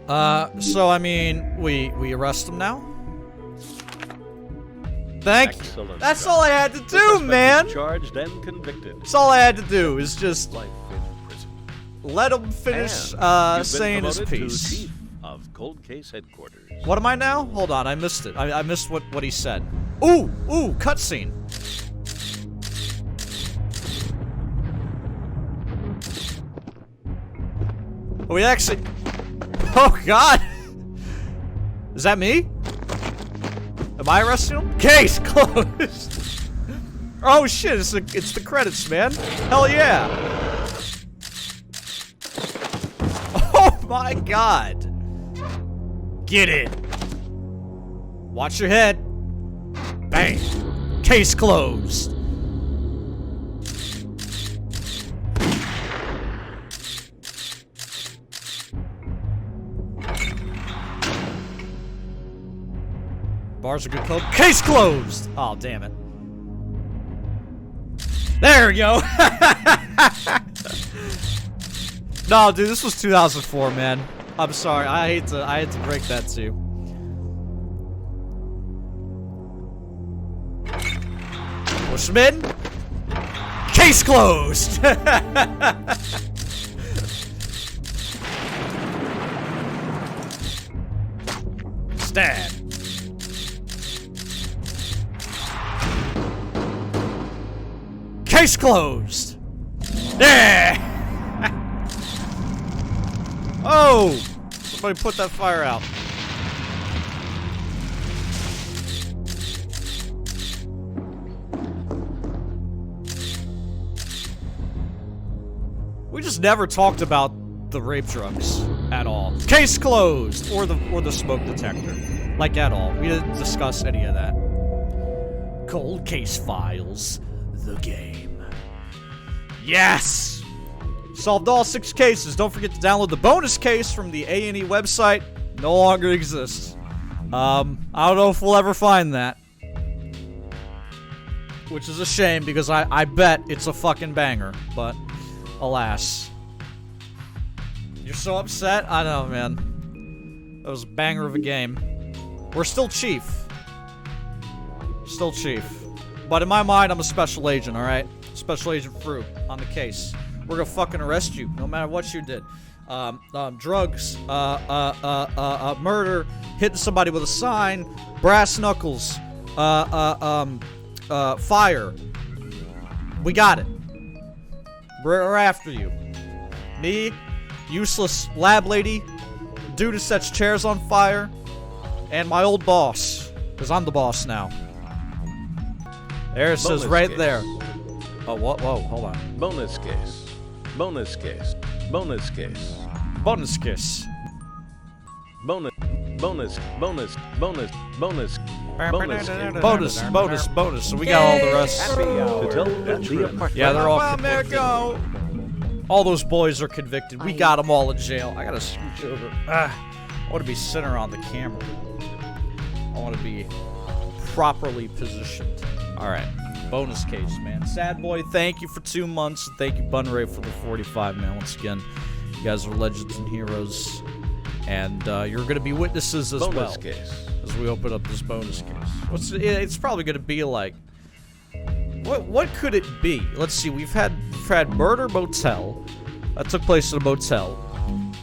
So, I mean, we arrest him now? Excellent That's job. all I had to The do, suspect is man. Charged and convicted. That's all I had to do is just Life in prison. let him finish And you've been saying his promoted to piece. Chief of Cold Case Headquarters. What am I now? Hold on, I missed it. I missed what he said. Ooh, cutscene. Oh, we actually. Oh God. Is that me? Am I arresting him? Case closed. Oh shit! It's the credits, man. Hell yeah. Oh my God. Get it. Watch your head. Bang. Case closed. Bars are good code. Case closed! Oh, damn it. There we go. No, dude, this was 2004, man. I'm sorry. I hate to break that to you. Push him in. Case closed. Stab. Case closed. Yeah. Oh, somebody put that fire out. We just never talked about the rape drugs at all. Case closed, or the smoke detector, like at all. We didn't discuss any of that. Cold Case Files, the game. Yes! Solved all 6 cases. Don't forget to download the bonus case from the A&E website. No longer exists. I don't know if we'll ever find that. Which is a shame, because I bet it's a fucking banger. But, alas. You're so upset? I know, man. That was a banger of a game. We're still Chief. Still Chief. But in my mind, I'm a special agent, alright? Special Agent Fru on the case. We're gonna fucking arrest you, no matter what you did. Drugs, murder, hitting somebody with a sign, brass knuckles, fire. We got it. We're after you. Me, useless lab lady, dude who sets chairs on fire, and my old boss, because I'm the boss now. There it says right there. Oh, what? Whoa, hold on. Bonus case. Bonus case. Bonus case. Bonus kiss. Bonus. Bonus. Bonus. Bonus. Bonus. Bonus. So we got all the rest. To tell the apartment. Yeah, they're all convicted. All those boys are convicted. We got them all in jail. I gotta scooch over. I want to be center on the camera. I want to be properly positioned. All right. Bonus case, man. Sad Boy, thank you for 2 months. And thank you, Bunray, for the 45, man. Once again, you guys are legends and heroes. And you're going to be witnesses as bonus well. Case. As we open up this bonus case. It's probably going to be like... What could it be? Let's see. We've had Murder Motel. That took place in a motel.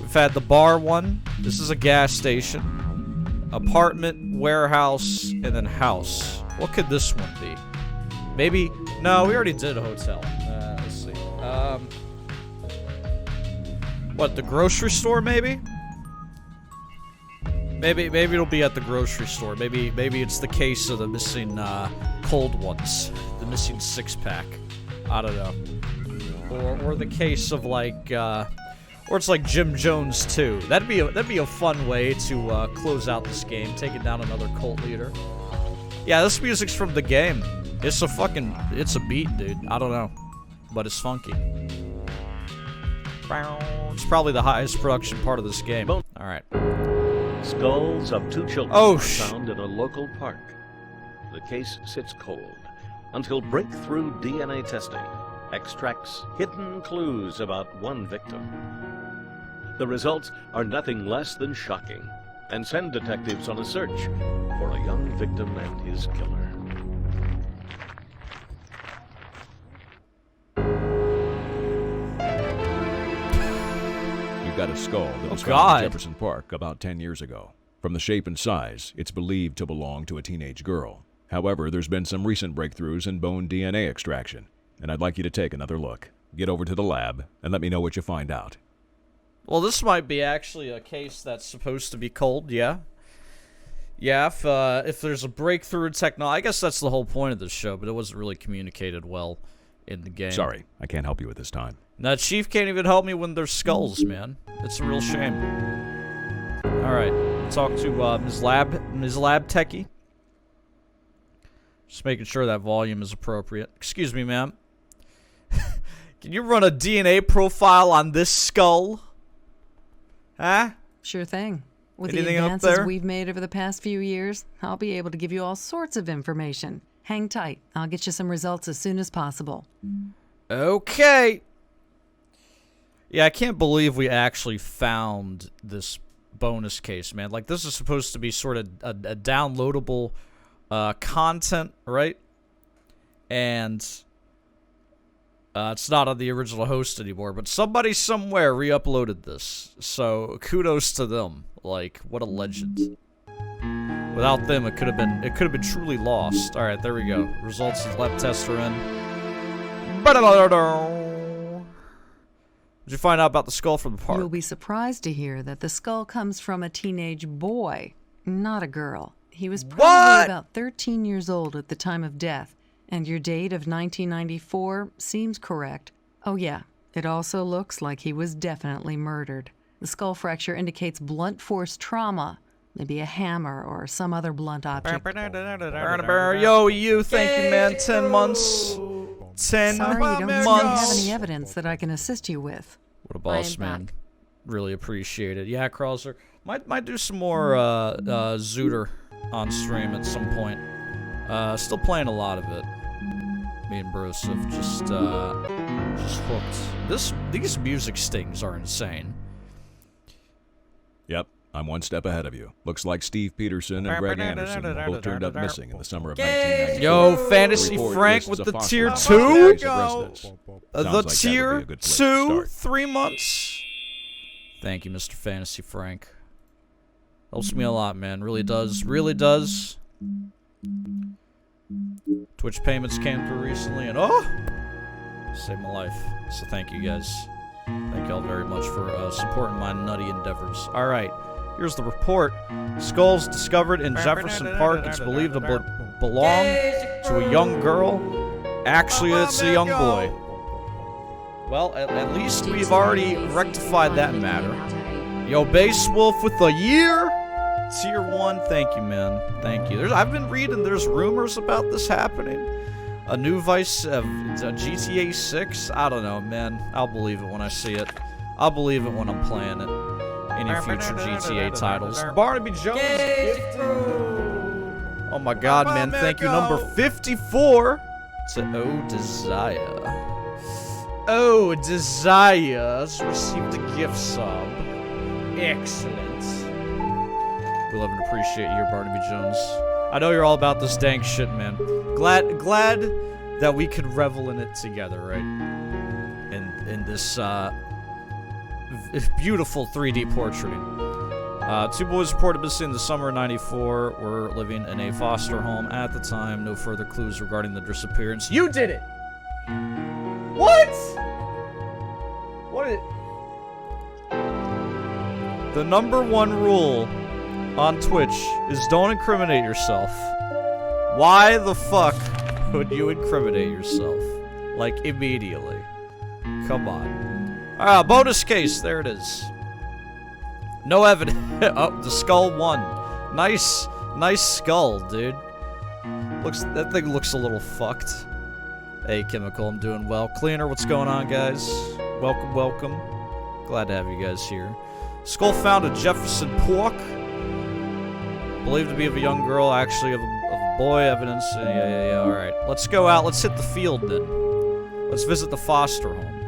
We've had the bar one. This is a gas station. Apartment, warehouse, and then house. What could this one be? Maybe... No, we already did a hotel. Let's see. What, the grocery store, maybe? Maybe it'll be at the grocery store. Maybe it's the case of the missing cold ones. The missing 6-pack. I don't know. Or the case of like... or it's like Jim Jones 2. That'd be a fun way to close out this game. Taking down another cult leader. Yeah, this music's from the game. It's a beat, dude. I don't know. But it's funky. It's probably the highest production part of this game. Alright. Skulls of 2 children are found in a local park. The case sits cold until breakthrough DNA testing extracts hidden clues about one victim. The results are nothing less than shocking and send detectives on a search for a young victim and his killer. we've got a skull that was found God. in Jefferson Park about 10 years ago. From the shape and size, it's believed to belong to a teenage girl. However, there's been some recent breakthroughs in bone DNA extraction, and I'd like you to take another look. Get over to the lab and let me know what you find out. Well, this might be actually a case that's supposed to be cold, yeah? Yeah, if there's a breakthrough in technology, I guess that's the whole point of this show, but it wasn't really communicated well in the game. Sorry, I can't help you at this time. Now, Chief can't even help me when there's skulls, man. It's a real shame. Alright, talk to Ms. Lab Techie. Just making sure that volume is appropriate. Excuse me, ma'am. Can you run a DNA profile on this skull? Huh? Sure thing. With Anything the up advances there? we've made over the past few years, I'll be able to give you all sorts of information. Hang tight. I'll get you some results as soon as possible. Okay. Yeah, I can't believe we actually found this bonus case, man. Like, this is supposed to be sort of a downloadable content, right? And it's not on the original host anymore, but somebody somewhere re-uploaded this. So kudos to them. Like, what a legend. Without them, it could have been truly lost. All right, there we go. Results of the lab test are in. Did you find out about the skull from the park? You'll be surprised to hear that the skull comes from a teenage boy, not a girl. He was probably about 13 years old at the time of death, and your date of 1994 seems correct. Oh yeah, it also looks like he was definitely murdered. The skull fracture indicates blunt force trauma, maybe a hammer or some other blunt object. Yo, you, thank you, man. 10 months. 10 Sorry, you don't seem to have any evidence that I can assist you with. What a boss, man. Really appreciate it. Yeah, Krauser. Might do some more Zooter on stream at some point. Still playing a lot of it. Me and Bruce have just hooked. These music stings are insane. Yep, I'm one step ahead of you. Looks like Steve Peterson and Greg Anderson both turned up missing in the summer of 1994. Yo, Fantasy Frank with the tier 2? The tier 2, 3 months. Thank you, Mr. Fantasy Frank. Helps me a lot, man. Really does. Really does. Twitch payments came through recently, and saved my life. So thank you guys. Thank y'all very much for supporting my nutty endeavors. All right, here's the report. Skulls discovered in Jefferson Park. It's believed to belong to a young girl. Actually, it's a young boy. Well, at least we've already rectified that matter. Yo, Base Wolf with the year. Tier 1, thank you, man. Thank you. I've been reading there's rumors about this happening. A new GTA 6? I don't know, man. I'll believe it when I see it. I'll believe it when I'm playing it. Any future GTA titles. Barnaby Jones. Oh my god, man. Thank you. Number 54 to Oh Desire. Oh Desire has received a gift sub. Excellent. We love and appreciate you here, Barnaby Jones. I know you're all about this dank shit, man. Glad that we could revel in it together, right? In this beautiful 3D portraiting. 2 boys reported missing in the summer of '94. Were living in a foster home at the time. No further clues regarding the disappearance. You did it. What? What? The #1 rule on Twitch is don't incriminate yourself. Why the fuck would you incriminate yourself? Like, immediately. Come on. Bonus case. There it is. No evidence. Oh, the skull won. Nice skull, dude. That thing looks a little fucked. Hey, Chemical, I'm doing well. Cleaner, what's going on, guys? Welcome. Glad to have you guys here. Skull found at Jefferson Park. Believed to be of a young girl, actually of a boy. Evidence. Yeah. All right. Let's go out. Let's hit the field then. Let's visit the foster home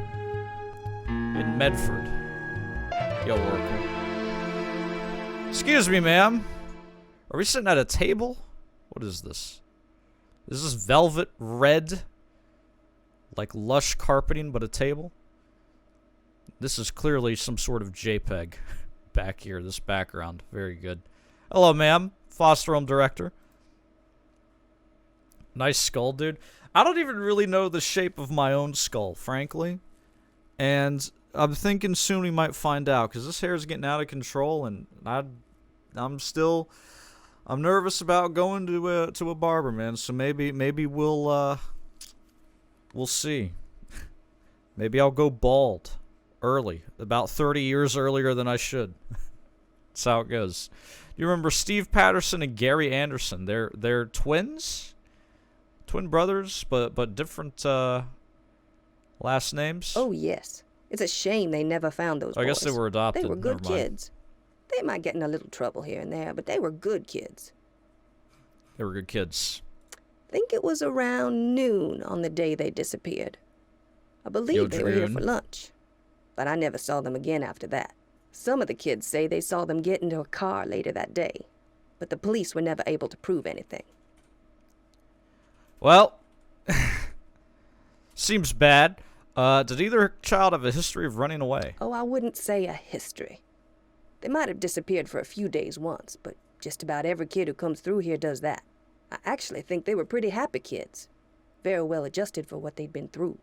in Medford. Yo, Oracle. Excuse me, ma'am. Are we sitting at a table? What is this? Is this velvet red? Like lush carpeting, but a table? This is clearly some sort of JPEG back here, this background. Very good. Hello, ma'am. Foster home director. Nice skull, dude. I don't even really know the shape of my own skull, frankly. And I'm thinking soon we might find out, because this hair is getting out of control, and I'm nervous about going to a barber, man. So maybe we'll see. Maybe I'll go bald early, about 30 years earlier than I should. That's how it goes. You remember Steve Patterson and Gary Anderson? They're twins, twin brothers, but different last names. Oh yes, it's a shame they never found those boys. I guess they were adopted. They were good Never mind. kids. They might get in a little trouble here and there, but they were good kids. They were good kids. Think it was around noon on the day they disappeared. I believe they were here for lunch, but I never saw them again after that. Some of the kids say they saw them get into a car later that day, but the police were never able to prove anything. Well, seems bad. Did either child have a history of running away? Oh, I wouldn't say a history. They might have disappeared for a few days once, but just about every kid who comes through here does that. I actually think they were pretty happy kids. Very well adjusted for what they'd been through.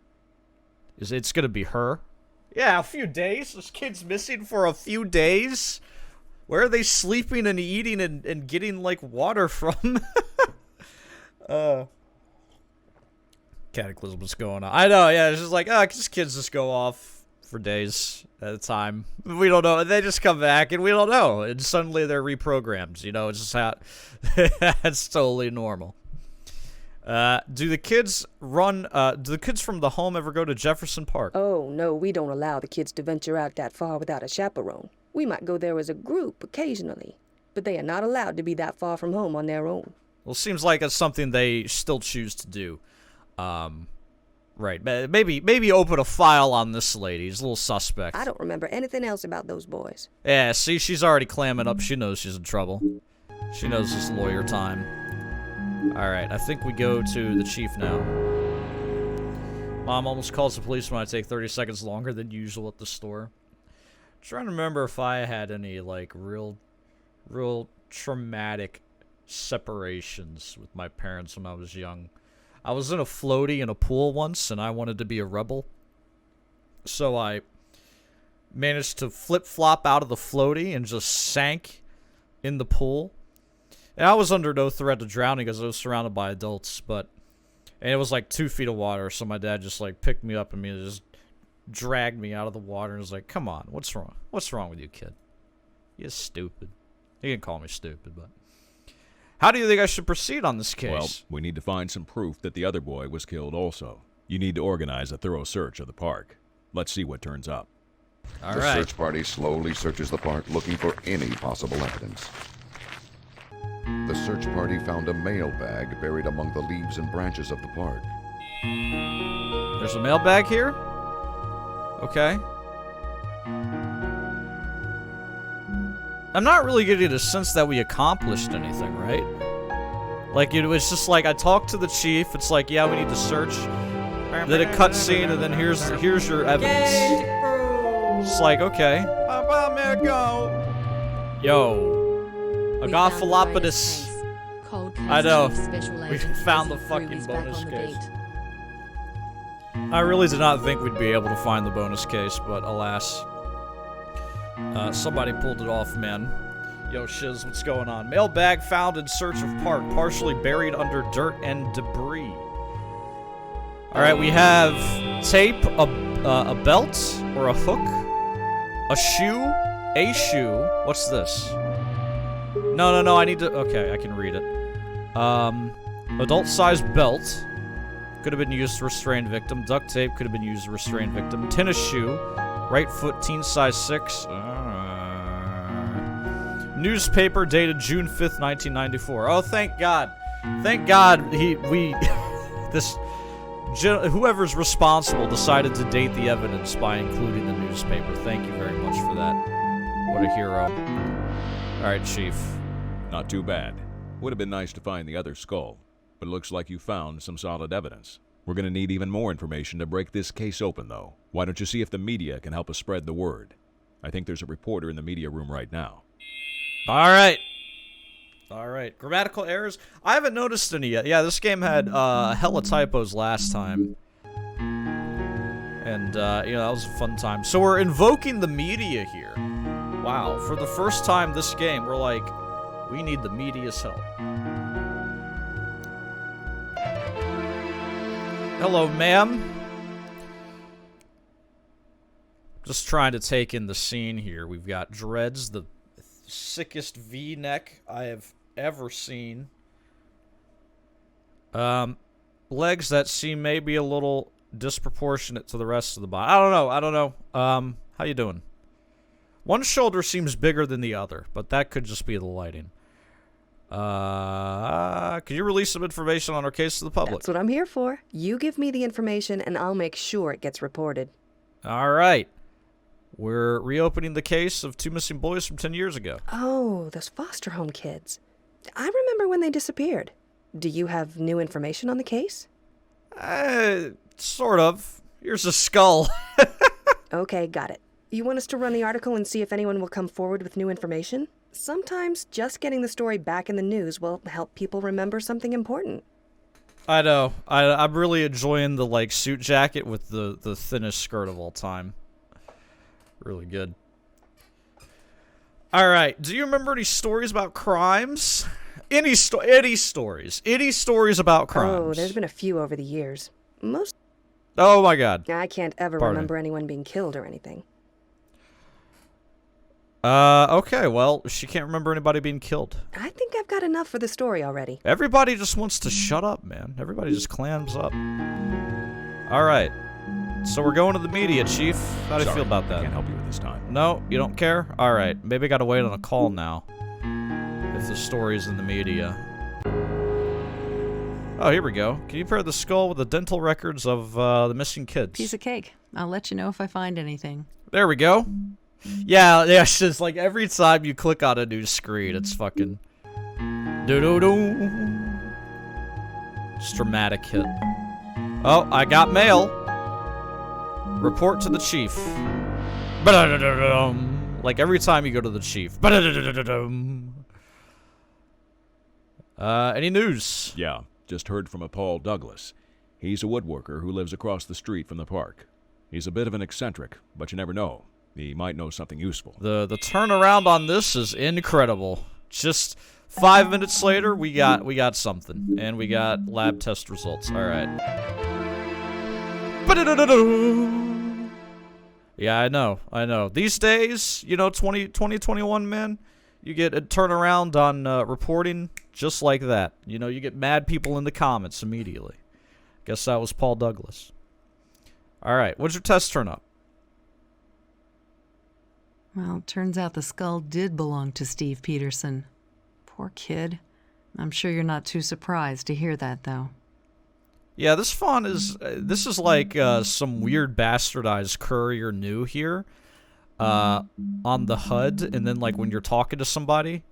It's gonna be her? Yeah, a few days? This kid's missing for a few days? Where are they sleeping and eating and getting, like, water from? Cataclysm, what's going on? I know, yeah, it's just like, just kids just go off for days at a time. We don't know. They just come back, and we don't know. And suddenly they're reprogrammed, you know? It's just how... That's totally normal. Do the kids from the home ever go to Jefferson Park? Oh, no, we don't allow the kids to venture out that far without a chaperone. We might go there as a group occasionally, but they are not allowed to be that far from home on their own. Well, it seems like it's something they still choose to do. Right. Maybe open a file on this lady. He's a little suspect. I don't remember anything else about those boys. Yeah, see, she's already clamming up. She knows she's in trouble. She knows it's lawyer time. Alright, I think we go to the chief now. Mom almost calls the police when I take 30 seconds longer than usual at the store. I'm trying to remember if I had any, like, real traumatic separations with my parents when I was young. I was in a floaty in a pool once, and I wanted to be a rebel. So I managed to flip-flop out of the floaty and just sank in the pool. And I was under no threat of drowning because I was surrounded by adults, and it was like 2 feet of water, so my dad just, like, picked me up and just dragged me out of the water and was like, come on, what's wrong? What's wrong with you, kid? You're stupid. He didn't call me stupid, but... How do you think I should proceed on this case? Well, we need to find some proof that the other boy was killed also. You need to organize a thorough search of the park. Let's see what turns up. The search party slowly searches the park looking for any possible evidence. The search party found a mailbag buried among the leaves and branches of the park. There's a mailbag here? Okay. I'm not really getting a sense that we accomplished anything, right? Like, it was just like, I talked to the chief, it's like, yeah, we need to search. Then a cutscene, and then here's your evidence. It's like, okay. Yo. Agathopoulos. I know. We found the fucking bonus case. I really did not think we'd be able to find the bonus case, but alas. Somebody pulled it off, man. Yo, Shiz, what's going on? Mailbag found in search of park, partially buried under dirt and debris. Alright, we have tape, a belt, or a hook, a shoe. What's this? No, I need to... Okay, I can read it. Adult-sized belt. Could have been used to restrain victim. Duct tape could have been used to restrain victim. Tennis shoe. Right foot, teen size 6. Newspaper dated June 5th, 1994. Oh, thank God. Thank God whoever's responsible decided to date the evidence by including the newspaper. Thank you very much for that. What a hero. Alright, Chief. Not too bad. Would have been nice to find the other skull, but it looks like you found some solid evidence. We're going to need even more information to break this case open, though. Why don't you see if the media can help us spread the word? I think there's a reporter in the media room right now. All right. Grammatical errors? I haven't noticed any yet. Yeah, this game had hella typos last time. And, that was a fun time. So we're invoking the media here. Wow. For the first time this game, we're like, we need the media's help. Hello, ma'am. Just trying to take in the scene here. We've got dreads, the sickest V-neck I have ever seen. Legs that seem maybe a little disproportionate to the rest of the body. I don't know. How you doing? One shoulder seems bigger than the other, but that could just be the lighting. Could you release some information on our case to the public? That's what I'm here for. You give me the information and I'll make sure it gets reported. All right. We're reopening the case of 2 missing boys from 10 years ago. Oh, those foster home kids. I remember when they disappeared. Do you have new information on the case? Sort of. Here's a skull. Okay, got it. You want us to run the article and see if anyone will come forward with new information? Sometimes just getting the story back in the news will help people remember something important. I know. I'm really enjoying the, suit jacket with the thinnest skirt of all time. Really good. All right. Do you remember any stories about crimes? Any stories. Any stories about crimes? Oh, there's been a few over the years. Most... Oh, my God. I can't ever remember anyone being killed or anything. Okay, well, she can't remember anybody being killed. I think I've got enough for the story already. Everybody just wants to shut up, man. Everybody just clams up. All right. So we're going to the media, Chief. How do you feel about that? I can't help you with this time. No, you don't care? All right. Maybe I got to wait on a call now. If the story's in the media. Oh, here we go. Can you pair the skull with the dental records of the missing kids? Piece of cake. I'll let you know if I find anything. There we go. Yeah, it's just like every time you click on a new screen, it's fucking... Do-do-do. It's dramatic hit. Oh, I got mail. Report to the chief. Like every time you go to the chief. Any news? Yeah, just heard from a Paul Douglas. He's a woodworker who lives across the street from the park. He's a bit of an eccentric, but you never know. He might know something useful. The turnaround on this is incredible. Just 5 minutes later, we got something, and we got lab test results. All right. Yeah, I know. These days, 2021, man, you get a turnaround on reporting just like that. You get mad people in the comments immediately. Guess that was Paul Douglas. All right, what'd your test turn up? Well, it turns out the skull did belong to Steve Peterson. Poor kid. I'm sure you're not too surprised to hear that, though. Yeah, this font is... this is like some weird bastardized Courier New here. On the HUD, and then, when you're talking to somebody...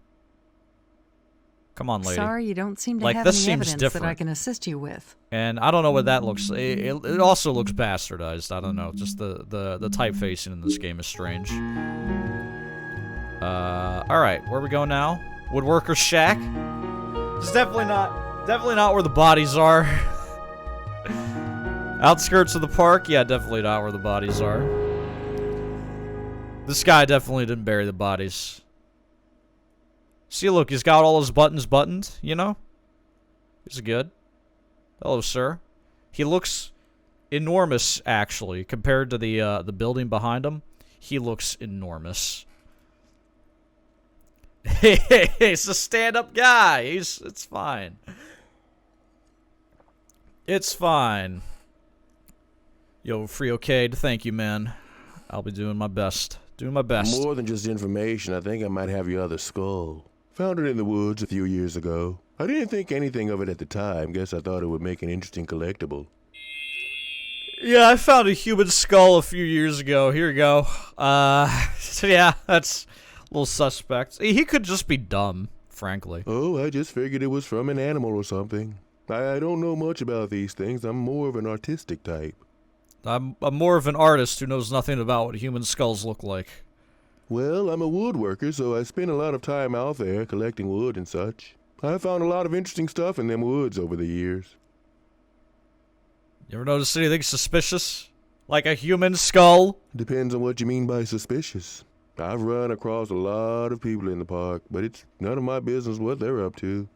Come on, lady. Sorry, you don't seem to have this any seems evidence different. that I can assist you with. And I don't know what that looks like. It also looks bastardized. I don't know. Just the typefacing in this game is strange. Alright, where we go now? Woodworker's Shack? It's definitely not where the bodies are. Outskirts of the park? Yeah, definitely not where the bodies are. This guy definitely didn't bury the bodies. See, look, he's got all his buttons buttoned, He's good. Hello, sir. He looks enormous, actually, compared to the building behind him. He looks enormous. He's a stand-up guy. It's fine. It's fine. Yo, Free Okade, thank you, man. I'll be doing my best. More than just information, I think I might have your other skull. Found it in the woods a few years ago. I didn't think anything of it at the time. Guess I thought it would make an interesting collectible. Yeah, I found a human skull a few years ago. Here you go. Yeah, that's a little suspect. He could just be dumb, frankly. Oh, I just figured it was from an animal or something. I don't know much about these things. I'm more of an artistic type. I'm more of an artist who knows nothing about what human skulls look like. Well, I'm a woodworker, so I spend a lot of time out there collecting wood and such. I found a lot of interesting stuff in them woods over the years. You ever notice anything suspicious? Like a human skull? Depends on what you mean by suspicious. I've run across a lot of people in the park, but it's none of my business what they're up to.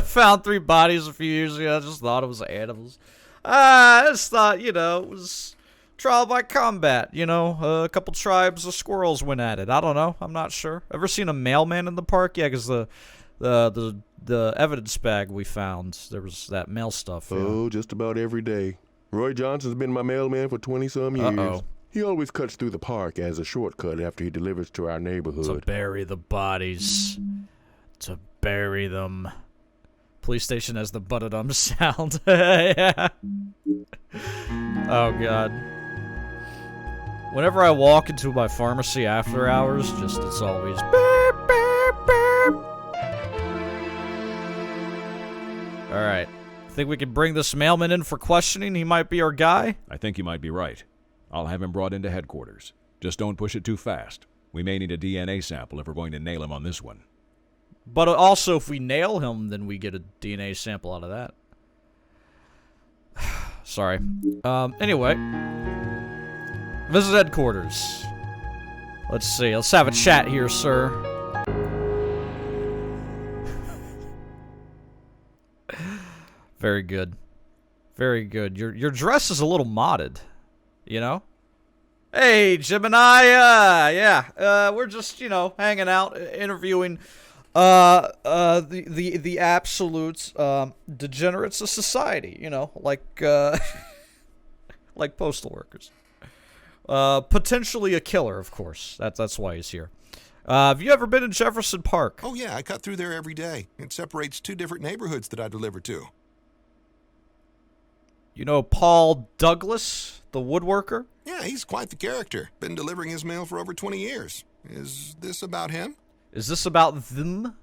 Found 3 bodies a few years ago. I just thought it was animals. I just thought, it was trial by combat. A couple tribes of squirrels went at it. I don't know. I'm not sure. Ever seen a mailman in the park? Yeah, because the evidence bag we found, there was that mail stuff. Yeah. Oh, just about every day. Roy Johnson's been my mailman for 20-some years. Uh-oh. He always cuts through the park as a shortcut after he delivers to our neighborhood. To bury the bodies. To bury them. Police station has the but-a-dum sound. Yeah. Oh, God. Whenever I walk into my pharmacy after hours, it's always beep, beep, beep. Alright. Think we can bring this mailman in for questioning? He might be our guy? I think you might be right. I'll have him brought into headquarters. Just don't push it too fast. We may need a DNA sample if we're going to nail him on this one. But also, if we nail him, then we get a DNA sample out of that. Sorry. Anyway. Visit headquarters. Let's see. Let's have a chat here, sir. Very good. Very good. Your dress is a little modded. Hey, Gemini. Yeah. We're just, hanging out, interviewing the absolute degenerates of society, like like postal workers. Potentially a killer, of course. That's why he's here. Have you ever been in Jefferson Park? Oh yeah, I cut through there every day. It separates 2 different neighborhoods that I deliver to. You know Paul Douglas, the woodworker? Yeah, he's quite the character. Been delivering his mail for over 20 years. Is this about him? Is this about them?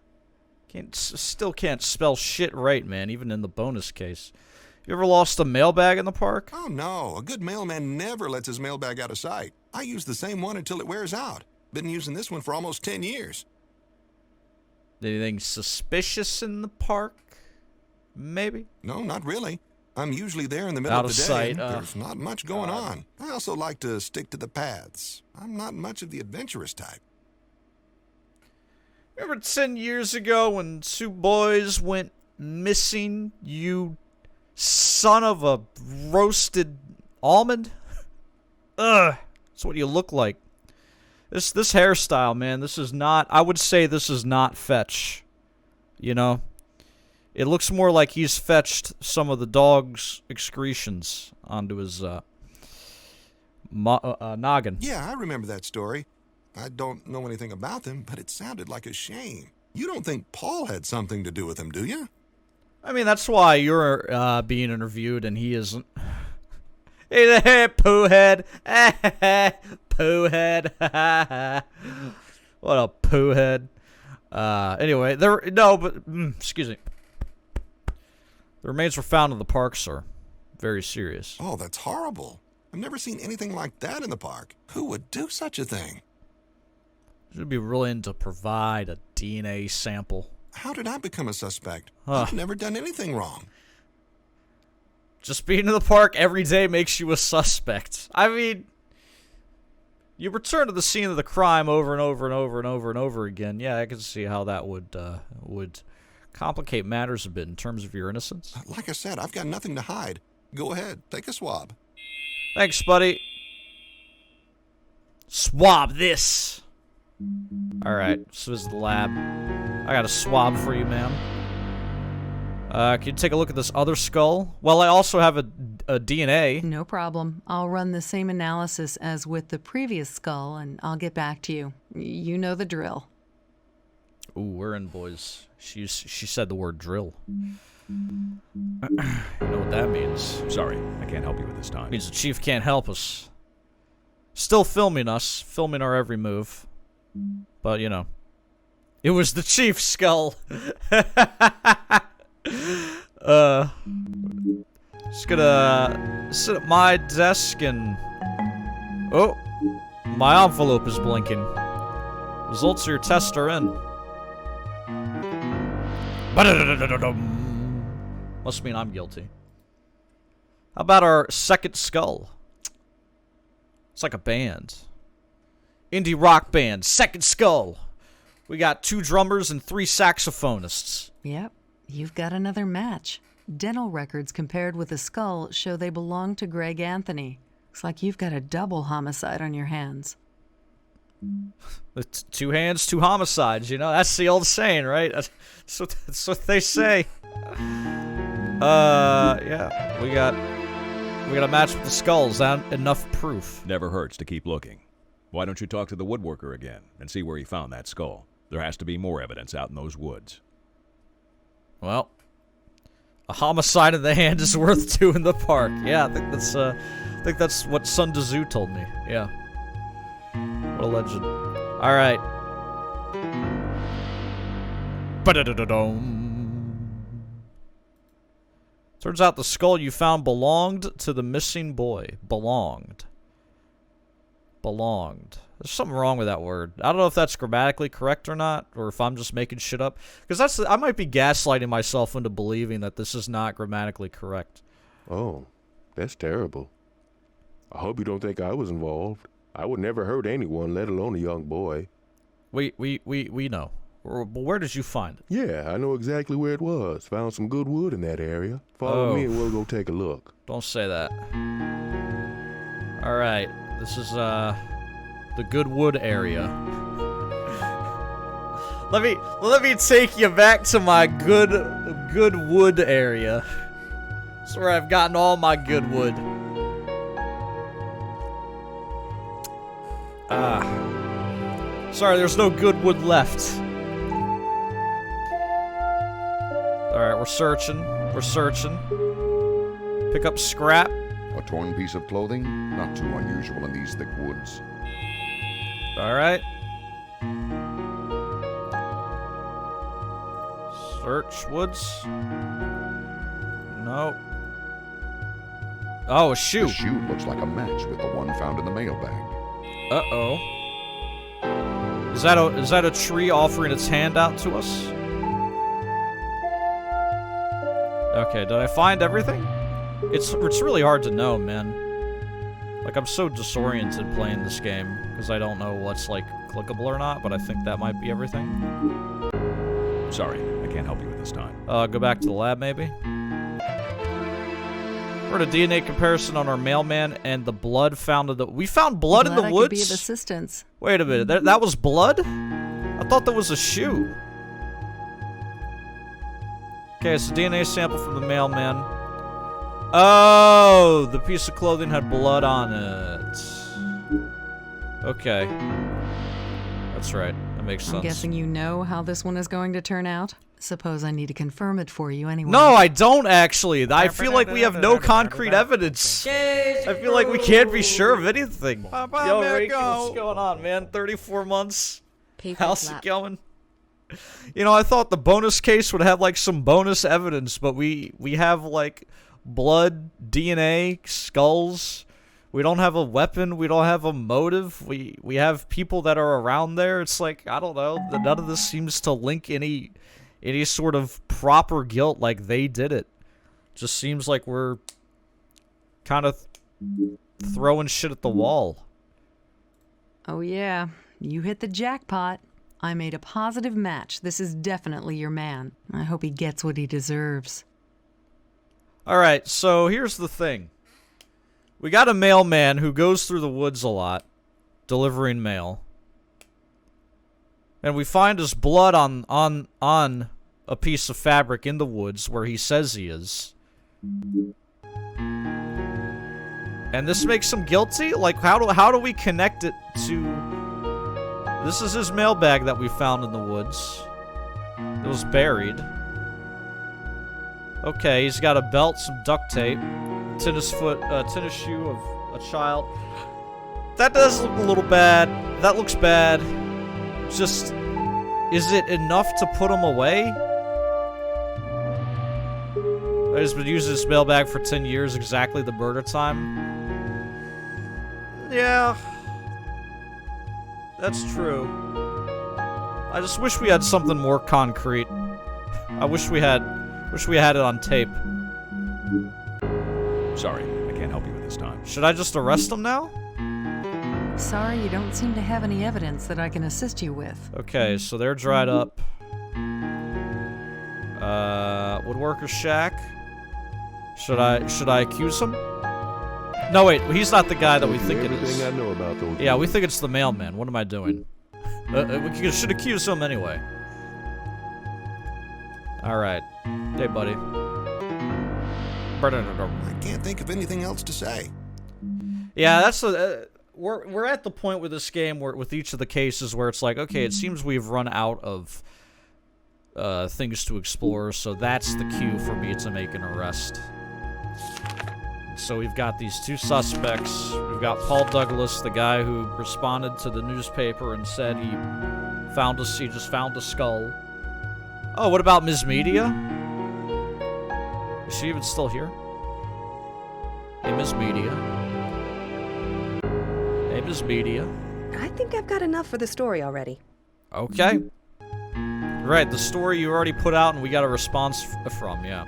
Still can't spell shit right, man, even in the bonus case. You ever lost a mailbag in the park? Oh, no. A good mailman never lets his mailbag out of sight. I use the same one until it wears out. Been using this one for almost 10 years. Anything suspicious in the park? Maybe? No, not really. I'm usually there in the middle Out of of the day. sight, There's not much going on. I also like to stick to the paths. I'm not much of the adventurous type. Remember 10 years ago when 2 boys went missing, you son of a roasted almond? Ugh. That's what you look like. This hairstyle, man, this is not... I would say this is not fetch. It looks more like he's fetched some of the dog's excretions onto his noggin. Yeah, I remember that story. I don't know anything about them, but it sounded like a shame. You don't think Paul had something to do with him, do you? I mean, that's why you're being interviewed and he isn't. Hey, poohead. Poohead. What a poohead. Anyway, excuse me. The remains were found in the park, sir. Very serious. Oh, that's horrible. I've never seen anything like that in the park. Who would do such a thing? Should be willing to provide a DNA sample. How did I become a suspect? Huh. I've never done anything wrong. Just being in the park every day makes you a suspect. I mean, you return to the scene of the crime over and over and over and over and over again. Yeah, I can see how that would complicate matters a bit in terms of your innocence. Like I said, I've got nothing to hide. Go ahead, take a swab. Thanks, buddy. Swab this. Alright, so this is the lab. I got a swab for you, ma'am. Can you take a look at this other skull? Well, I also have a DNA. No problem. I'll run the same analysis as with the previous skull, and I'll get back to you. You know the drill. Ooh, we're in, boys. She said the word drill. You know what that means. Sorry, I can't help you with this time. Means the chief can't help us. Still filming us, filming our every move. But, it was the chief's skull. Just gonna sit at my desk and... Oh, my envelope is blinking. Results of your test are in. Must mean I'm guilty. How about our second skull? It's like a band. Indie rock band, Second Skull. We got 2 drummers and 3 saxophonists. Yep, you've got another match. Dental records compared with the skull show they belong to Greg Anthony. Looks like you've got a double homicide on your hands. It's 2 hands, 2 homicides, you know? That's the old saying, right? That's what they say. Yeah. We got a match with the skulls. Enough proof. Never hurts to keep looking. Why don't you talk to the woodworker again and see where he found that skull? There has to be more evidence out in those woods. Well, a homicide in the hand is worth 2 in the park. Yeah, I think that's what Sun Tzu told me. Yeah. What a legend. All right. Turns out the skull you found belonged to the missing boy. Belonged. There's something wrong with that word. I don't know if that's grammatically correct or not, or if I'm just making shit up. Because I might be gaslighting myself into believing that this is not grammatically correct. Oh, that's terrible. I hope you don't think I was involved. I would never hurt anyone, let alone a young boy. We know. Where did you find it? Yeah, I know exactly where it was. Found some good wood in that area. Follow me and we'll go take a look. Don't say that. All right. This is, the Goodwood area. Let me take you back to my Goodwood area. That's where I've gotten all my good wood. Sorry, there's no good wood left. Alright, we're searching. Pick up scrap. A torn piece of clothing? Not too unusual in these thick woods. Alright. Search woods. No. Oh, a shoe. The shoe looks like a match with the one found in the mailbag. Uh-oh. Is that a tree offering its hand out to us? Okay, did I find everything? It's really hard to know, man. Like, I'm so disoriented playing this game because I don't know what's, like, clickable or not, but I think that might be everything. Sorry, I can't help you with this time. Go back to the lab, maybe? We're at a DNA comparison on our mailman and the blood found in the... We found blood in the woods? Could be of assistance. Wait a minute, that was blood? I thought that was a shoe. Okay, it's a DNA sample from the mailman. Oh, the piece of clothing had blood on it. Okay. That's right. That makes sense. I'm guessing you know how this one is going to turn out? Suppose I need to confirm it for you anyway. No, I don't actually. I feel like we have no concrete evidence. I feel like we can't be sure of anything. Yo, Rick, what's going on, man? 34 months? How's it going? You know, I thought the bonus case would have, like, some bonus evidence, but we have, like, blood, DNA, skulls. We don't have a weapon. We don't have a motive. We have people that are around there. It's like, I don't know. None of this seems to link any sort of proper guilt like they did it. Just seems like we're kind of throwing shit at the wall. Oh yeah, you hit the jackpot. I made a positive match. This is definitely your man. I hope he gets what he deserves. Alright, so here's the thing. We got a mailman who goes through the woods a lot, delivering mail. And we find his blood on a piece of fabric in the woods where he says he is. And this makes him guilty? Like, how do we connect it to... This is his mailbag that we found in the woods. It was buried. Okay, he's got a belt, some duct tape, tennis shoe of a child. That does look a little bad. That looks bad. Just, is it enough to put him away? He's been using his mailbag for 10 years, exactly the murder time. Yeah. That's true. I just wish we had something more concrete. I wish we had it on tape. Sorry, I can't help you with this time. Should I just arrest him now? Sorry, you don't seem to have any evidence that I can assist you with. Okay, so they're dried up. Woodworker shack. Should I accuse him? No, wait, he's not the guy that we think it is. Everything I know about those. Yeah, we think it's the mailman. What am I doing? We should accuse him anyway. Alright. Hey, buddy. I can't think of anything else to say. Yeah, that's we're at the point with this game where with each of the cases where it's like, okay, it seems we've run out of things to explore, so that's the cue for me to make an arrest. So we've got these two suspects. We've got Paul Douglas, the guy who responded to the newspaper and said he just found a skull. Oh, what about Ms. Media? Is she even still here? Hey, Ms. Media. Hey, Ms. Media. I think I've got enough for the story already. Okay. Right, the story you already put out and we got a response from, yeah.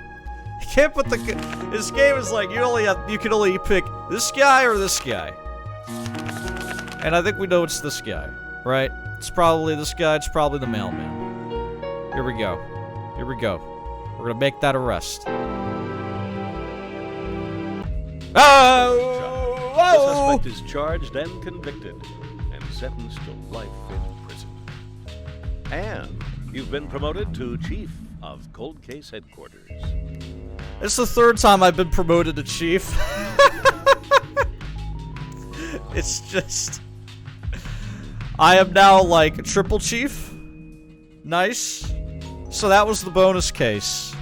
You can't put this game is like, you can only pick this guy or this guy. And I think we know it's this guy, right? It's probably this guy, it's probably the mailman. Here we go. Here we go. We're gonna make that arrest. Oh! The suspect is charged and convicted and sentenced to life in prison. And you've been promoted to Chief of Cold Case Headquarters. It's the third time I've been promoted to Chief. It's just... I am now, like, Triple Chief. Nice. So that was the bonus case.